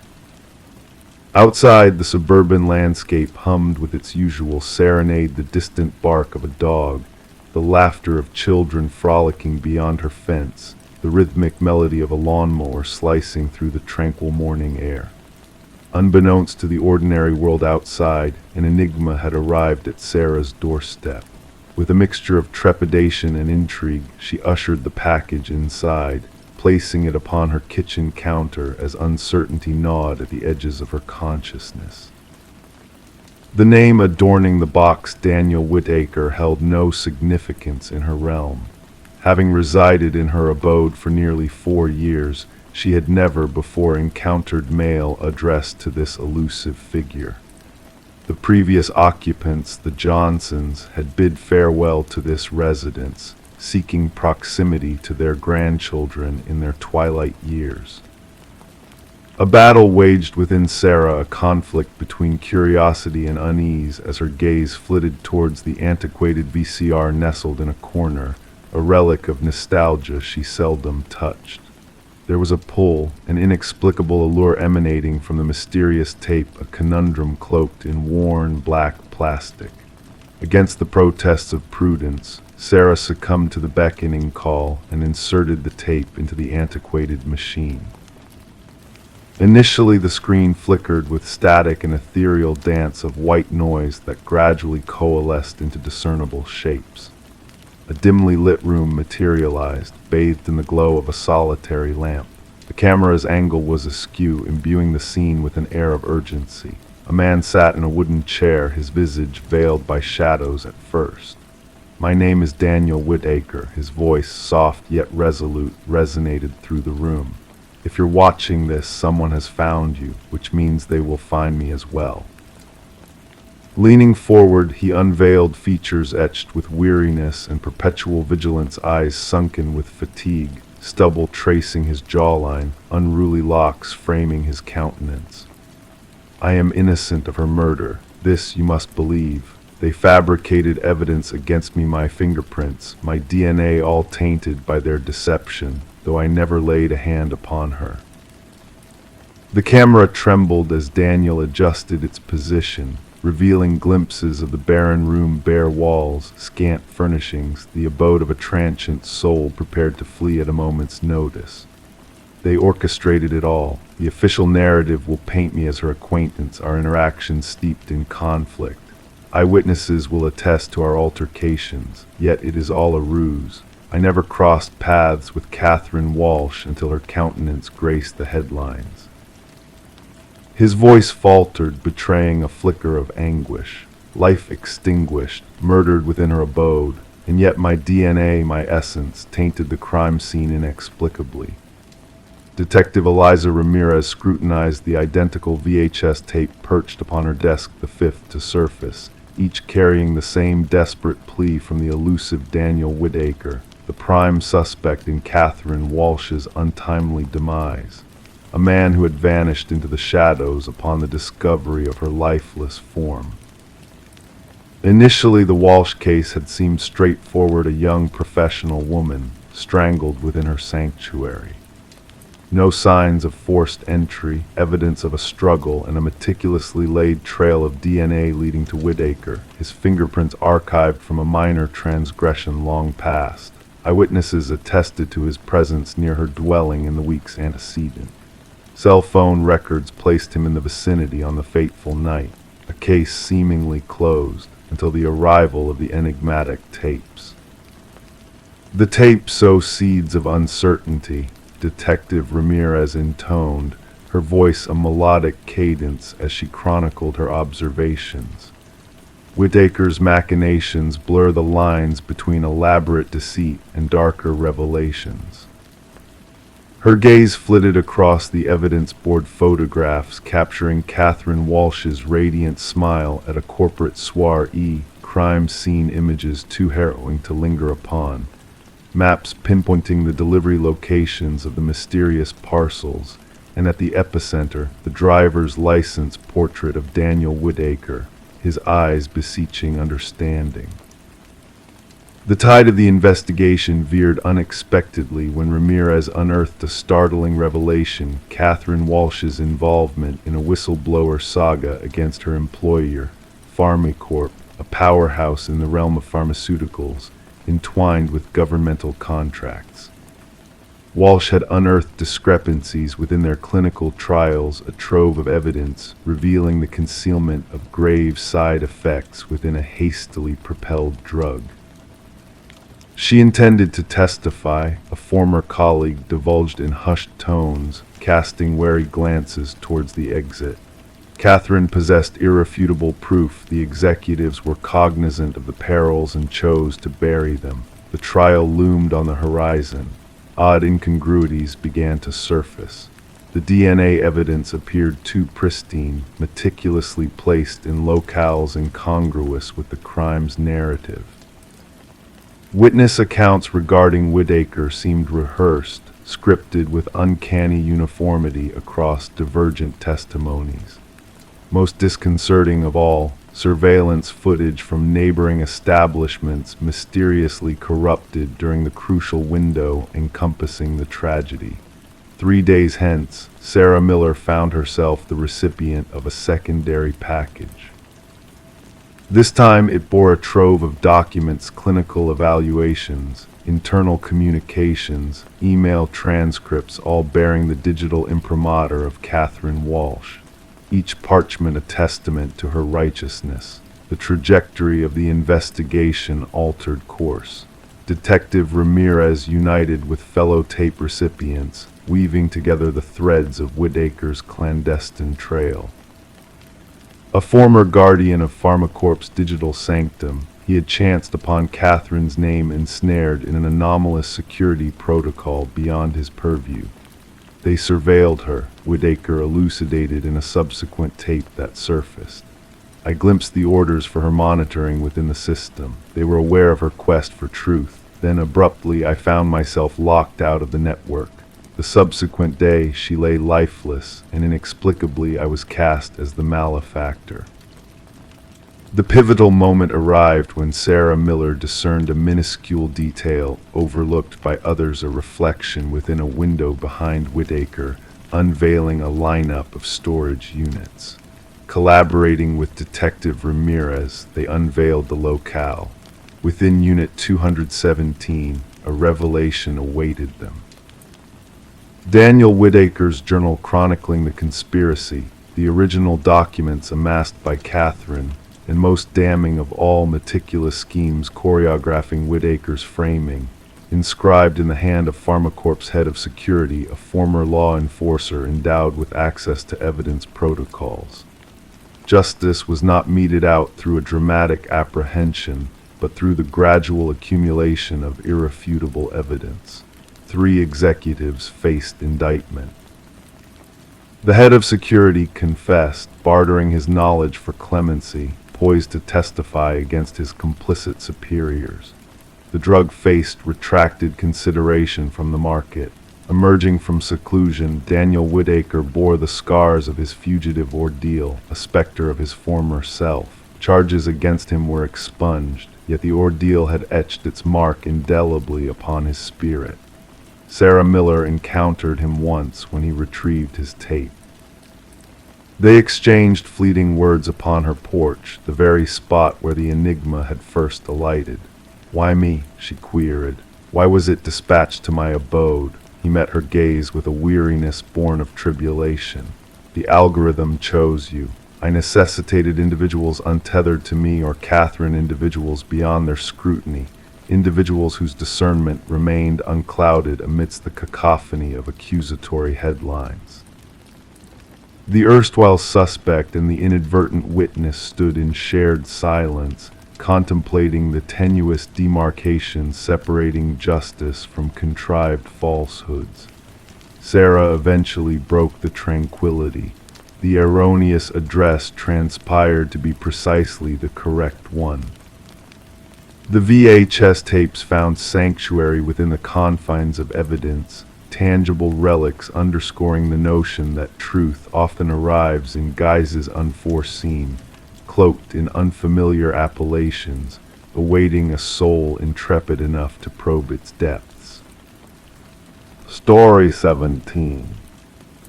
Outside, the suburban landscape hummed with its usual serenade, the distant bark of a dog, the laughter of children frolicking beyond her fence, the rhythmic melody of a lawnmower slicing through the tranquil morning air. Unbeknownst to the ordinary world outside, an enigma had arrived at Sarah's doorstep. With a mixture of trepidation and intrigue, she ushered the package inside, placing it upon her kitchen counter as uncertainty gnawed at the edges of her consciousness. The name adorning the box, Daniel Whitaker, held no significance in her realm. Having resided in her abode for nearly 4 years, she had never before encountered mail addressed to this elusive figure. The previous occupants, the Johnsons, had bid farewell to this residence, seeking proximity to their grandchildren in their twilight years. A battle waged within Sarah, a conflict between curiosity and unease, as her gaze flitted towards the antiquated VCR nestled in a corner, a relic of nostalgia she seldom touched. There was a pull, an inexplicable allure emanating from the mysterious tape, a conundrum cloaked in worn black plastic. Against the protests of prudence, Sarah succumbed to the beckoning call and inserted the tape into the antiquated machine. Initially, the screen flickered with static and ethereal dance of white noise that gradually coalesced into discernible shapes. A dimly lit room materialized, bathed in the glow of a solitary lamp. The camera's angle was askew, imbuing the scene with an air of urgency. A man sat in a wooden chair, his visage veiled by shadows at first. "My name is Daniel Whitaker." His voice, soft yet resolute, resonated through the room. "If you're watching this, someone has found you, which means they will find me as well." Leaning forward, he unveiled features etched with weariness and perpetual vigilance, eyes sunken with fatigue, stubble tracing his jawline, unruly locks framing his countenance. "I am innocent of her murder. This you must believe. They fabricated evidence against me, my fingerprints, my DNA all tainted by their deception, though I never laid a hand upon her." The camera trembled as Daniel adjusted its position, revealing glimpses of the barren room, bare walls, scant furnishings, the abode of a transient soul prepared to flee at a moment's notice. They orchestrated it all. The official narrative will paint me as her acquaintance, our interactions steeped in conflict. Eyewitnesses will attest to our altercations, yet it is all a ruse. I never crossed paths with Catherine Walsh until her countenance graced the headlines. His voice faltered, betraying a flicker of anguish. Life extinguished, murdered within her abode, and yet my DNA, my essence, tainted the crime scene inexplicably. Detective Eliza Ramirez scrutinized the identical VHS tape perched upon her desk, the fifth to surface, each carrying the same desperate plea from the elusive Daniel Whitaker, the prime suspect in Catherine Walsh's untimely demise. A man who had vanished into the shadows upon the discovery of her lifeless form. Initially, the Walsh case had seemed straightforward, a young professional woman, strangled within her sanctuary. No signs of forced entry, evidence of a struggle, and a meticulously laid trail of DNA leading to Whitaker, his fingerprints archived from a minor transgression long past. Eyewitnesses attested to his presence near her dwelling in the weeks antecedent. Cell phone records placed him in the vicinity on the fateful night, a case seemingly closed until the arrival of the enigmatic tapes. The tape sows seeds of uncertainty, Detective Ramirez intoned, her voice a melodic cadence as she chronicled her observations. Whitaker's machinations blur the lines between elaborate deceit and darker revelations. Her gaze flitted across the evidence board photographs, capturing Catherine Walsh's radiant smile at a corporate soiree, crime scene images too harrowing to linger upon, maps pinpointing the delivery locations of the mysterious parcels, and at the epicenter, the driver's license portrait of Daniel Whitaker, his eyes beseeching understanding. The tide of the investigation veered unexpectedly when Ramirez unearthed a startling revelation: Catherine Walsh's involvement in a whistleblower saga against her employer, Pharmacorp, a powerhouse in the realm of pharmaceuticals, entwined with governmental contracts. Walsh had unearthed discrepancies within their clinical trials, a trove of evidence revealing the concealment of grave side effects within a hastily propelled drug. She intended to testify, a former colleague divulged in hushed tones, casting wary glances towards the exit. Catherine possessed irrefutable proof the executives were cognizant of the perils and chose to bury them. The trial loomed on the horizon. Odd incongruities began to surface. The DNA evidence appeared too pristine, meticulously placed in locales incongruous with the crime's narrative. Witness accounts regarding Whitaker seemed rehearsed, scripted with uncanny uniformity across divergent testimonies. Most disconcerting of all, surveillance footage from neighboring establishments mysteriously corrupted during the crucial window encompassing the tragedy. 3 days hence, Sarah Miller found herself the recipient of a secondary package. This time it bore a trove of documents, clinical evaluations, internal communications, email transcripts, all bearing the digital imprimatur of Catherine Walsh. Each parchment a testament to her righteousness. The trajectory of the investigation altered course. Detective Ramirez united with fellow tape recipients, weaving together the threads of Whitaker's clandestine trail. A former guardian of Pharmacorp's digital sanctum, he had chanced upon Catherine's name ensnared in an anomalous security protocol beyond his purview. They surveilled her, Whitaker elucidated in a subsequent tape that surfaced. I glimpsed the orders for her monitoring within the system. They were aware of her quest for truth. Then abruptly I found myself locked out of the network. The subsequent day she lay lifeless, and inexplicably I was cast as the malefactor. The pivotal moment arrived when Sarah Miller discerned a minuscule detail, overlooked by others, a reflection within a window behind Whitaker, unveiling a lineup of storage units. Collaborating with Detective Ramirez, they unveiled the locale. Within Unit 217, a revelation awaited them. Daniel Whitaker's journal chronicling the conspiracy, the original documents amassed by Catherine, and most damning of all, meticulous schemes choreographing Whitaker's framing, inscribed in the hand of Pharmacorp's head of security, a former law enforcer endowed with access to evidence protocols. Justice was not meted out through a dramatic apprehension, but through the gradual accumulation of irrefutable evidence. 3 executives faced indictment. The head of security confessed, bartering his knowledge for clemency, poised to testify against his complicit superiors. The drug faced retracted consideration from the market. Emerging from seclusion, Daniel Whitaker bore the scars of his fugitive ordeal, a specter of his former self. Charges against him were expunged, yet the ordeal had etched its mark indelibly upon his spirit. Sarah Miller encountered him once when he retrieved his tape. They exchanged fleeting words upon her porch, the very spot where the enigma had first alighted. "Why me?" she queried. "Why was it dispatched to my abode?" He met her gaze with a weariness born of tribulation. "The algorithm chose you. I necessitated individuals untethered to me, or Catherine individuals beyond their scrutiny. individuals whose discernment remained unclouded amidst the cacophony of accusatory headlines. The erstwhile suspect and the inadvertent witness stood in shared silence, contemplating the tenuous demarcation separating justice from contrived falsehoods. Sarah eventually broke the tranquility. The erroneous address transpired to be precisely the correct one. The VHS tapes found sanctuary within the confines of evidence, tangible relics underscoring the notion that truth often arrives in guises unforeseen, cloaked in unfamiliar appellations, awaiting a soul intrepid enough to probe its depths. Story 17.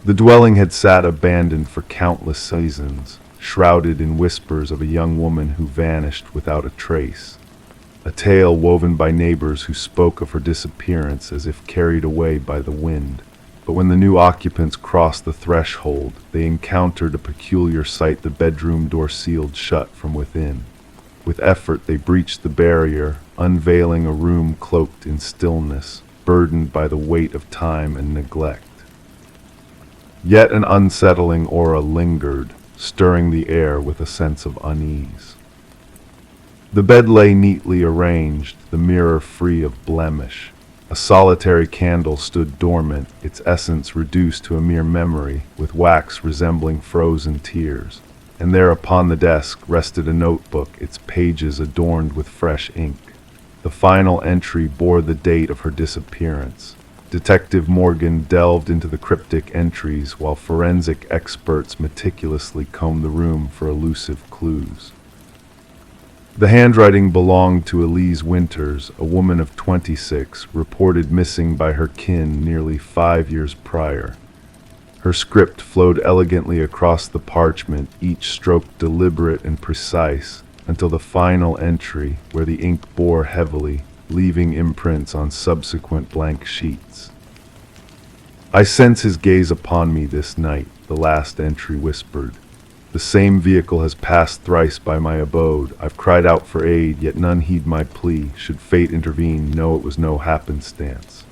The dwelling had sat abandoned for countless seasons, shrouded in whispers of a young woman who vanished without a trace. A tale woven by neighbors who spoke of her disappearance as if carried away by the wind. But when the new occupants crossed the threshold, they encountered a peculiar sight, the bedroom door sealed shut from within. With effort they breached the barrier, unveiling a room cloaked in stillness, burdened by the weight of time and neglect. Yet an unsettling aura lingered, stirring the air with a sense of unease. The bed lay neatly arranged, the mirror free of blemish. A solitary candle stood dormant, its essence reduced to a mere memory, with wax resembling frozen tears. And there upon the desk rested a notebook, its pages adorned with fresh ink. The final entry bore the date of her disappearance. Detective Morgan delved into the cryptic entries while forensic experts meticulously combed the room for elusive clues. The handwriting belonged to Elise Winters, a woman of 26, reported missing by her kin nearly 5 years prior. Her script flowed elegantly across the parchment, each stroke deliberate and precise, until the final entry, where the ink bore heavily, leaving imprints on subsequent blank sheets. "I sense his gaze upon me this night," the last entry whispered. "The same vehicle has passed thrice by my abode. I've cried out for aid, yet none heed my plea. Should fate intervene, know it was no happenstance."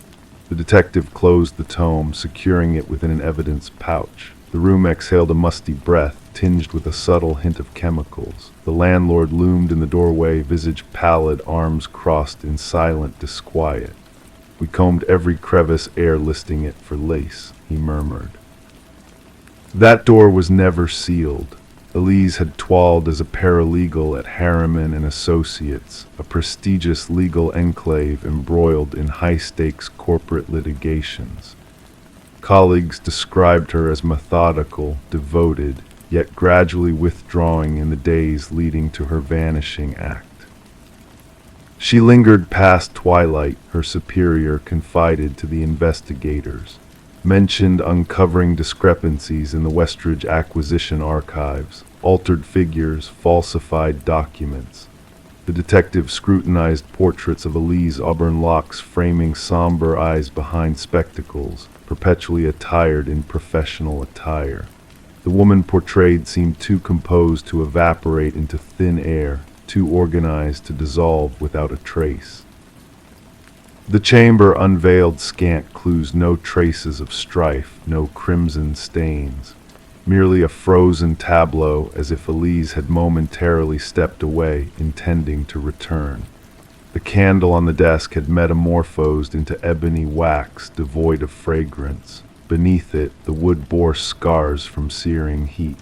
The detective closed the tome, securing it within an evidence pouch. The room exhaled a musty breath, tinged with a subtle hint of chemicals. The landlord loomed in the doorway, visage pallid, arms crossed in silent disquiet. "We combed every crevice ere listing it for lace," he murmured. That door was never sealed. Elise had toiled as a paralegal at Harriman and Associates, a prestigious legal enclave embroiled in high-stakes corporate litigations. Colleagues described her as methodical, devoted, yet gradually withdrawing in the days leading to her vanishing act. She lingered past twilight, her superior confided to the investigators. Mentioned uncovering discrepancies in the Westridge acquisition archives, altered figures, falsified documents. The detective scrutinized portraits of Elise, auburn locks framing somber eyes behind spectacles, perpetually attired in professional attire. The woman portrayed seemed too composed to evaporate into thin air, too organized to dissolve without a trace. The chamber unveiled scant clues, no traces of strife, no crimson stains. Merely a frozen tableau, as if Elise had momentarily stepped away, intending to return. The candle on the desk had metamorphosed into ebony wax, devoid of fragrance. Beneath it, the wood bore scars from searing heat.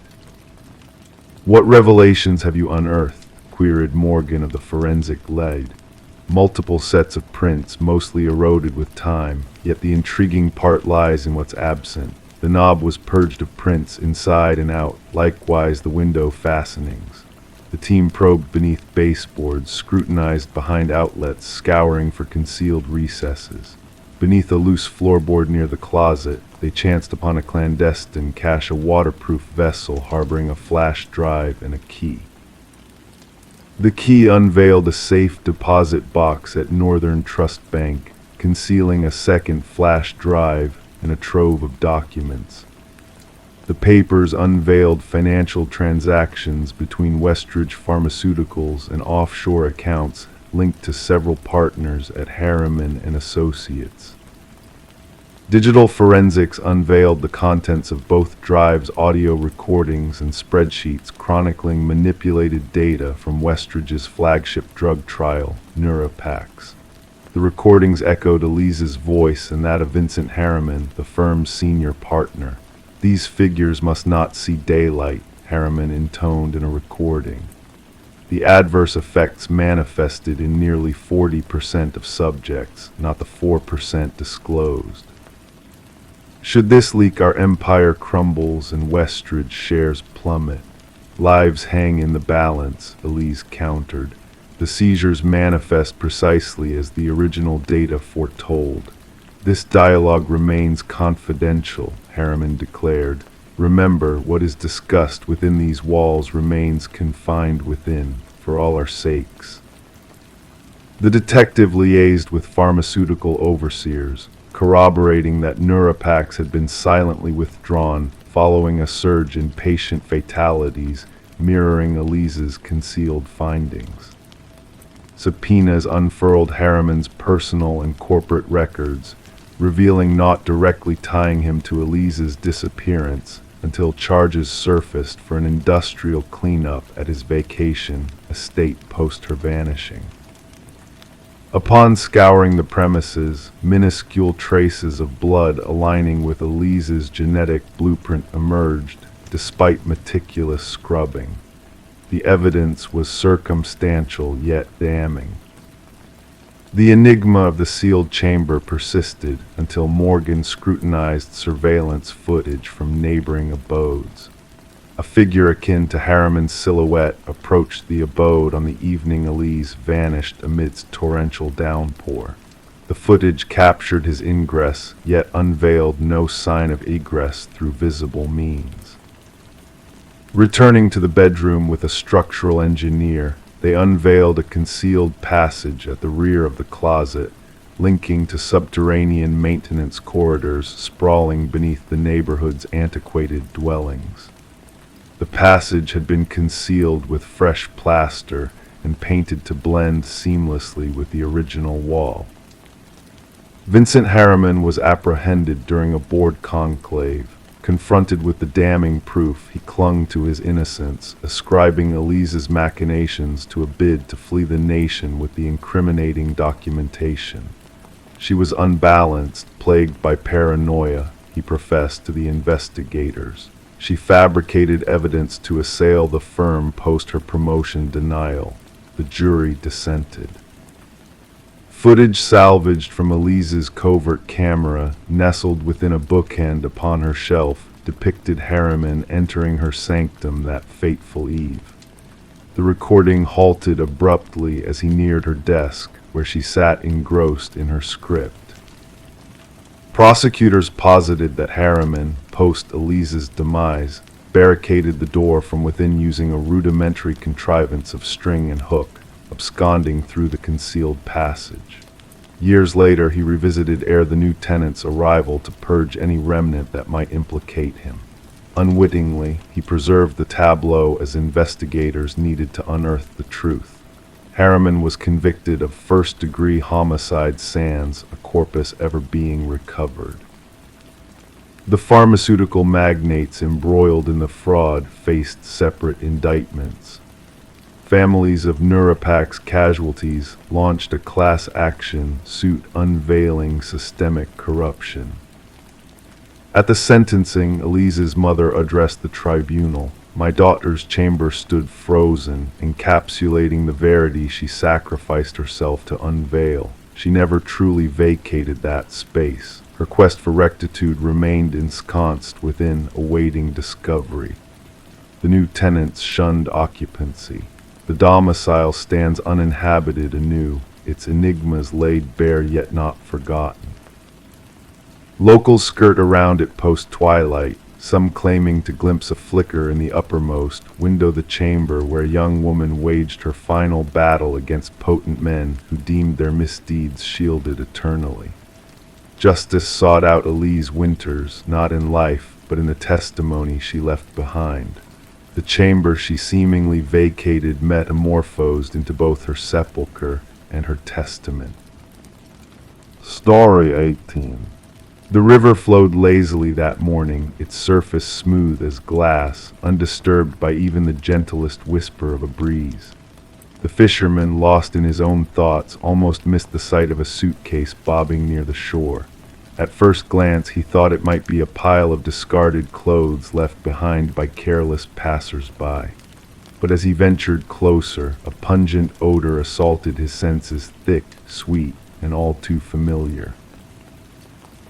"What revelations have you unearthed?" queried Morgan of the forensic lead. Multiple sets of prints, mostly eroded with time, yet the intriguing part lies in what's absent. The knob was purged of prints inside and out, likewise the window fastenings. The team probed beneath baseboards, scrutinized behind outlets, scouring for concealed recesses. Beneath a loose floorboard near the closet, they chanced upon a clandestine cache, a waterproof vessel harboring a flash drive and a key. The key unveiled a safe deposit box at Northern Trust Bank, concealing a second flash drive and a trove of documents. The papers unveiled financial transactions between Westridge Pharmaceuticals and offshore accounts linked to several partners at Harriman and Associates. Digital forensics unveiled the contents of both drives, audio recordings, and spreadsheets chronicling manipulated data from Westridge's flagship drug trial, Neuropax. The recordings echoed Elise's voice and that of Vincent Harriman, the firm's senior partner. "These figures must not see daylight," Harriman intoned in a recording. The adverse effects manifested in nearly 40% of subjects, not the 4% disclosed. "Should this leak, our empire crumbles and Westridge shares plummet. Lives hang in the balance," Elise countered. "The seizures manifest precisely as the original data foretold." "This dialogue remains confidential," Harriman declared. "Remember, what is discussed within these walls remains confined within, for all our sakes." The detective liaised with pharmaceutical overseers, corroborating that Neuropax had been silently withdrawn following a surge in patient fatalities, mirroring Elise's concealed findings. Subpoenas unfurled Harriman's personal and corporate records, revealing not directly tying him to Elise's disappearance until charges surfaced for an industrial cleanup at his vacation estate post her vanishing. Upon scouring the premises, minuscule traces of blood aligning with Elise's genetic blueprint emerged, despite meticulous scrubbing. The evidence was circumstantial yet damning. The enigma of the sealed chamber persisted until Morgan scrutinized surveillance footage from neighboring abodes. A figure akin to Harriman's silhouette approached the abode on the evening Elise vanished amidst torrential downpour. The footage captured his ingress, yet unveiled no sign of egress through visible means. Returning to the bedroom with a structural engineer, they unveiled a concealed passage at the rear of the closet, linking to subterranean maintenance corridors sprawling beneath the neighborhood's antiquated dwellings. The passage had been concealed with fresh plaster and painted to blend seamlessly with the original wall. Vincent Harriman was apprehended during a board conclave. Confronted with the damning proof, he clung to his innocence, ascribing Elise's machinations to a bid to flee the nation with the incriminating documentation. She was unbalanced, plagued by paranoia, he professed to the investigators. She fabricated evidence to assail the firm post her promotion denial. The jury dissented. Footage salvaged from Elise's covert camera, nestled within a bookend upon her shelf, depicted Harriman entering her sanctum that fateful eve. The recording halted abruptly as he neared her desk, where she sat engrossed in her script. Prosecutors posited that Harriman, post Elise's demise, barricaded the door from within using a rudimentary contrivance of string and hook, absconding through the concealed passage. Years later, he revisited ere the new tenant's arrival to purge any remnant that might implicate him. Unwittingly, he preserved the tableau as investigators needed to unearth the truth. Harriman was convicted of first-degree homicide sans a corpus ever being recovered. The pharmaceutical magnates embroiled in the fraud faced separate indictments. Families of Neuropax casualties launched a class action suit unveiling systemic corruption. At the sentencing, Elise's mother addressed the tribunal. "My daughter's chamber stood frozen, encapsulating the verity she sacrificed herself to unveil. She never truly vacated that space. Her quest for rectitude remained ensconced within, awaiting discovery." The new tenants shunned occupancy. The domicile stands uninhabited anew, its enigmas laid bare yet not forgotten. Locals skirt around it post-twilight, some claiming to glimpse a flicker in the uppermost window the chamber where a young woman waged her final battle against potent men who deemed their misdeeds shielded eternally. Justice sought out Elise Winters, not in life, but in the testimony she left behind. The chamber she seemingly vacated metamorphosed into both her sepulcher and her testament. Story 18. The river flowed lazily that morning, its surface smooth as glass, undisturbed by even the gentlest whisper of a breeze. The fisherman, lost in his own thoughts, almost missed the sight of a suitcase bobbing near the shore. At first glance, he thought it might be a pile of discarded clothes left behind by careless passers-by. But as he ventured closer, a pungent odor assaulted his senses, thick, sweet, and all too familiar.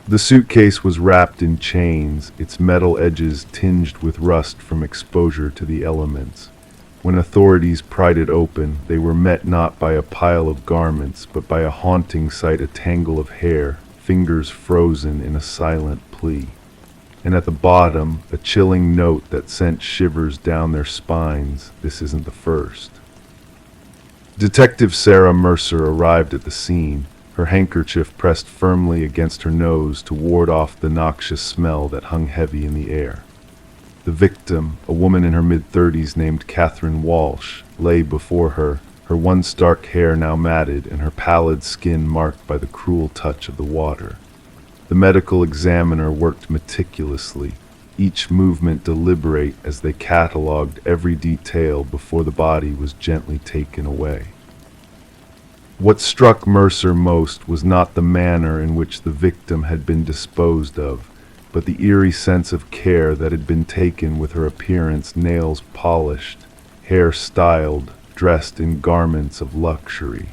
The suitcase was wrapped in chains, its metal edges tinged with rust from exposure to the elements. When authorities pried it open, they were met not by a pile of garments, but by a haunting sight, a tangle of hair, fingers frozen in a silent plea. And at the bottom, a chilling note that sent shivers down their spines. This isn't the first. Detective Sarah Mercer arrived at the scene, her handkerchief pressed firmly against her nose to ward off the noxious smell that hung heavy in the air. The victim, a woman in her mid-30s named Catherine Walsh, lay before her, her once dark hair now matted and her pallid skin marked by the cruel touch of the water. The medical examiner worked meticulously, each movement deliberate as they catalogued every detail before the body was gently taken away. What struck Mercer most was not the manner in which the victim had been disposed of, but the eerie sense of care that had been taken with her appearance, nails polished, hair styled, dressed in garments of luxury.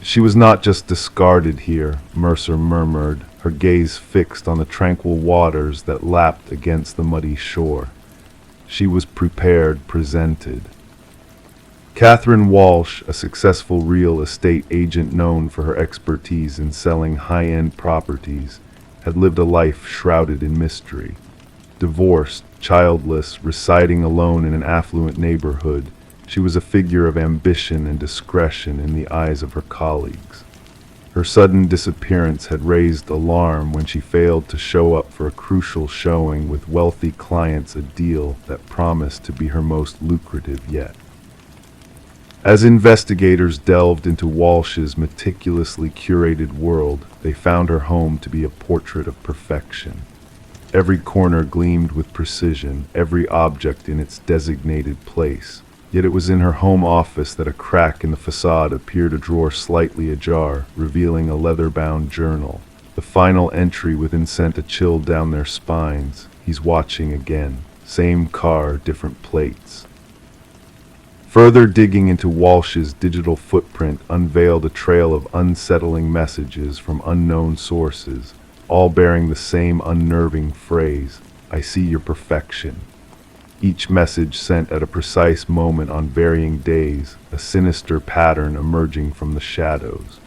She was not just discarded here, Mercer murmured, her gaze fixed on the tranquil waters that lapped against the muddy shore. She was prepared, presented. Catherine Walsh, a successful real estate agent known for her expertise in selling high-end properties, had lived a life shrouded in mystery. Divorced, childless, residing alone in an affluent neighborhood, she was a figure of ambition and discretion in the eyes of her colleagues. Her sudden disappearance had raised alarm when she failed to show up for a crucial showing with wealthy clients, a deal that promised to be her most lucrative yet. As investigators delved into Walsh's meticulously curated world, they found her home to be a portrait of perfection. Every corner gleamed with precision, every object in its designated place. Yet it was in her home office that a crack in the facade appeared, a drawer slightly ajar, revealing a leather-bound journal. The final entry within sent a chill down their spines. He's watching again. Same car, different plates. Further digging into Walsh's digital footprint unveiled a trail of unsettling messages from unknown sources, all bearing the same unnerving phrase, "I see your perfection." Each message sent at a precise moment on varying days, a sinister pattern emerging from the shadows.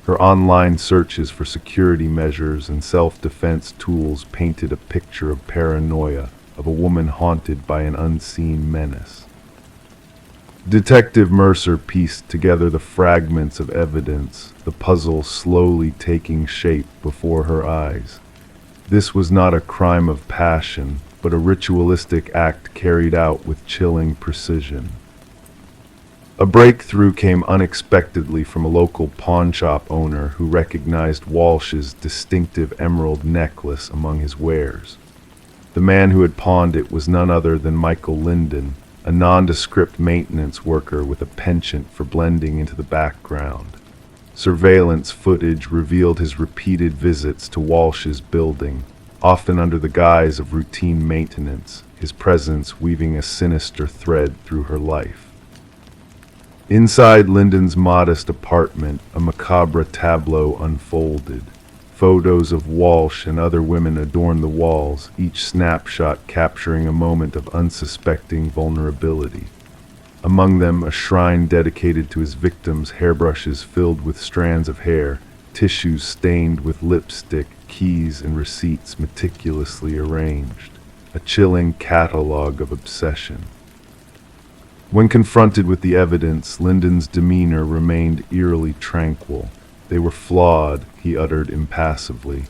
Her online searches for security measures and self-defense tools painted a picture of paranoia, of a woman haunted by an unseen menace. Detective Mercer pieced together the fragments of evidence, the puzzle slowly taking shape before her eyes. This was not a crime of passion, but a ritualistic act carried out with chilling precision. A breakthrough came unexpectedly from a local pawnshop owner who recognized Walsh's distinctive emerald necklace among his wares. The man who had pawned it was none other than Michael Linden, a nondescript maintenance worker with a penchant for blending into the background. Surveillance footage revealed his repeated visits to Walsh's building, often under the guise of routine maintenance, his presence weaving a sinister thread through her life. Inside Linden's modest apartment, a macabre tableau unfolded. Photos of Walsh and other women adorned the walls, each snapshot capturing a moment of unsuspecting vulnerability. Among them, a shrine dedicated to his victims, hairbrushes filled with strands of hair, tissues stained with lipstick, keys and receipts meticulously arranged. A chilling catalog of obsession. When confronted with the evidence, Linden's demeanor remained eerily tranquil. "They were flawed," he uttered impassively.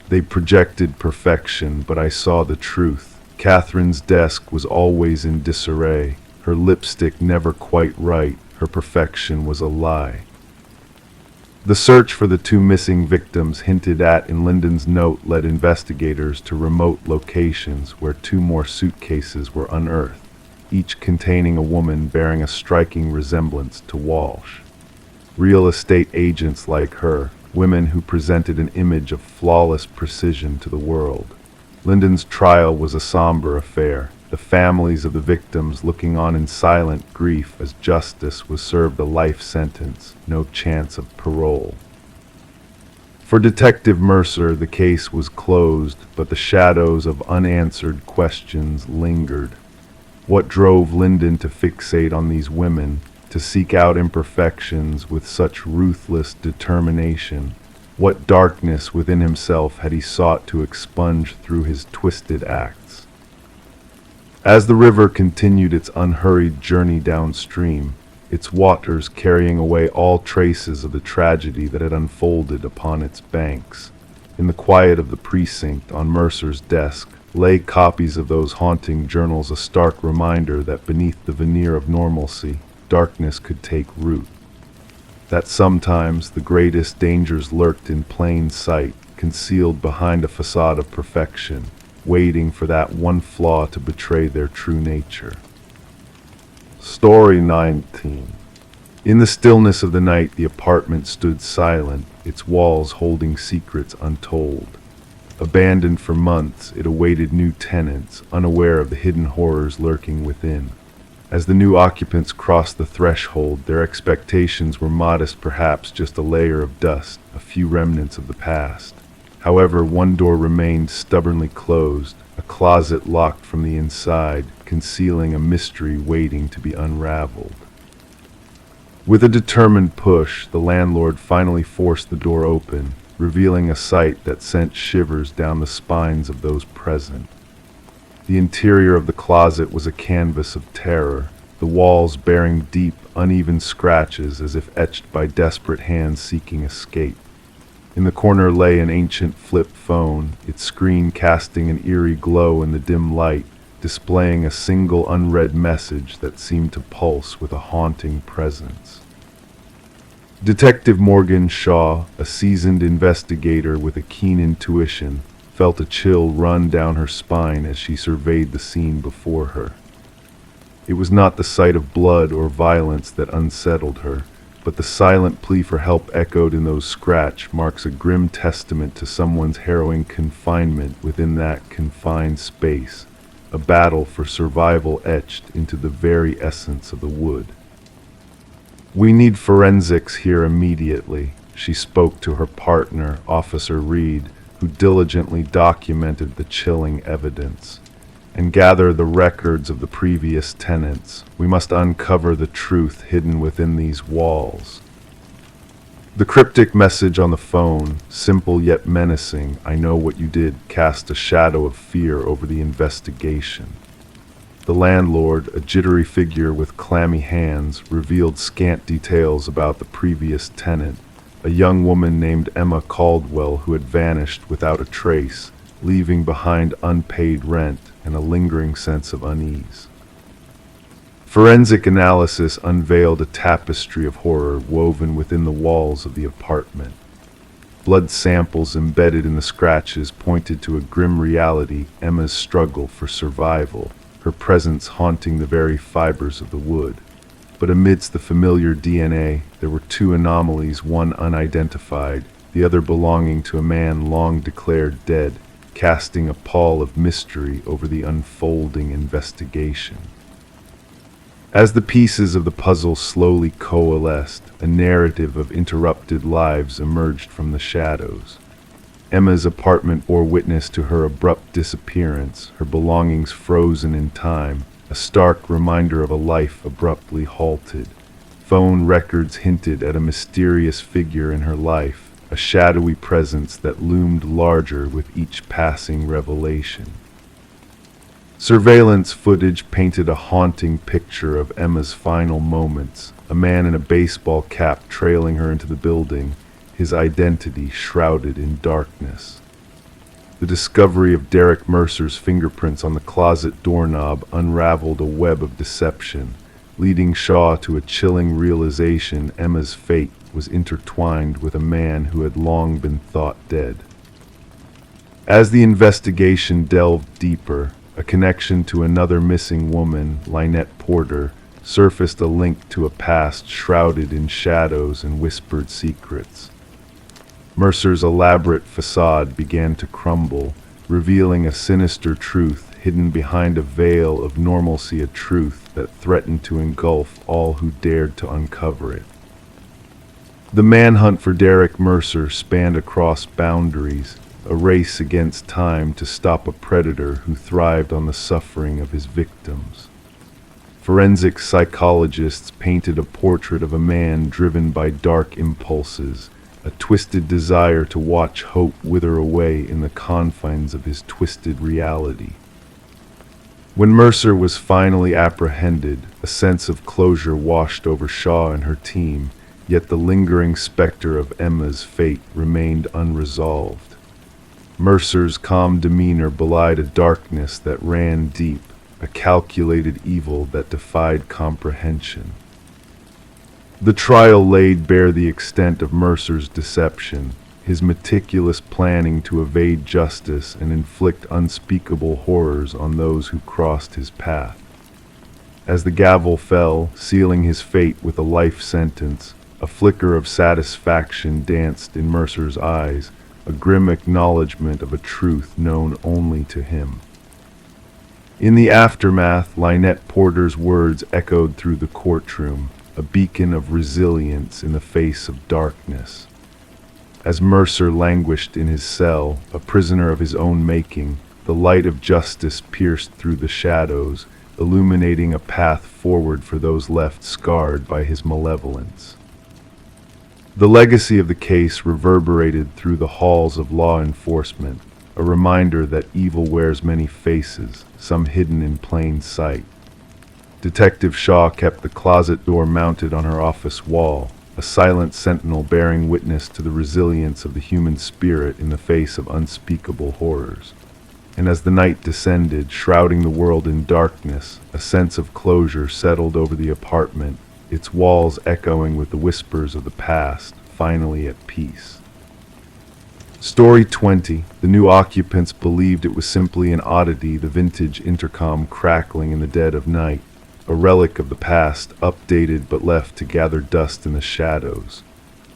"They projected perfection, but I saw the truth. Catherine's desk was always in disarray, her lipstick never quite right, her perfection was a lie. The search for the two missing victims hinted at in Lyndon's note led investigators to remote locations where two more suitcases were unearthed, each containing a woman bearing a striking resemblance to Walsh. Real estate agents like her, women who presented an image of flawless precision to the world. Lyndon's trial was a somber affair, the families of the victims looking on in silent grief as justice was served a life sentence, no chance of parole. For Detective Mercer, the case was closed, but the shadows of unanswered questions lingered. What drove Lyndon to fixate on these women, to seek out imperfections with such ruthless determination? What darkness within himself had he sought to expunge through his twisted acts? As the river continued its unhurried journey downstream, its waters carrying away all traces of the tragedy that had unfolded upon its banks, in the quiet of the precinct on Mercer's desk lay copies of those haunting journals, a stark reminder that beneath the veneer of normalcy, darkness could take root. That sometimes the greatest dangers lurked in plain sight, concealed behind a facade of perfection, waiting for that one flaw to betray their true nature. Story 19. In the stillness of the night, the apartment stood silent, its walls holding secrets untold. Abandoned for months, it awaited new tenants, unaware of the hidden horrors lurking within. As the new occupants crossed the threshold, their expectations were modest, perhaps just a layer of dust, a few remnants of the past. However, one door remained stubbornly closed, a closet locked from the inside, concealing a mystery waiting to be unraveled. With a determined push, the landlord finally forced the door open, revealing a sight that sent shivers down the spines of those present. The interior of the closet was a canvas of terror, the walls bearing deep, uneven scratches as if etched by desperate hands seeking escape. In the corner lay an ancient flip phone, its screen casting an eerie glow in the dim light, displaying a single unread message that seemed to pulse with a haunting presence. Detective Morgan Shaw, a seasoned investigator with a keen intuition, felt a chill run down her spine as she surveyed the scene before her. It was not the sight of blood or violence that unsettled her, but the silent plea for help echoed in those scratch marks, a grim testament to someone's harrowing confinement within that confined space, a battle for survival etched into the very essence of the wood. "We need forensics here immediately," she spoke to her partner, Officer Reed, who diligently documented the chilling evidence. "And gather the records of the previous tenants. We must uncover the truth hidden within these walls." The cryptic message on the phone, simple yet menacing, "I know what you did," cast a shadow of fear over the investigation. The landlord, a jittery figure with clammy hands, revealed scant details about the previous tenant, a young woman named Emma Caldwell who had vanished without a trace, leaving behind unpaid rent and a lingering sense of unease. Forensic analysis unveiled a tapestry of horror woven within the walls of the apartment. Blood samples embedded in the scratches pointed to a grim reality: Emma's struggle for survival, her presence haunting the very fibers of the wood. But amidst the familiar DNA, there were two anomalies, one unidentified, the other belonging to a man long declared dead, casting a pall of mystery over the unfolding investigation. As the pieces of the puzzle slowly coalesced, a narrative of interrupted lives emerged from the shadows. Emma's apartment bore witness to her abrupt disappearance, her belongings frozen in time, a stark reminder of a life abruptly halted. Phone records hinted at a mysterious figure in her life, a shadowy presence that loomed larger with each passing revelation. Surveillance footage painted a haunting picture of Emma's final moments, a man in a baseball cap trailing her into the building, his identity shrouded in darkness. The discovery of Derek Mercer's fingerprints on the closet doorknob unraveled a web of deception, leading Shaw to a chilling realization Emma's fate was intertwined with a man who had long been thought dead. As the investigation delved deeper, a connection to another missing woman, Lynette Porter, surfaced a link to a past shrouded in shadows and whispered secrets. Mercer's elaborate facade began to crumble, revealing a sinister truth hidden behind a veil of normalcy, a truth that threatened to engulf all who dared to uncover it. The manhunt for Derek Mercer spanned across boundaries, a race against time to stop a predator who thrived on the suffering of his victims. Forensic psychologists painted a portrait of a man driven by dark impulses, a twisted desire to watch hope wither away in the confines of his twisted reality. When Mercer was finally apprehended, a sense of closure washed over Shaw and her team, yet the lingering specter of Emma's fate remained unresolved. Mercer's calm demeanor belied a darkness that ran deep, a calculated evil that defied comprehension. The trial laid bare the extent of Mercer's deception, his meticulous planning to evade justice and inflict unspeakable horrors on those who crossed his path. As the gavel fell, sealing his fate with a life sentence, a flicker of satisfaction danced in Mercer's eyes, a grim acknowledgement of a truth known only to him. In the aftermath, Lynette Porter's words echoed through the courtroom, a beacon of resilience in the face of darkness. As Mercer languished in his cell, a prisoner of his own making, the light of justice pierced through the shadows, illuminating a path forward for those left scarred by his malevolence. The legacy of the case reverberated through the halls of law enforcement, a reminder that evil wears many faces, some hidden in plain sight. Detective Shaw kept the closet door mounted on her office wall, a silent sentinel bearing witness to the resilience of the human spirit in the face of unspeakable horrors. And as the night descended, shrouding the world in darkness, a sense of closure settled over the apartment, its walls echoing with the whispers of the past, finally at peace. Story 20. The new occupants believed it was simply an oddity, the vintage intercom crackling in the dead of night, a relic of the past, updated but left to gather dust in the shadows.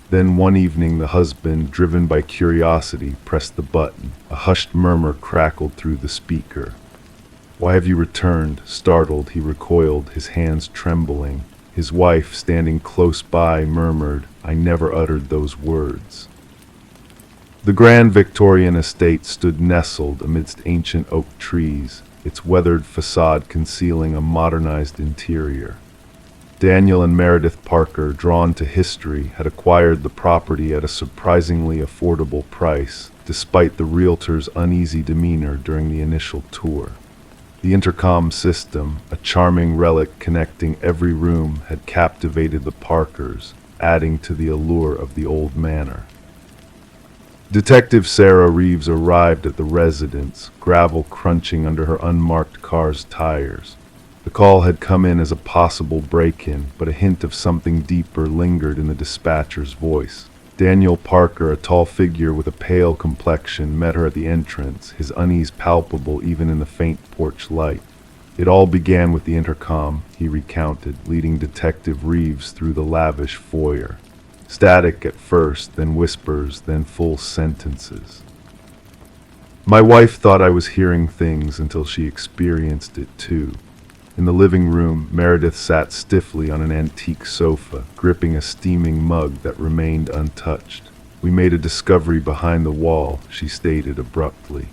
Then one evening the husband, driven by curiosity, pressed the button. A hushed murmur crackled through the speaker. "Why have you returned?" Startled, he recoiled, his hands trembling. His wife, standing close by, murmured, "I never uttered those words." The grand Victorian estate stood nestled amidst ancient oak trees, its weathered facade concealing a modernized interior. Daniel and Meredith Parker, drawn to history, had acquired the property at a surprisingly affordable price, despite the realtor's uneasy demeanor during the initial tour. The intercom system, a charming relic connecting every room, had captivated the Parkers, adding to the allure of the old manor. Detective Sarah Reeves arrived at the residence, gravel crunching under her unmarked car's tires. The call had come in as a possible break-in, but a hint of something deeper lingered in the dispatcher's voice. Daniel Parker, a tall figure with a pale complexion, met her at the entrance, his unease palpable even in the faint porch light. "It all began with the intercom," he recounted, leading Detective Reeves through the lavish foyer. Static at first, then whispers, then full sentences. "My wife thought I was hearing things until she experienced it too." In the living room, Meredith sat stiffly on an antique sofa, gripping a steaming mug that remained untouched. "We made a discovery behind the wall," she stated abruptly.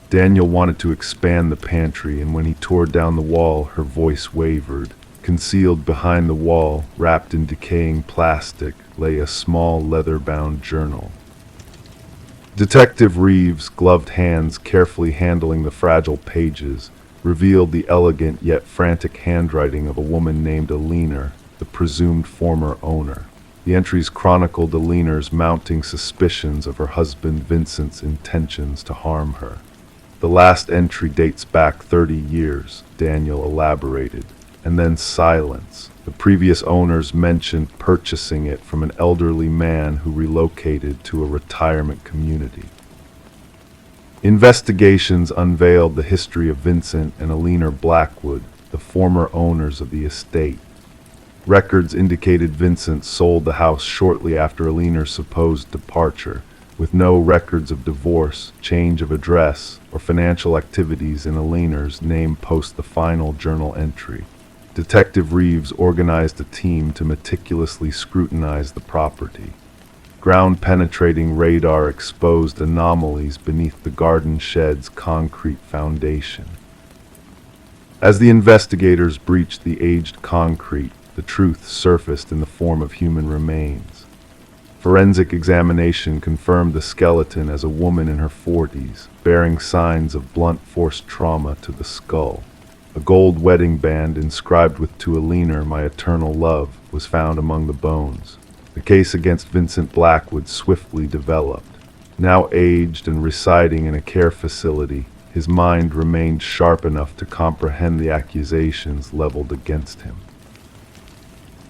Daniel wanted to expand the pantry, and when he tore down the wall, her voice wavered. Concealed behind the wall, wrapped in decaying plastic, lay a small leather-bound journal. Detective Reeves' gloved hands carefully handling the fragile pages revealed the elegant yet frantic handwriting of a woman named Alina, the presumed former owner. The entries chronicled Alina's mounting suspicions of her husband Vincent's intentions to harm her. "The last entry dates back 30 years, Daniel elaborated. and then silence. The previous owners mentioned purchasing it from an elderly man who relocated to a retirement community. Investigations unveiled the history of Vincent and Alina Blackwood, the former owners of the estate. Records indicated Vincent sold the house shortly after Alina's supposed departure, with no records of divorce, change of address, or financial activities in Alina's name post the final journal entry. Detective Reeves organized a team to meticulously scrutinize the property. Ground-penetrating radar exposed anomalies beneath the garden shed's concrete foundation. As the investigators breached the aged concrete, the truth surfaced in the form of human remains. Forensic examination confirmed the skeleton as a woman in her 40s, bearing signs of blunt force trauma to the skull. A gold wedding band inscribed with "To Alina, my eternal love" was found among the bones. The case against Vincent Blackwood swiftly developed. Now aged and residing in a care facility, his mind remained sharp enough to comprehend the accusations leveled against him.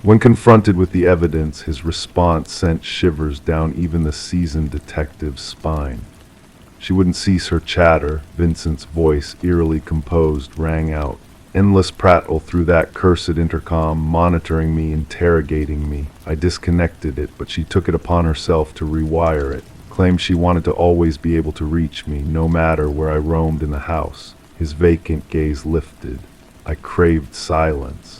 When confronted with the evidence, his response sent shivers down even the seasoned detective's spine. She wouldn't cease her chatter. Vincent's voice, eerily composed, rang out. Endless prattle through that cursed intercom, monitoring me, interrogating me. I disconnected it, but she took it upon herself to rewire it. Claimed she wanted to always be able to reach me, no matter where I roamed in the house. His vacant gaze lifted. I craved silence.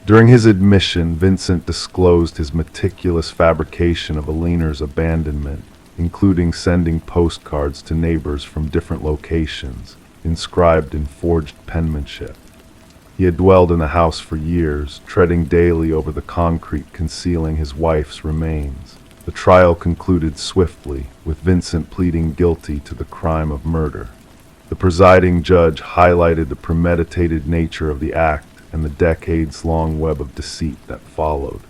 During his admission, Vincent disclosed his meticulous fabrication of Alina's abandonment, including sending postcards to neighbors from different locations, inscribed in forged penmanship. He had dwelled in the house for years, treading daily over the concrete concealing his wife's remains. The trial concluded swiftly, with Vincent pleading guilty to the crime of murder. The presiding judge highlighted the premeditated nature of the act and the decades-long web of deceit that followed.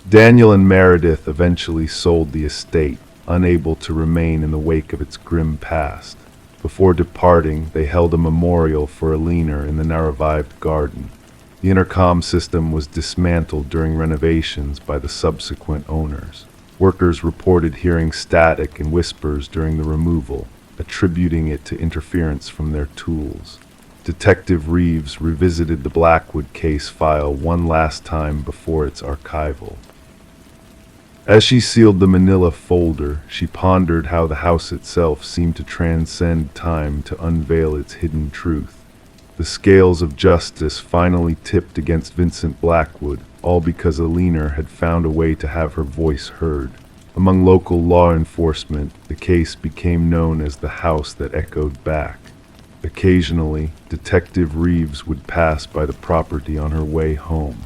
Daniel and Meredith eventually sold the estate, unable to remain in the wake of its grim past. Before departing, they held a memorial for Alina in the now-revived garden. The intercom system was dismantled during renovations by the subsequent owners. Workers reported hearing static and whispers during the removal, attributing it to interference from their tools. Detective Reeves revisited the Blackwood case file one last time before its archival. As she sealed the manila folder, she pondered how the house itself seemed to transcend time to unveil its hidden truth. The scales of justice finally tipped against Vincent Blackwood, all because Alina had found a way to have her voice heard. Among local law enforcement, the case became known as the house that echoed back. Occasionally, Detective Reeves would pass by the property on her way home.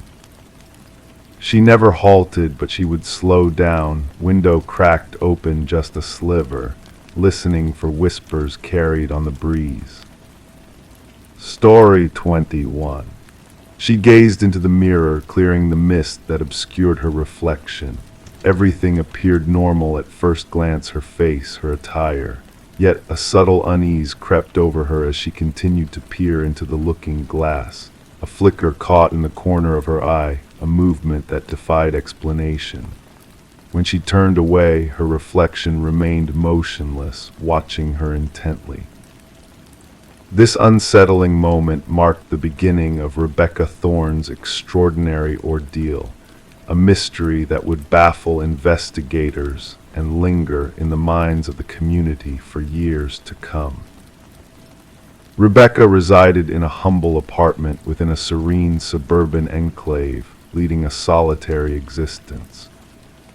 She never halted, but she would slow down, window cracked open just a sliver, listening for whispers carried on the breeze. Story 21. She gazed into the mirror, clearing the mist that obscured her reflection. Everything appeared normal at first glance, her face, her attire. Yet a subtle unease crept over her as she continued to peer into the looking glass. A flicker caught in the corner of her eye, a movement that defied explanation. When she turned away, her reflection remained motionless, watching her intently. This unsettling moment marked the beginning of Rebecca Thorne's extraordinary ordeal, a mystery that would baffle investigators and linger in the minds of the community for years to come. Rebecca resided in a humble apartment within a serene suburban enclave, leading a solitary existence.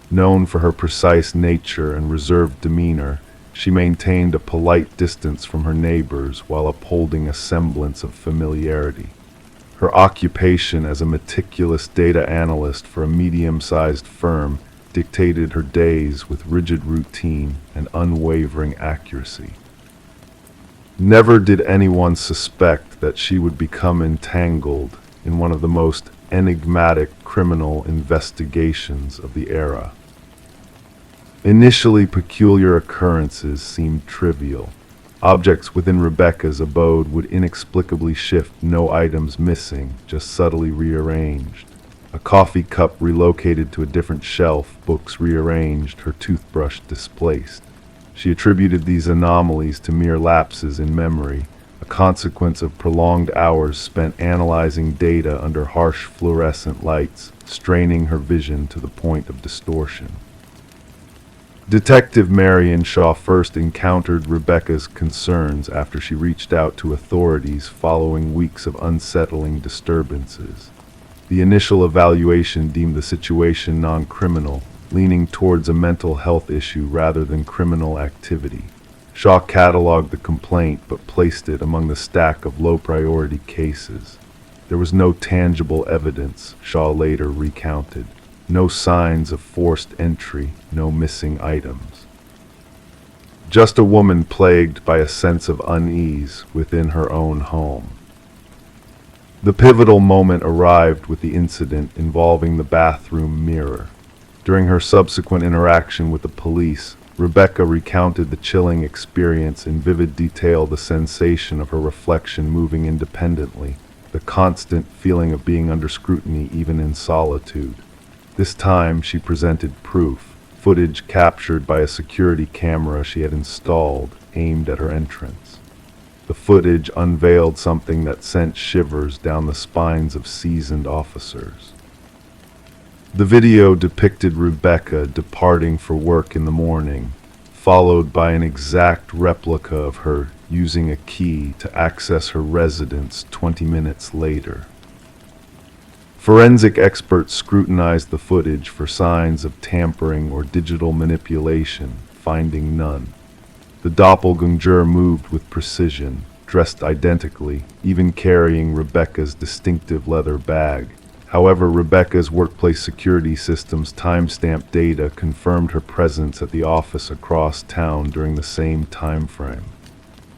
Known for her precise nature and reserved demeanor, she maintained a polite distance from her neighbors while upholding a semblance of familiarity. Her occupation as a meticulous data analyst for a medium-sized firm dictated her days with rigid routine and unwavering accuracy. Never did anyone suspect that she would become entangled in one of the most enigmatic criminal investigations of the era. Initially, peculiar occurrences seemed trivial. Objects within Rebecca's abode would inexplicably shift, no items missing, just subtly rearranged. A coffee cup relocated to a different shelf, books rearranged, her toothbrush displaced. She attributed these anomalies to mere lapses in memory, a consequence of prolonged hours spent analyzing data under harsh fluorescent lights, straining her vision to the point of distortion. Detective Marion Shaw first encountered Rebecca's concerns after she reached out to authorities following weeks of unsettling disturbances. The initial evaluation deemed the situation non-criminal, leaning towards a mental health issue rather than criminal activity. Shaw cataloged the complaint but placed it among the stack of low-priority cases. There was no tangible evidence, Shaw later recounted. No signs of forced entry, no missing items. Just a woman plagued by a sense of unease within her own home. The pivotal moment arrived with the incident involving the bathroom mirror. During her subsequent interaction with the police, Rebecca recounted the chilling experience in vivid detail, the sensation of her reflection moving independently, the constant feeling of being under scrutiny even in solitude. This time she presented proof, footage captured by a security camera she had installed, aimed at her entrance. The footage unveiled something that sent shivers down the spines of seasoned officers. The video depicted Rebecca departing for work in the morning, followed by an exact replica of her using a key to access her residence 20 minutes later. Forensic experts scrutinized the footage for signs of tampering or digital manipulation, finding none. The doppelganger moved with precision, dressed identically, even carrying Rebecca's distinctive leather bag. However, Rebecca's workplace security system's timestamp data confirmed her presence at the office across town during the same time frame.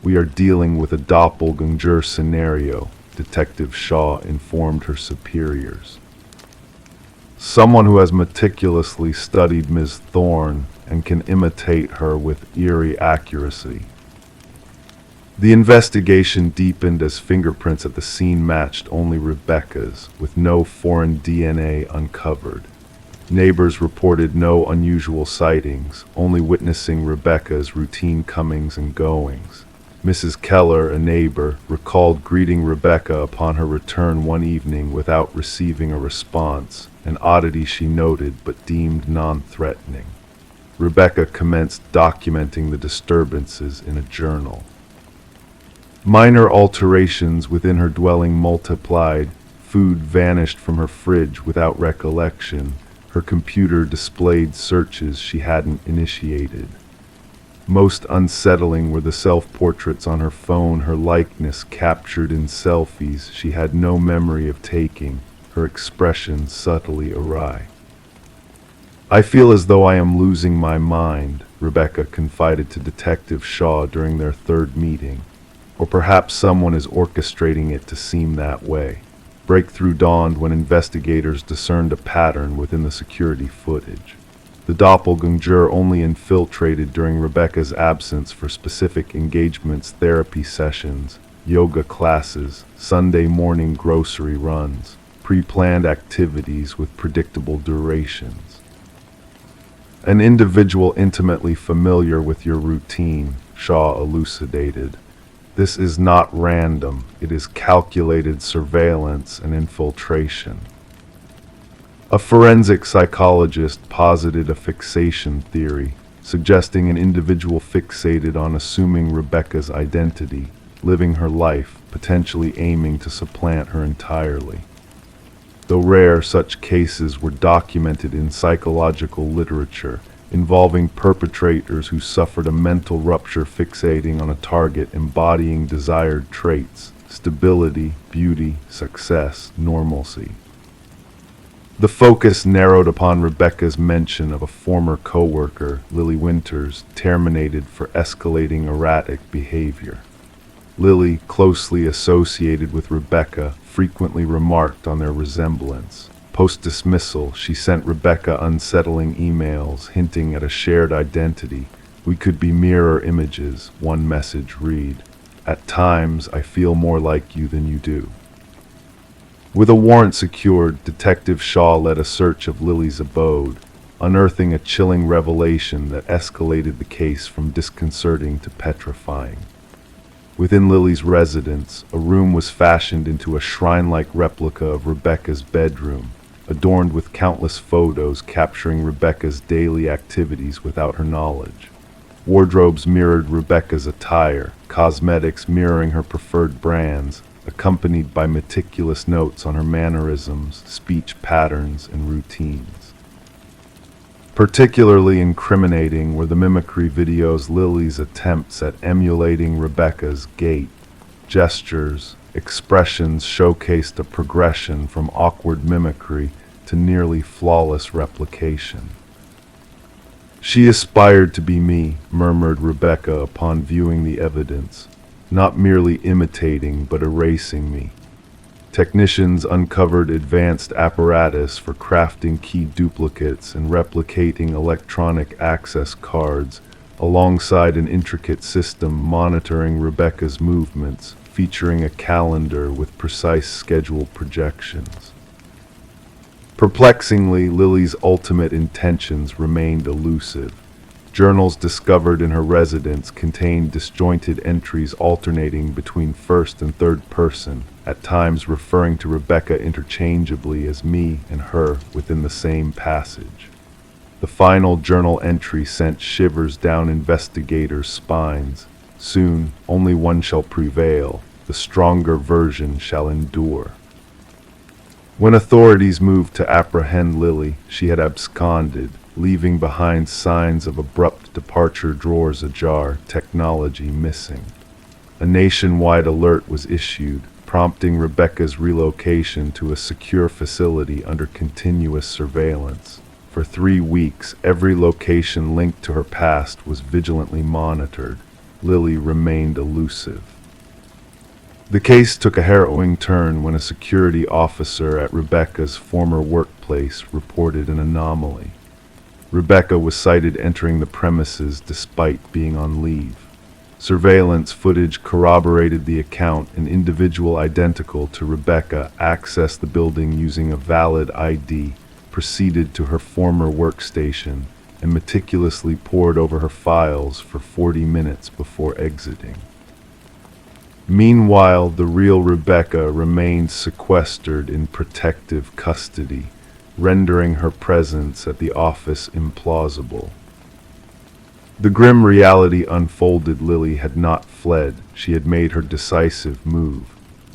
"We are dealing with a doppelganger scenario," Detective Shaw informed her superiors. "Someone who has meticulously studied Ms. Thorne and can imitate her with eerie accuracy." The investigation deepened as fingerprints at the scene matched only Rebecca's, with no foreign DNA uncovered. Neighbors reported no unusual sightings, only witnessing Rebecca's routine comings and goings. Mrs. Keller, a neighbor, recalled greeting Rebecca upon her return one evening without receiving a response, an oddity she noted but deemed non-threatening. Rebecca commenced documenting the disturbances in a journal. Minor alterations within her dwelling multiplied. Food vanished from her fridge without recollection. Her computer displayed searches she hadn't initiated. Most unsettling were the self-portraits on her phone, her likeness captured in selfies she had no memory of taking, her expression subtly awry. "I feel as though I am losing my mind," Rebecca confided to Detective Shaw during their third meeting. "Or perhaps someone is orchestrating it to seem that way." Breakthrough dawned when investigators discerned a pattern within the security footage. The doppelganger only infiltrated during Rebecca's absence for specific engagements, therapy sessions, yoga classes, Sunday morning grocery runs, pre-planned activities with predictable durations. "An individual intimately familiar with your routine," Shaw elucidated. "This is not random, it is calculated surveillance and infiltration." A forensic psychologist posited a fixation theory, suggesting an individual fixated on assuming Rebecca's identity, living her life, potentially aiming to supplant her entirely. Though rare, such cases were documented in psychological literature, involving perpetrators who suffered a mental rupture fixating on a target embodying desired traits: stability, beauty, success, normalcy. The focus narrowed upon Rebecca's mention of a former co-worker, Lily Winters, terminated for escalating erratic behavior. Lily, closely associated with Rebecca, frequently remarked on their resemblance. Post-dismissal, she sent Rebecca unsettling emails hinting at a shared identity, We could be mirror images, one message read. At times, I feel more like you than you do. With a warrant secured, Detective Shaw led a search of Lily's abode, unearthing a chilling revelation that escalated the case from disconcerting to petrifying. Within Lily's residence, a room was fashioned into a shrine-like replica of Rebecca's bedroom, adorned with countless photos capturing Rebecca's daily activities without her knowledge. Wardrobes mirrored Rebecca's attire, cosmetics mirroring her preferred brands, accompanied by meticulous notes on her mannerisms, speech patterns, and routines. Particularly incriminating were the mimicry videos Lily's attempts at emulating Rebecca's gait, gestures, expressions showcased a progression from awkward mimicry to nearly flawless replication. "She aspired to be me," murmured Rebecca upon viewing the evidence, "not merely imitating but erasing me." Technicians uncovered advanced apparatus for crafting key duplicates and replicating electronic access cards, alongside an intricate system monitoring Rebecca's movements, featuring a calendar with precise schedule projections. Perplexingly, Lily's ultimate intentions remained elusive. Journals discovered in her residence contained disjointed entries alternating between first and third person, at times referring to Rebecca interchangeably as me and her within the same passage. The final journal entry sent shivers down investigators' spines. Soon, only one shall prevail. The stronger version shall endure. When authorities moved to apprehend Lily, she had absconded, leaving behind signs of abrupt departure, drawers ajar, technology missing. A nationwide alert was issued, prompting Rebecca's relocation to a secure facility under continuous surveillance. For 3 weeks, every location linked to her past was vigilantly monitored. Lily remained elusive. The case took a harrowing turn when a security officer at Rebecca's former workplace reported an anomaly. Rebecca was sighted entering the premises despite being on leave. Surveillance footage corroborated the account. An individual identical to Rebecca accessed the building using a valid ID, proceeded to her former workstation, and meticulously pored over her files for 40 minutes before exiting. Meanwhile, the real Rebecca remained sequestered in protective custody, rendering her presence at the office implausible. The grim reality unfolded. Lily had not fled. She had made her decisive move.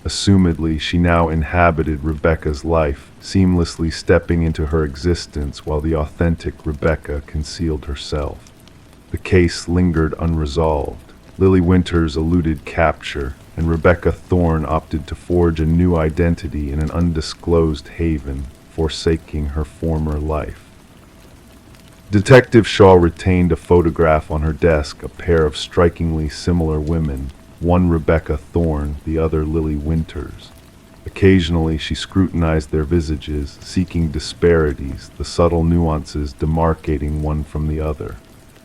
Assumedly, she now inhabited Rebecca's life, seamlessly stepping into her existence while the authentic Rebecca concealed herself. The case lingered unresolved. Lily Winters eluded capture, and Rebecca Thorne opted to forge a new identity in an undisclosed haven, forsaking her former life. Detective Shaw retained a photograph on her desk, a pair of strikingly similar women, one Rebecca Thorne, the other Lily Winters. Occasionally she scrutinized their visages, seeking disparities, the subtle nuances demarcating one from the other.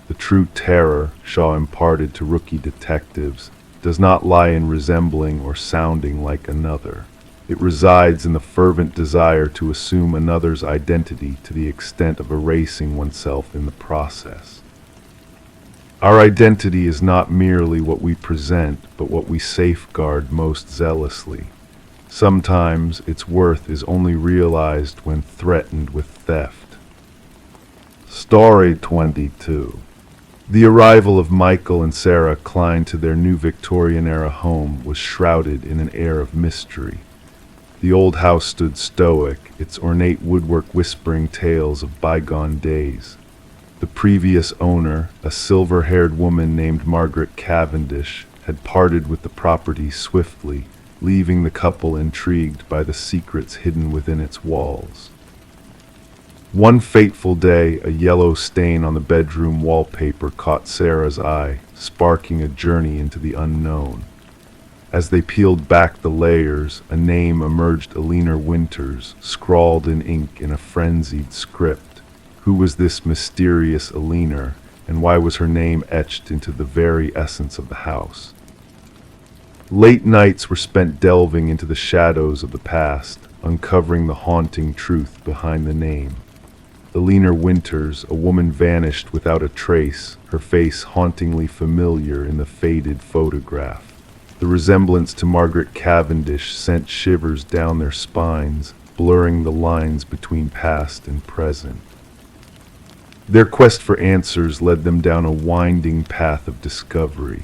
The true terror, Shaw imparted to rookie detectives, does not lie in resembling or sounding like another. It resides in the fervent desire to assume another's identity to the extent of erasing oneself in the process. Our identity is not merely what we present, but what we safeguard most zealously. Sometimes its worth is only realized when threatened with theft. Story 22. The arrival of Michael and Sarah Klein to their new Victorian-era home was shrouded in an air of mystery. The old house stood stoic, its ornate woodwork whispering tales of bygone days. The previous owner, a silver-haired woman named Margaret Cavendish, had parted with the property swiftly, leaving the couple intrigued by the secrets hidden within its walls. One fateful day, a yellow stain on the bedroom wallpaper caught Sarah's eye, sparking a journey into the unknown. As they peeled back the layers, a name emerged: Alina Winters, scrawled in ink in a frenzied script. Who was this mysterious Alina, and why was her name etched into the very essence of the house? Late nights were spent delving into the shadows of the past, uncovering the haunting truth behind the name. Eleanor Winters, a woman vanished without a trace, her face hauntingly familiar in the faded photograph. The resemblance to Margaret Cavendish sent shivers down their spines, blurring the lines between past and present. Their quest for answers led them down a winding path of discovery.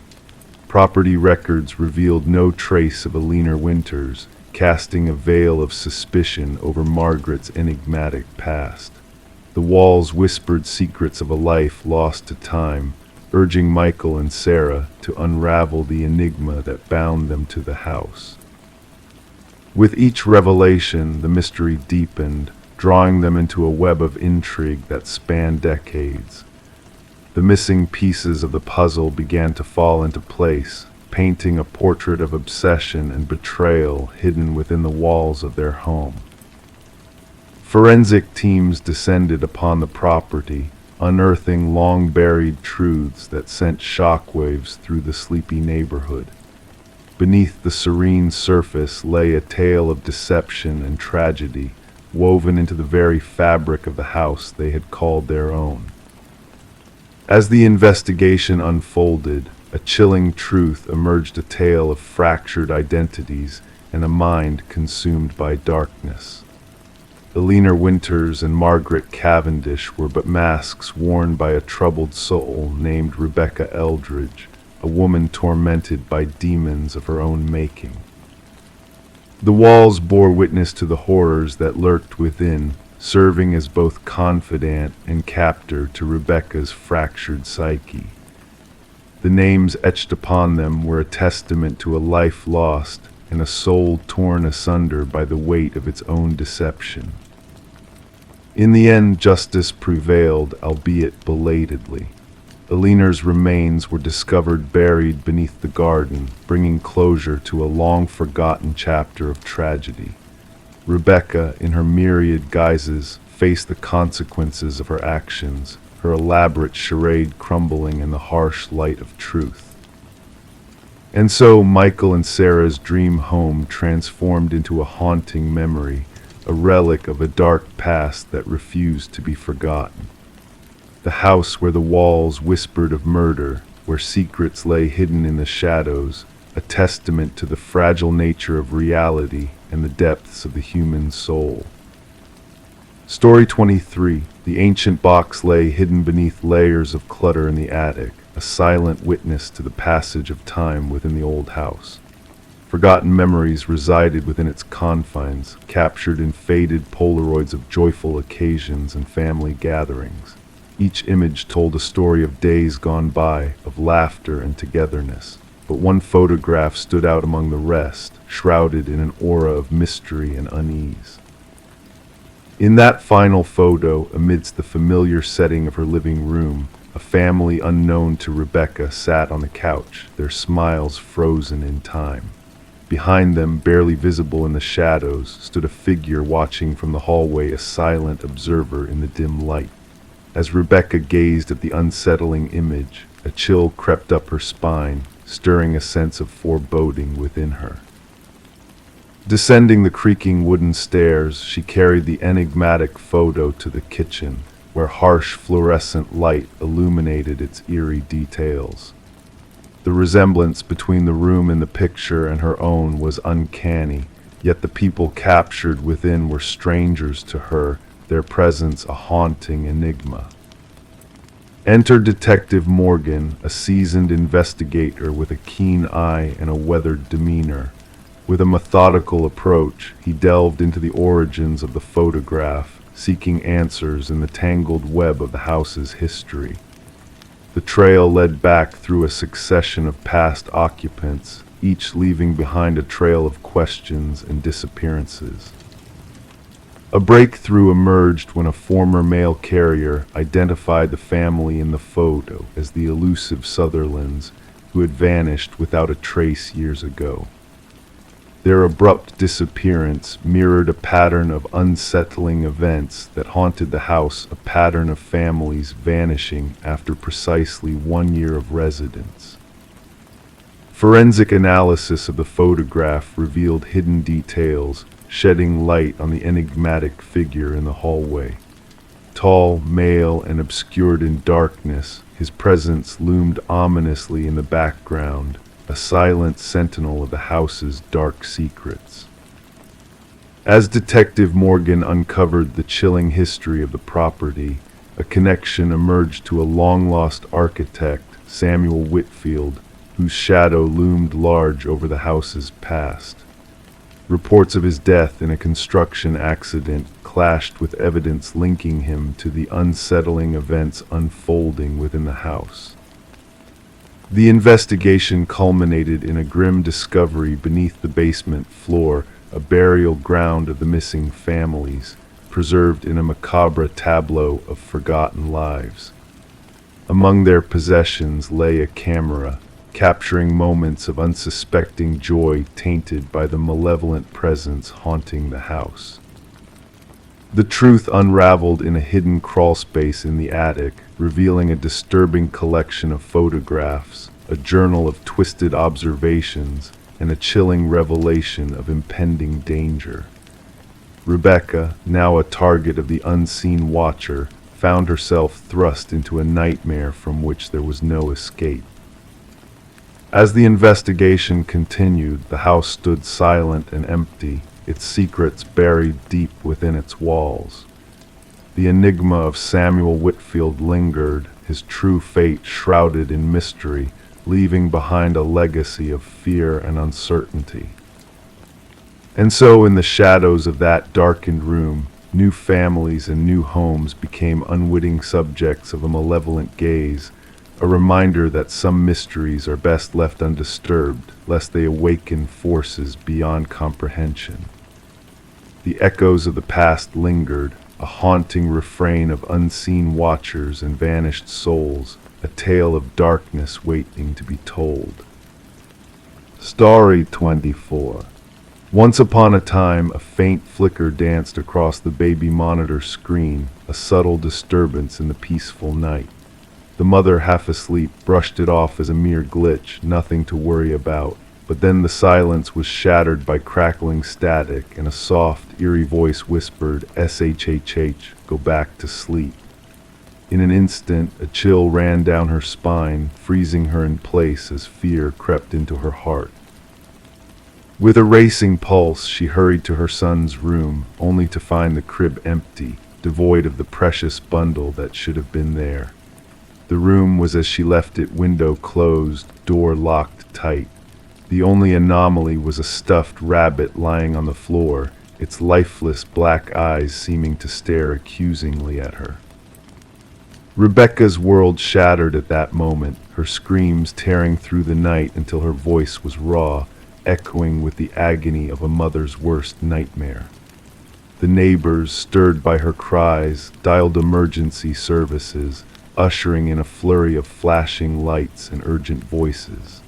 Property records revealed no trace of Eleanor Winters, casting a veil of suspicion over Margaret's enigmatic past. The walls whispered secrets of a life lost to time, urging Michael and Sarah to unravel the enigma that bound them to the house. With each revelation, the mystery deepened, drawing them into a web of intrigue that spanned decades. The missing pieces of the puzzle began to fall into place, painting a portrait of obsession and betrayal hidden within the walls of their home. Forensic teams descended upon the property, unearthing long-buried truths that sent shockwaves through the sleepy neighborhood. Beneath the serene surface lay a tale of deception and tragedy, woven into the very fabric of the house they had called their own. As the investigation unfolded, a chilling truth emerged, a tale of fractured identities and a mind consumed by darkness. Eleanor Winters and Margaret Cavendish were but masks worn by a troubled soul named Rebecca Eldridge, a woman tormented by demons of her own making. The walls bore witness to the horrors that lurked within, serving as both confidant and captor to Rebecca's fractured psyche. The names etched upon them were a testament to a life lost and a soul torn asunder by the weight of its own deception. In the end, justice prevailed, albeit belatedly. Eleanor's remains were discovered buried beneath the garden, bringing closure to a long-forgotten chapter of tragedy. Rebecca, in her myriad guises, faced the consequences of her actions, her elaborate charade crumbling in the harsh light of truth. And so Michael and Sarah's dream home transformed into a haunting memory, a relic of a dark past that refused to be forgotten. The house where the walls whispered of murder, where secrets lay hidden in the shadows, a testament to the fragile nature of reality and the depths of the human soul. Story 23. The ancient box lay hidden beneath layers of clutter in the attic, a silent witness to the passage of time within the old house. Forgotten memories resided within its confines, captured in faded Polaroids of joyful occasions and family gatherings. Each image told a story of days gone by, of laughter and togetherness. But one photograph stood out among the rest, shrouded in an aura of mystery and unease. In that final photo, amidst the familiar setting of her living room, a family unknown to Rebecca sat on the couch, their smiles frozen in time. Behind them, barely visible in the shadows, stood a figure watching from the hallway, a silent observer in the dim light. As Rebecca gazed at the unsettling image, a chill crept up her spine, stirring a sense of foreboding within her. Descending the creaking wooden stairs, she carried the enigmatic photo to the kitchen, where harsh fluorescent light illuminated its eerie details. The resemblance between the room in the picture and her own was uncanny, yet the people captured within were strangers to her, their presence a haunting enigma. Enter Detective Morgan, a seasoned investigator with a keen eye and a weathered demeanor. With a methodical approach, he delved into the origins of the photograph, seeking answers in the tangled web of the house's history. The trail led back through a succession of past occupants, each leaving behind a trail of questions and disappearances. A breakthrough emerged when a former mail carrier identified the family in the photo as the elusive Sutherlands, who had vanished without a trace years ago. Their abrupt disappearance mirrored a pattern of unsettling events that haunted the house, a pattern of families vanishing after precisely 1 year of residence. Forensic analysis of the photograph revealed hidden details, shedding light on the enigmatic figure in the hallway. Tall, male, and obscured in darkness, his presence loomed ominously in the background, a silent sentinel of the house's dark secrets. As Detective Morgan uncovered the chilling history of the property, a connection emerged to a long-lost architect, Samuel Whitfield, whose shadow loomed large over the house's past. Reports of his death in a construction accident clashed with evidence linking him to the unsettling events unfolding within the house. The investigation culminated in a grim discovery beneath the basement floor, a burial ground of the missing families, preserved in a macabre tableau of forgotten lives. Among their possessions lay a camera, capturing moments of unsuspecting joy tainted by the malevolent presence haunting the house. The truth unraveled in a hidden crawlspace in the attic, revealing a disturbing collection of photographs, a journal of twisted observations, and a chilling revelation of impending danger. Rebecca, now a target of the unseen watcher, found herself thrust into a nightmare from which there was no escape. As the investigation continued, the house stood silent and empty, its secrets buried deep within its walls. The enigma of Samuel Whitfield lingered, his true fate shrouded in mystery, leaving behind a legacy of fear and uncertainty. And so, in the shadows of that darkened room, new families and new homes became unwitting subjects of a malevolent gaze, a reminder that some mysteries are best left undisturbed, lest they awaken forces beyond comprehension. The echoes of the past lingered, a haunting refrain of unseen watchers and vanished souls, a tale of darkness waiting to be told. Story 24. Once upon a time, a faint flicker danced across the baby monitor screen, a subtle disturbance in the peaceful night. The mother, half asleep, brushed it off as a mere glitch, nothing to worry about. But then the silence was shattered by crackling static, and a soft, eerie voice whispered, "SHHH, go back to sleep." In an instant, a chill ran down her spine, freezing her in place as fear crept into her heart. With a racing pulse, she hurried to her son's room, only to find the crib empty, devoid of the precious bundle that should have been there. The room was as she left it, window closed, door locked tight. The only anomaly was a stuffed rabbit lying on the floor, its lifeless black eyes seeming to stare accusingly at her. Rebecca's world shattered at that moment, her screams tearing through the night until her voice was raw, echoing with the agony of a mother's worst nightmare. The neighbors, stirred by her cries, dialed emergency services, ushering in a flurry of flashing lights and urgent voices.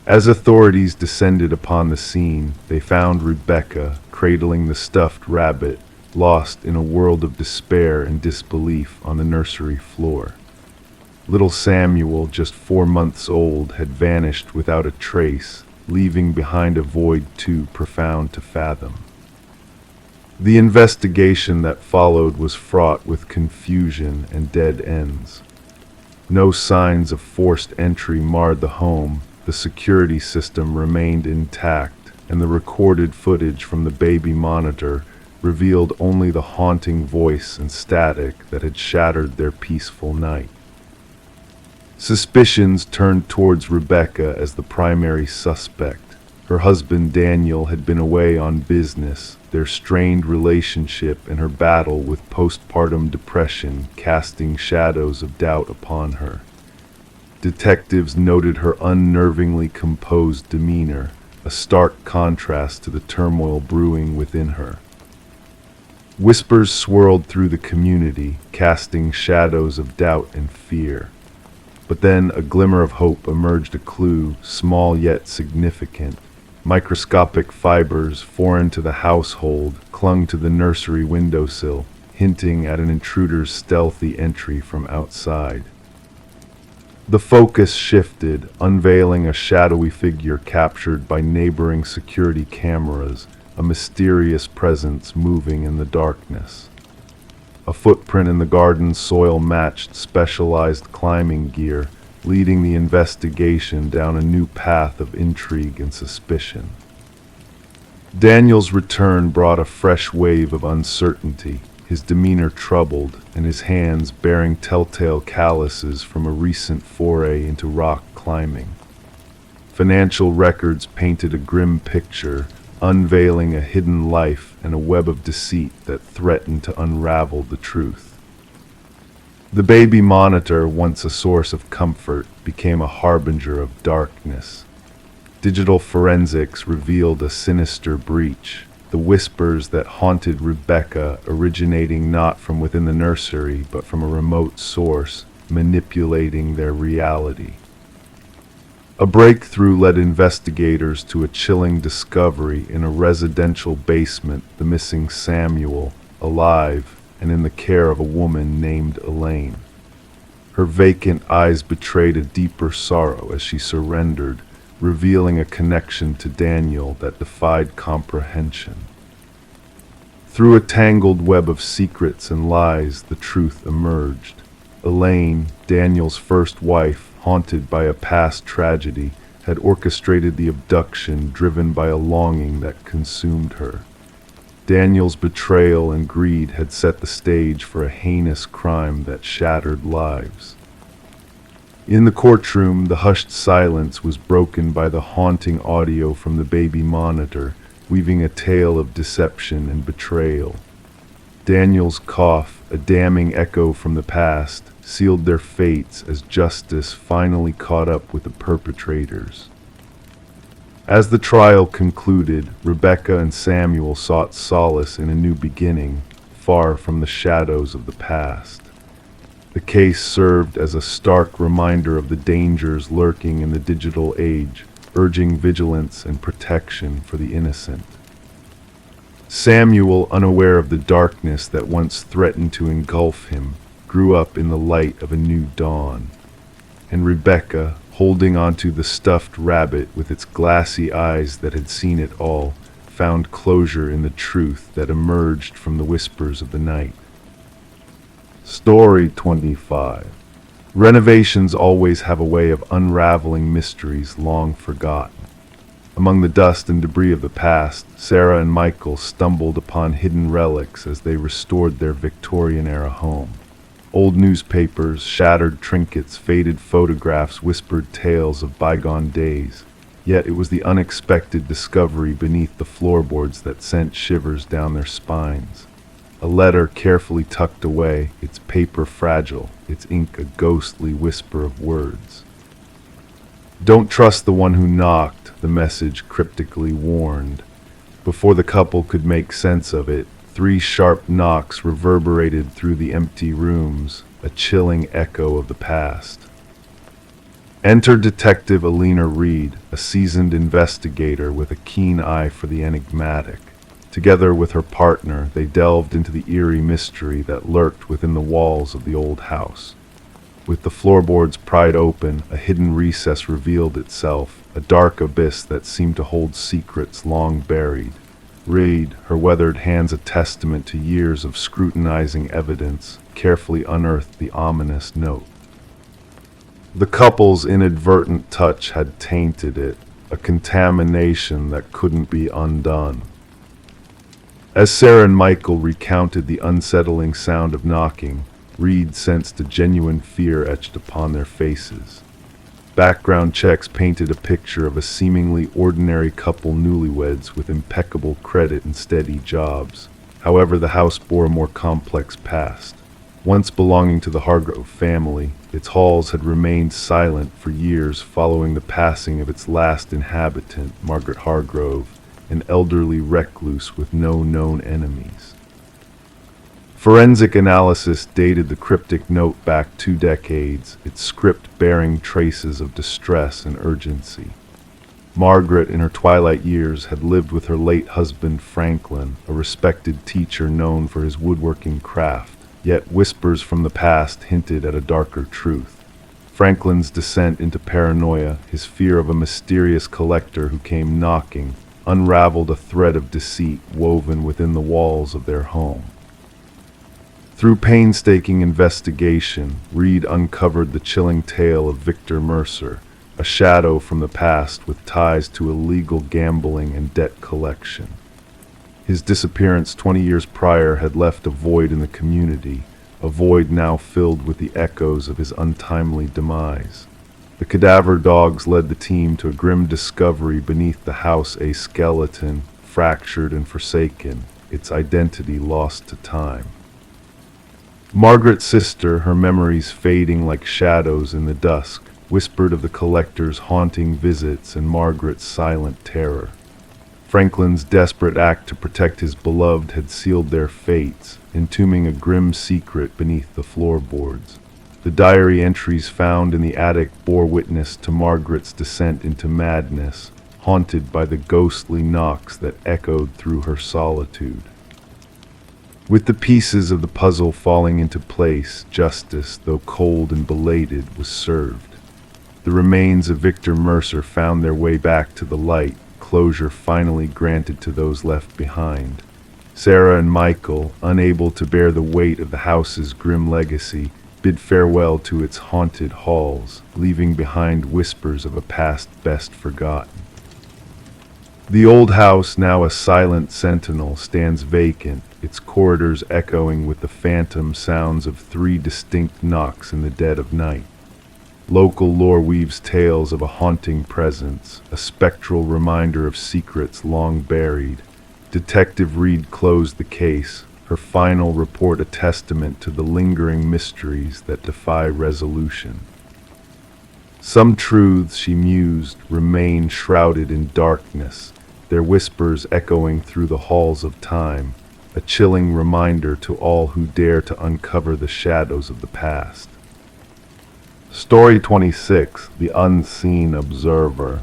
As authorities descended upon the scene, they found Rebecca cradling the stuffed rabbit, lost in a world of despair and disbelief on the nursery floor. Little Samuel, just 4 months old, had vanished without a trace, leaving behind a void too profound to fathom. The investigation that followed was fraught with confusion and dead ends. No signs of forced entry marred the home, the security system remained intact, and the recorded footage from the baby monitor revealed only the haunting voice and static that had shattered their peaceful night. Suspicions turned towards Rebecca as the primary suspect. Her husband Daniel had been away on business, their strained relationship and her battle with postpartum depression casting shadows of doubt upon her. Detectives noted her unnervingly composed demeanor, a stark contrast to the turmoil brewing within her. Whispers swirled through the community, casting shadows of doubt and fear. But then a glimmer of hope emerged, a clue, small yet significant. Microscopic fibers foreign to the household clung to the nursery windowsill, hinting at an intruder's stealthy entry from outside. The focus shifted, unveiling a shadowy figure captured by neighboring security cameras, a mysterious presence moving in the darkness. A footprint in the garden soil matched specialized climbing gear, leading the investigation down a new path of intrigue and suspicion. Daniel's return brought a fresh wave of uncertainty, his demeanor troubled and his hands bearing telltale calluses from a recent foray into rock climbing. Financial records painted a grim picture, unveiling a hidden life and a web of deceit that threatened to unravel the truth. The baby monitor, once a source of comfort, became a harbinger of darkness. Digital forensics revealed a sinister breach, the whispers that haunted Rebecca originating not from within the nursery but from a remote source, manipulating their reality. A breakthrough led investigators to a chilling discovery in a residential basement: the missing Samuel, alive and in the care of a woman named Elaine. Her vacant eyes betrayed a deeper sorrow as she surrendered, revealing a connection to Daniel that defied comprehension. Through a tangled web of secrets and lies, the truth emerged. Elaine, Daniel's first wife, haunted by a past tragedy, had orchestrated the abduction, driven by a longing that consumed her. Daniel's betrayal and greed had set the stage for a heinous crime that shattered lives. In the courtroom, the hushed silence was broken by the haunting audio from the baby monitor, weaving a tale of deception and betrayal. Daniel's cough, a damning echo from the past, sealed their fates as justice finally caught up with the perpetrators. As the trial concluded, Rebecca and Samuel sought solace in a new beginning, far from the shadows of the past. The case served as a stark reminder of the dangers lurking in the digital age, urging vigilance and protection for the innocent. Samuel, unaware of the darkness that once threatened to engulf him, grew up in the light of a new dawn. And Rebecca, holding onto the stuffed rabbit with its glassy eyes that had seen it all, found closure in the truth that emerged from the whispers of the night. Story 25. Renovations always have a way of unraveling mysteries long forgotten. Among the dust and debris of the past, Sarah and Michael stumbled upon hidden relics as they restored their Victorian-era home. Old newspapers, shattered trinkets, faded photographs whispered tales of bygone days. Yet it was the unexpected discovery beneath the floorboards that sent shivers down their spines. A letter carefully tucked away, its paper fragile, its ink a ghostly whisper of words. "Don't trust the one who knocked," the message cryptically warned. Before the couple could make sense of it, 3 sharp knocks reverberated through the empty rooms, a chilling echo of the past. Enter Detective Alina Reed, a seasoned investigator with a keen eye for the enigmatic. Together with her partner, they delved into the eerie mystery that lurked within the walls of the old house. With the floorboards pried open, a hidden recess revealed itself, a dark abyss that seemed to hold secrets long buried. Reed, her weathered hands a testament to years of scrutinizing evidence, carefully unearthed the ominous note. The couple's inadvertent touch had tainted it, a contamination that couldn't be undone. As Sarah and Michael recounted the unsettling sound of knocking, Reed sensed a genuine fear etched upon their faces. Background checks painted a picture of a seemingly ordinary couple, newlyweds with impeccable credit and steady jobs. However, the house bore a more complex past. Once belonging to the Hargrove family, its halls had remained silent for years following the passing of its last inhabitant, Margaret Hargrove, an elderly recluse with no known enemies. Forensic analysis dated the cryptic note back 2 decades, its script bearing traces of distress and urgency. Margaret, in her twilight years, had lived with her late husband Franklin, a respected teacher known for his woodworking craft, yet whispers from the past hinted at a darker truth. Franklin's descent into paranoia, his fear of a mysterious collector who came knocking, unraveled a thread of deceit woven within the walls of their home. Through painstaking investigation, Reed uncovered the chilling tale of Victor Mercer, a shadow from the past with ties to illegal gambling and debt collection. His disappearance 20 years prior had left a void in the community, a void now filled with the echoes of his untimely demise. The cadaver dogs led the team to a grim discovery beneath the house, a skeleton, fractured and forsaken, its identity lost to time. Margaret's sister, her memories fading like shadows in the dusk, whispered of the collector's haunting visits and Margaret's silent terror. Franklin's desperate act to protect his beloved had sealed their fates, entombing a grim secret beneath the floorboards. The diary entries found in the attic bore witness to Margaret's descent into madness, haunted by the ghostly knocks that echoed through her solitude. With the pieces of the puzzle falling into place, justice, though cold and belated, was served. The remains of Victor Mercer found their way back to the light, closure finally granted to those left behind. Sarah and Michael, unable to bear the weight of the house's grim legacy, bid farewell to its haunted halls, leaving behind whispers of a past best forgotten. The old house, now a silent sentinel, stands vacant, its corridors echoing with the phantom sounds of 3 distinct knocks in the dead of night. Local lore weaves tales of a haunting presence, a spectral reminder of secrets long buried. Detective Reed closed the case, her final report a testament to the lingering mysteries that defy resolution. Some truths, she mused, remain shrouded in darkness, their whispers echoing through the halls of time, a chilling reminder to all who dare to uncover the shadows of the past. Story 26, The Unseen Observer.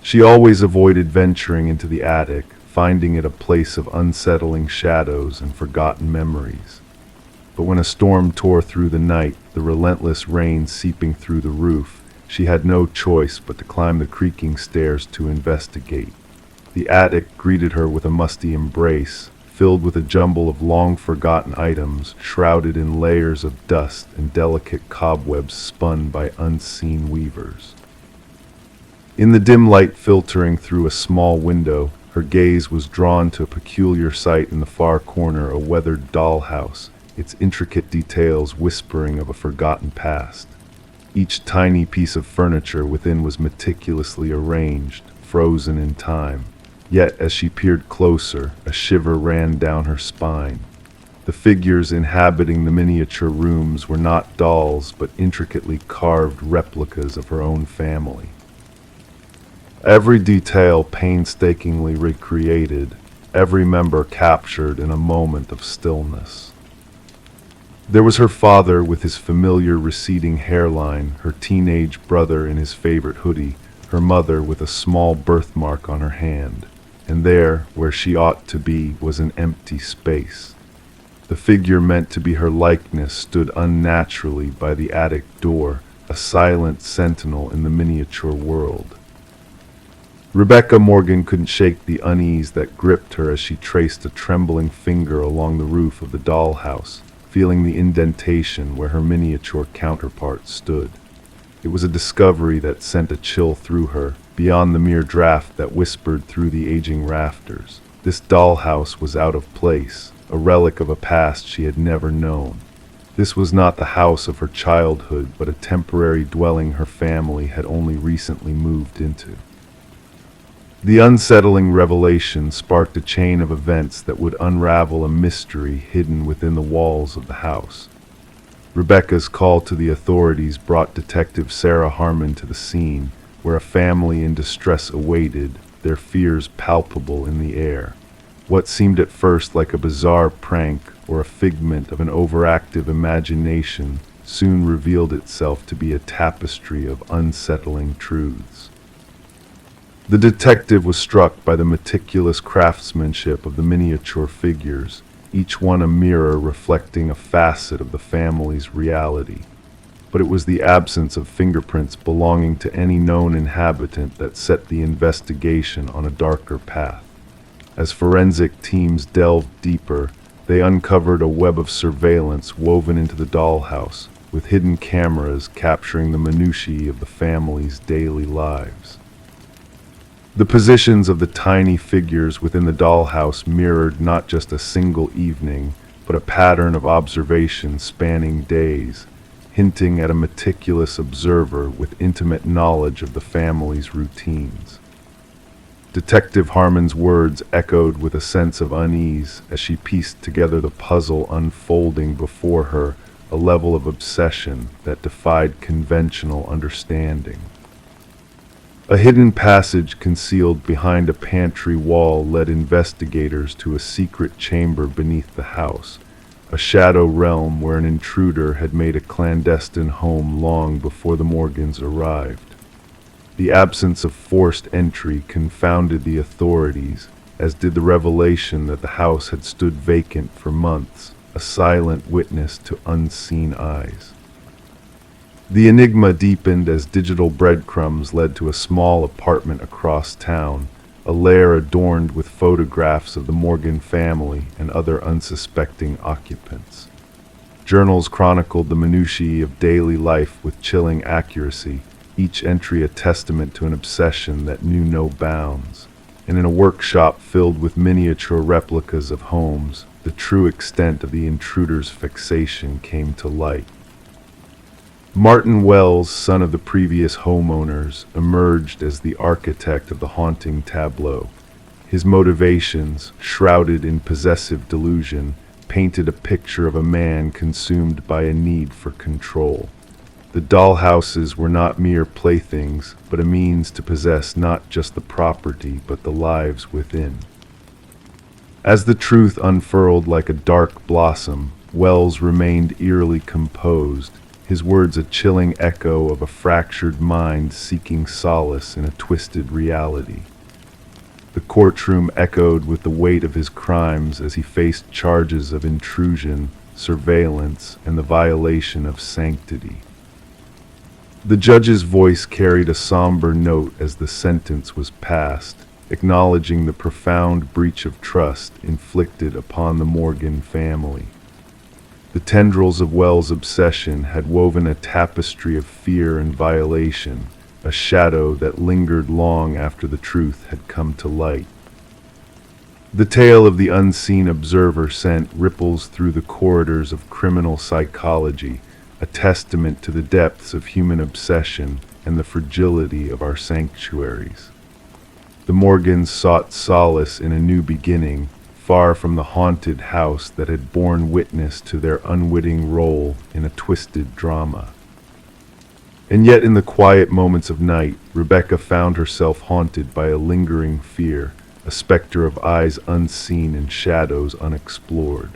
She always avoided venturing into the attic, finding it a place of unsettling shadows and forgotten memories. But when a storm tore through the night, the relentless rain seeping through the roof, she had no choice but to climb the creaking stairs to investigate. The attic greeted her with a musty embrace, filled with a jumble of long-forgotten items, shrouded in layers of dust and delicate cobwebs spun by unseen weavers. In the dim light filtering through a small window, her gaze was drawn to a peculiar sight in the far corner, a weathered dollhouse, its intricate details whispering of a forgotten past. Each tiny piece of furniture within was meticulously arranged, frozen in time. Yet, as she peered closer, a shiver ran down her spine. The figures inhabiting the miniature rooms were not dolls, but intricately carved replicas of her own family. Every detail painstakingly recreated, every member captured in a moment of stillness. There was her father with his familiar receding hairline, her teenage brother in his favorite hoodie, her mother with a small birthmark on her hand. And there, where she ought to be, was an empty space. The figure meant to be her likeness stood unnaturally by the attic door, a silent sentinel in the miniature world. Rebecca Morgan couldn't shake the unease that gripped her as she traced a trembling finger along the roof of the dollhouse, feeling the indentation where her miniature counterpart stood. It was a discovery that sent a chill through her, beyond the mere draft that whispered through the aging rafters. This dollhouse was out of place, a relic of a past she had never known. This was not the house of her childhood, but a temporary dwelling her family had only recently moved into. The unsettling revelation sparked a chain of events that would unravel a mystery hidden within the walls of the house. Rebecca's call to the authorities brought Detective Sarah Harmon to the scene, where a family in distress awaited, their fears palpable in the air. What seemed at first like a bizarre prank or a figment of an overactive imagination soon revealed itself to be a tapestry of unsettling truths. The detective was struck by the meticulous craftsmanship of the miniature figures, each one a mirror reflecting a facet of the family's reality. But it was the absence of fingerprints belonging to any known inhabitant that set the investigation on a darker path. As forensic teams delved deeper, they uncovered a web of surveillance woven into the dollhouse, with hidden cameras capturing the minutiae of the family's daily lives. The positions of the tiny figures within the dollhouse mirrored not just a single evening, but a pattern of observation spanning days, hinting at a meticulous observer with intimate knowledge of the family's routines. Detective Harmon's words echoed with a sense of unease as she pieced together the puzzle unfolding before her, a level of obsession that defied conventional understanding. A hidden passage concealed behind a pantry wall led investigators to a secret chamber beneath the house, a shadow realm where an intruder had made a clandestine home long before the Morgans arrived. The absence of forced entry confounded the authorities, as did the revelation that the house had stood vacant for months, a silent witness to unseen eyes. The enigma deepened as digital breadcrumbs led to a small apartment across town, a lair adorned with photographs of the Morgan family and other unsuspecting occupants. Journals chronicled the minutiae of daily life with chilling accuracy, each entry a testament to an obsession that knew no bounds. And in a workshop filled with miniature replicas of homes, the true extent of the intruder's fixation came to light. Martin Wells, son of the previous homeowners, emerged as the architect of the haunting tableau. His motivations, shrouded in possessive delusion, painted a picture of a man consumed by a need for control. The dollhouses were not mere playthings, but a means to possess not just the property, but the lives within. As the truth unfurled like a dark blossom, Wells remained eerily composed, his words a chilling echo of a fractured mind seeking solace in a twisted reality. The courtroom echoed with the weight of his crimes as he faced charges of intrusion, surveillance, and the violation of sanctity. The judge's voice carried a somber note as the sentence was passed, acknowledging the profound breach of trust inflicted upon the Morgan family. The tendrils of Wells' obsession had woven a tapestry of fear and violation, a shadow that lingered long after the truth had come to light. The tale of the unseen observer sent ripples through the corridors of criminal psychology, a testament to the depths of human obsession and the fragility of our sanctuaries. The Morgans sought solace in a new beginning, far from the haunted house that had borne witness to their unwitting role in a twisted drama. And yet in the quiet moments of night, Rebecca found herself haunted by a lingering fear, a specter of eyes unseen and shadows unexplored.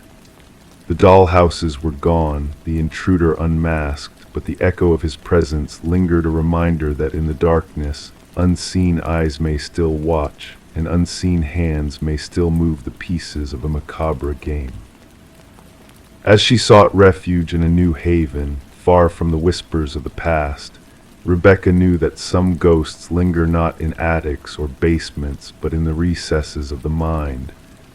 The dollhouses were gone, the intruder unmasked, but the echo of his presence lingered, a reminder that in the darkness, unseen eyes may still watch, and unseen hands may still move the pieces of a macabre game. As she sought refuge in a new haven, far from the whispers of the past, Rebecca knew that some ghosts linger not in attics or basements, but in the recesses of the mind,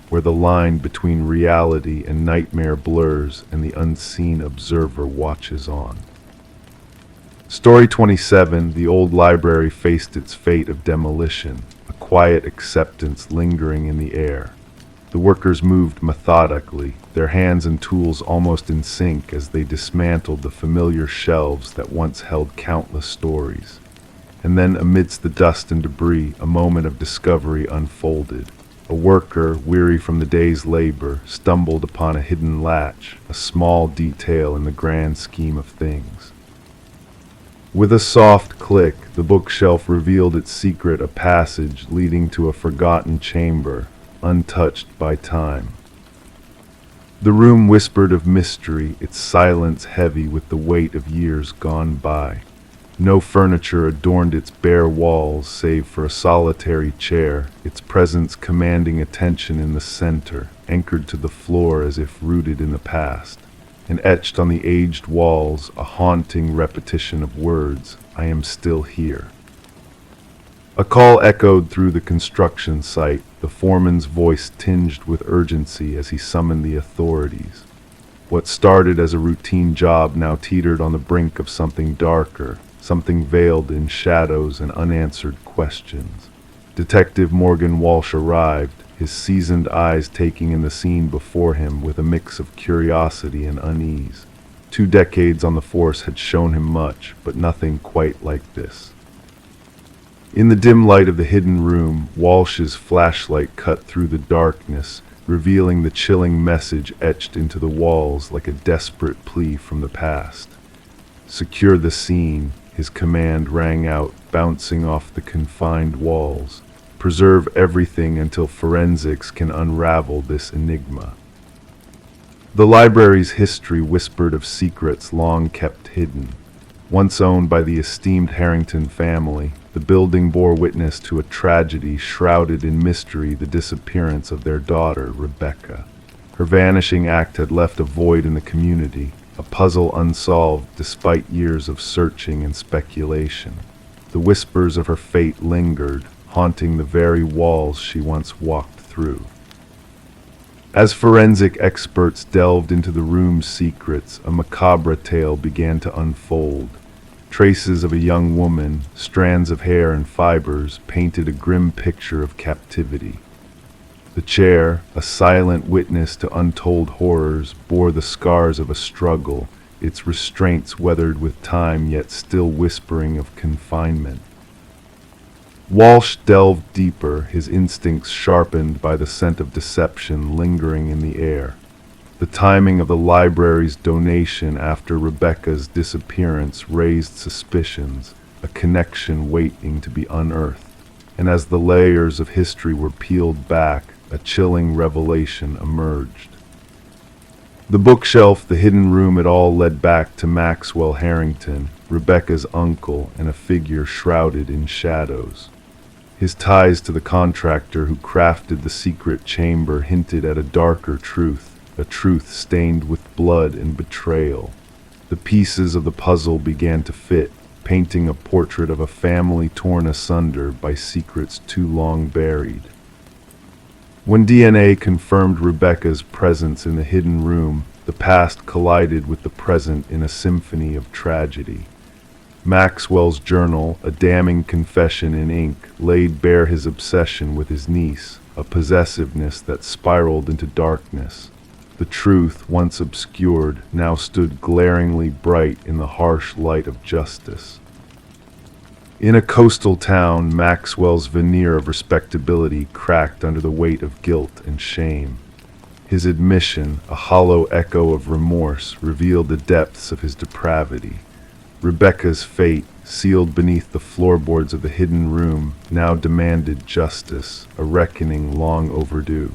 where the line between reality and nightmare blurs and the unseen observer watches on. Story 27, the old library faced its fate of demolition, a quiet acceptance lingering in the air. The workers moved methodically, their hands and tools almost in sync as they dismantled the familiar shelves that once held countless stories. And then amidst the dust and debris, a moment of discovery unfolded. A worker, weary from the day's labor, stumbled upon a hidden latch, a small detail in the grand scheme of things. With a soft click, the bookshelf revealed its secret, a passage leading to a forgotten chamber, untouched by time. The room whispered of mystery, its silence heavy with the weight of years gone by. No furniture adorned its bare walls save for a solitary chair, its presence commanding attention in the center, anchored to the floor as if rooted in the past. And etched on the aged walls a haunting repetition of words, "I am still here." A call echoed through the construction site, the foreman's voice tinged with urgency as he summoned the authorities. What started as a routine job now teetered on the brink of something darker, something veiled in shadows and unanswered questions. Detective Morgan Walsh arrived, his seasoned eyes taking in the scene before him with a mix of curiosity and unease. 2 decades on the force had shown him much, but nothing quite like this. In the dim light of the hidden room, Walsh's flashlight cut through the darkness, revealing the chilling message etched into the walls like a desperate plea from the past. "Secure the scene," his command rang out, bouncing off the confined walls. "Preserve everything until forensics can unravel this enigma." The library's history whispered of secrets long kept hidden. Once owned by the esteemed Harrington family, the building bore witness to a tragedy shrouded in mystery, the disappearance of their daughter, Rebecca. Her vanishing act had left a void in the community, a puzzle unsolved despite years of searching and speculation. The whispers of her fate lingered, haunting the very walls she once walked through. As forensic experts delved into the room's secrets, a macabre tale began to unfold. Traces of a young woman, strands of hair and fibers, painted a grim picture of captivity. The chair, a silent witness to untold horrors, bore the scars of a struggle, its restraints weathered with time yet still whispering of confinement. Walsh delved deeper, his instincts sharpened by the scent of deception lingering in the air. The timing of the library's donation after Rebecca's disappearance raised suspicions, a connection waiting to be unearthed. And as the layers of history were peeled back, a chilling revelation emerged. The bookshelf, the hidden room, it all led back to Maxwell Harrington, Rebecca's uncle, and a figure shrouded in shadows. His ties to the contractor who crafted the secret chamber hinted at a darker truth, a truth stained with blood and betrayal. The pieces of the puzzle began to fit, painting a portrait of a family torn asunder by secrets too long buried. When DNA confirmed Rebecca's presence in the hidden room, the past collided with the present in a symphony of tragedy. Maxwell's journal, a damning confession in ink, laid bare his obsession with his niece, a possessiveness that spiraled into darkness. The truth, once obscured, now stood glaringly bright in the harsh light of justice. In a coastal town, Maxwell's veneer of respectability cracked under the weight of guilt and shame. His admission, a hollow echo of remorse, revealed the depths of his depravity. Rebecca's fate, sealed beneath the floorboards of the hidden room, now demanded justice, a reckoning long overdue.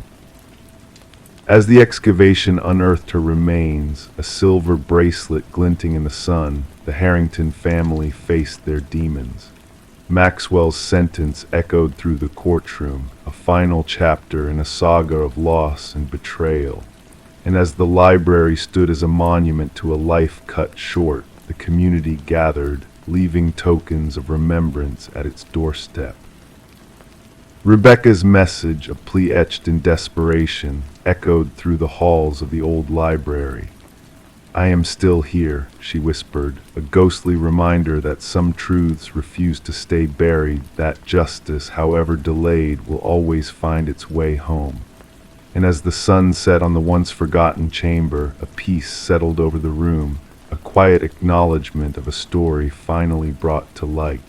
As the excavation unearthed her remains, a silver bracelet glinting in the sun, the Harrington family faced their demons. Maxwell's sentence echoed through the courtroom, a final chapter in a saga of loss and betrayal. And as the library stood as a monument to a life cut short, the community gathered, leaving tokens of remembrance at its doorstep. Rebecca's message, a plea etched in desperation, echoed through the halls of the old library. "I am still here," she whispered, a ghostly reminder that some truths refuse to stay buried, that justice, however delayed, will always find its way home. And as the sun set on the once forgotten chamber, a peace settled over the room, a quiet acknowledgement of a story finally brought to light.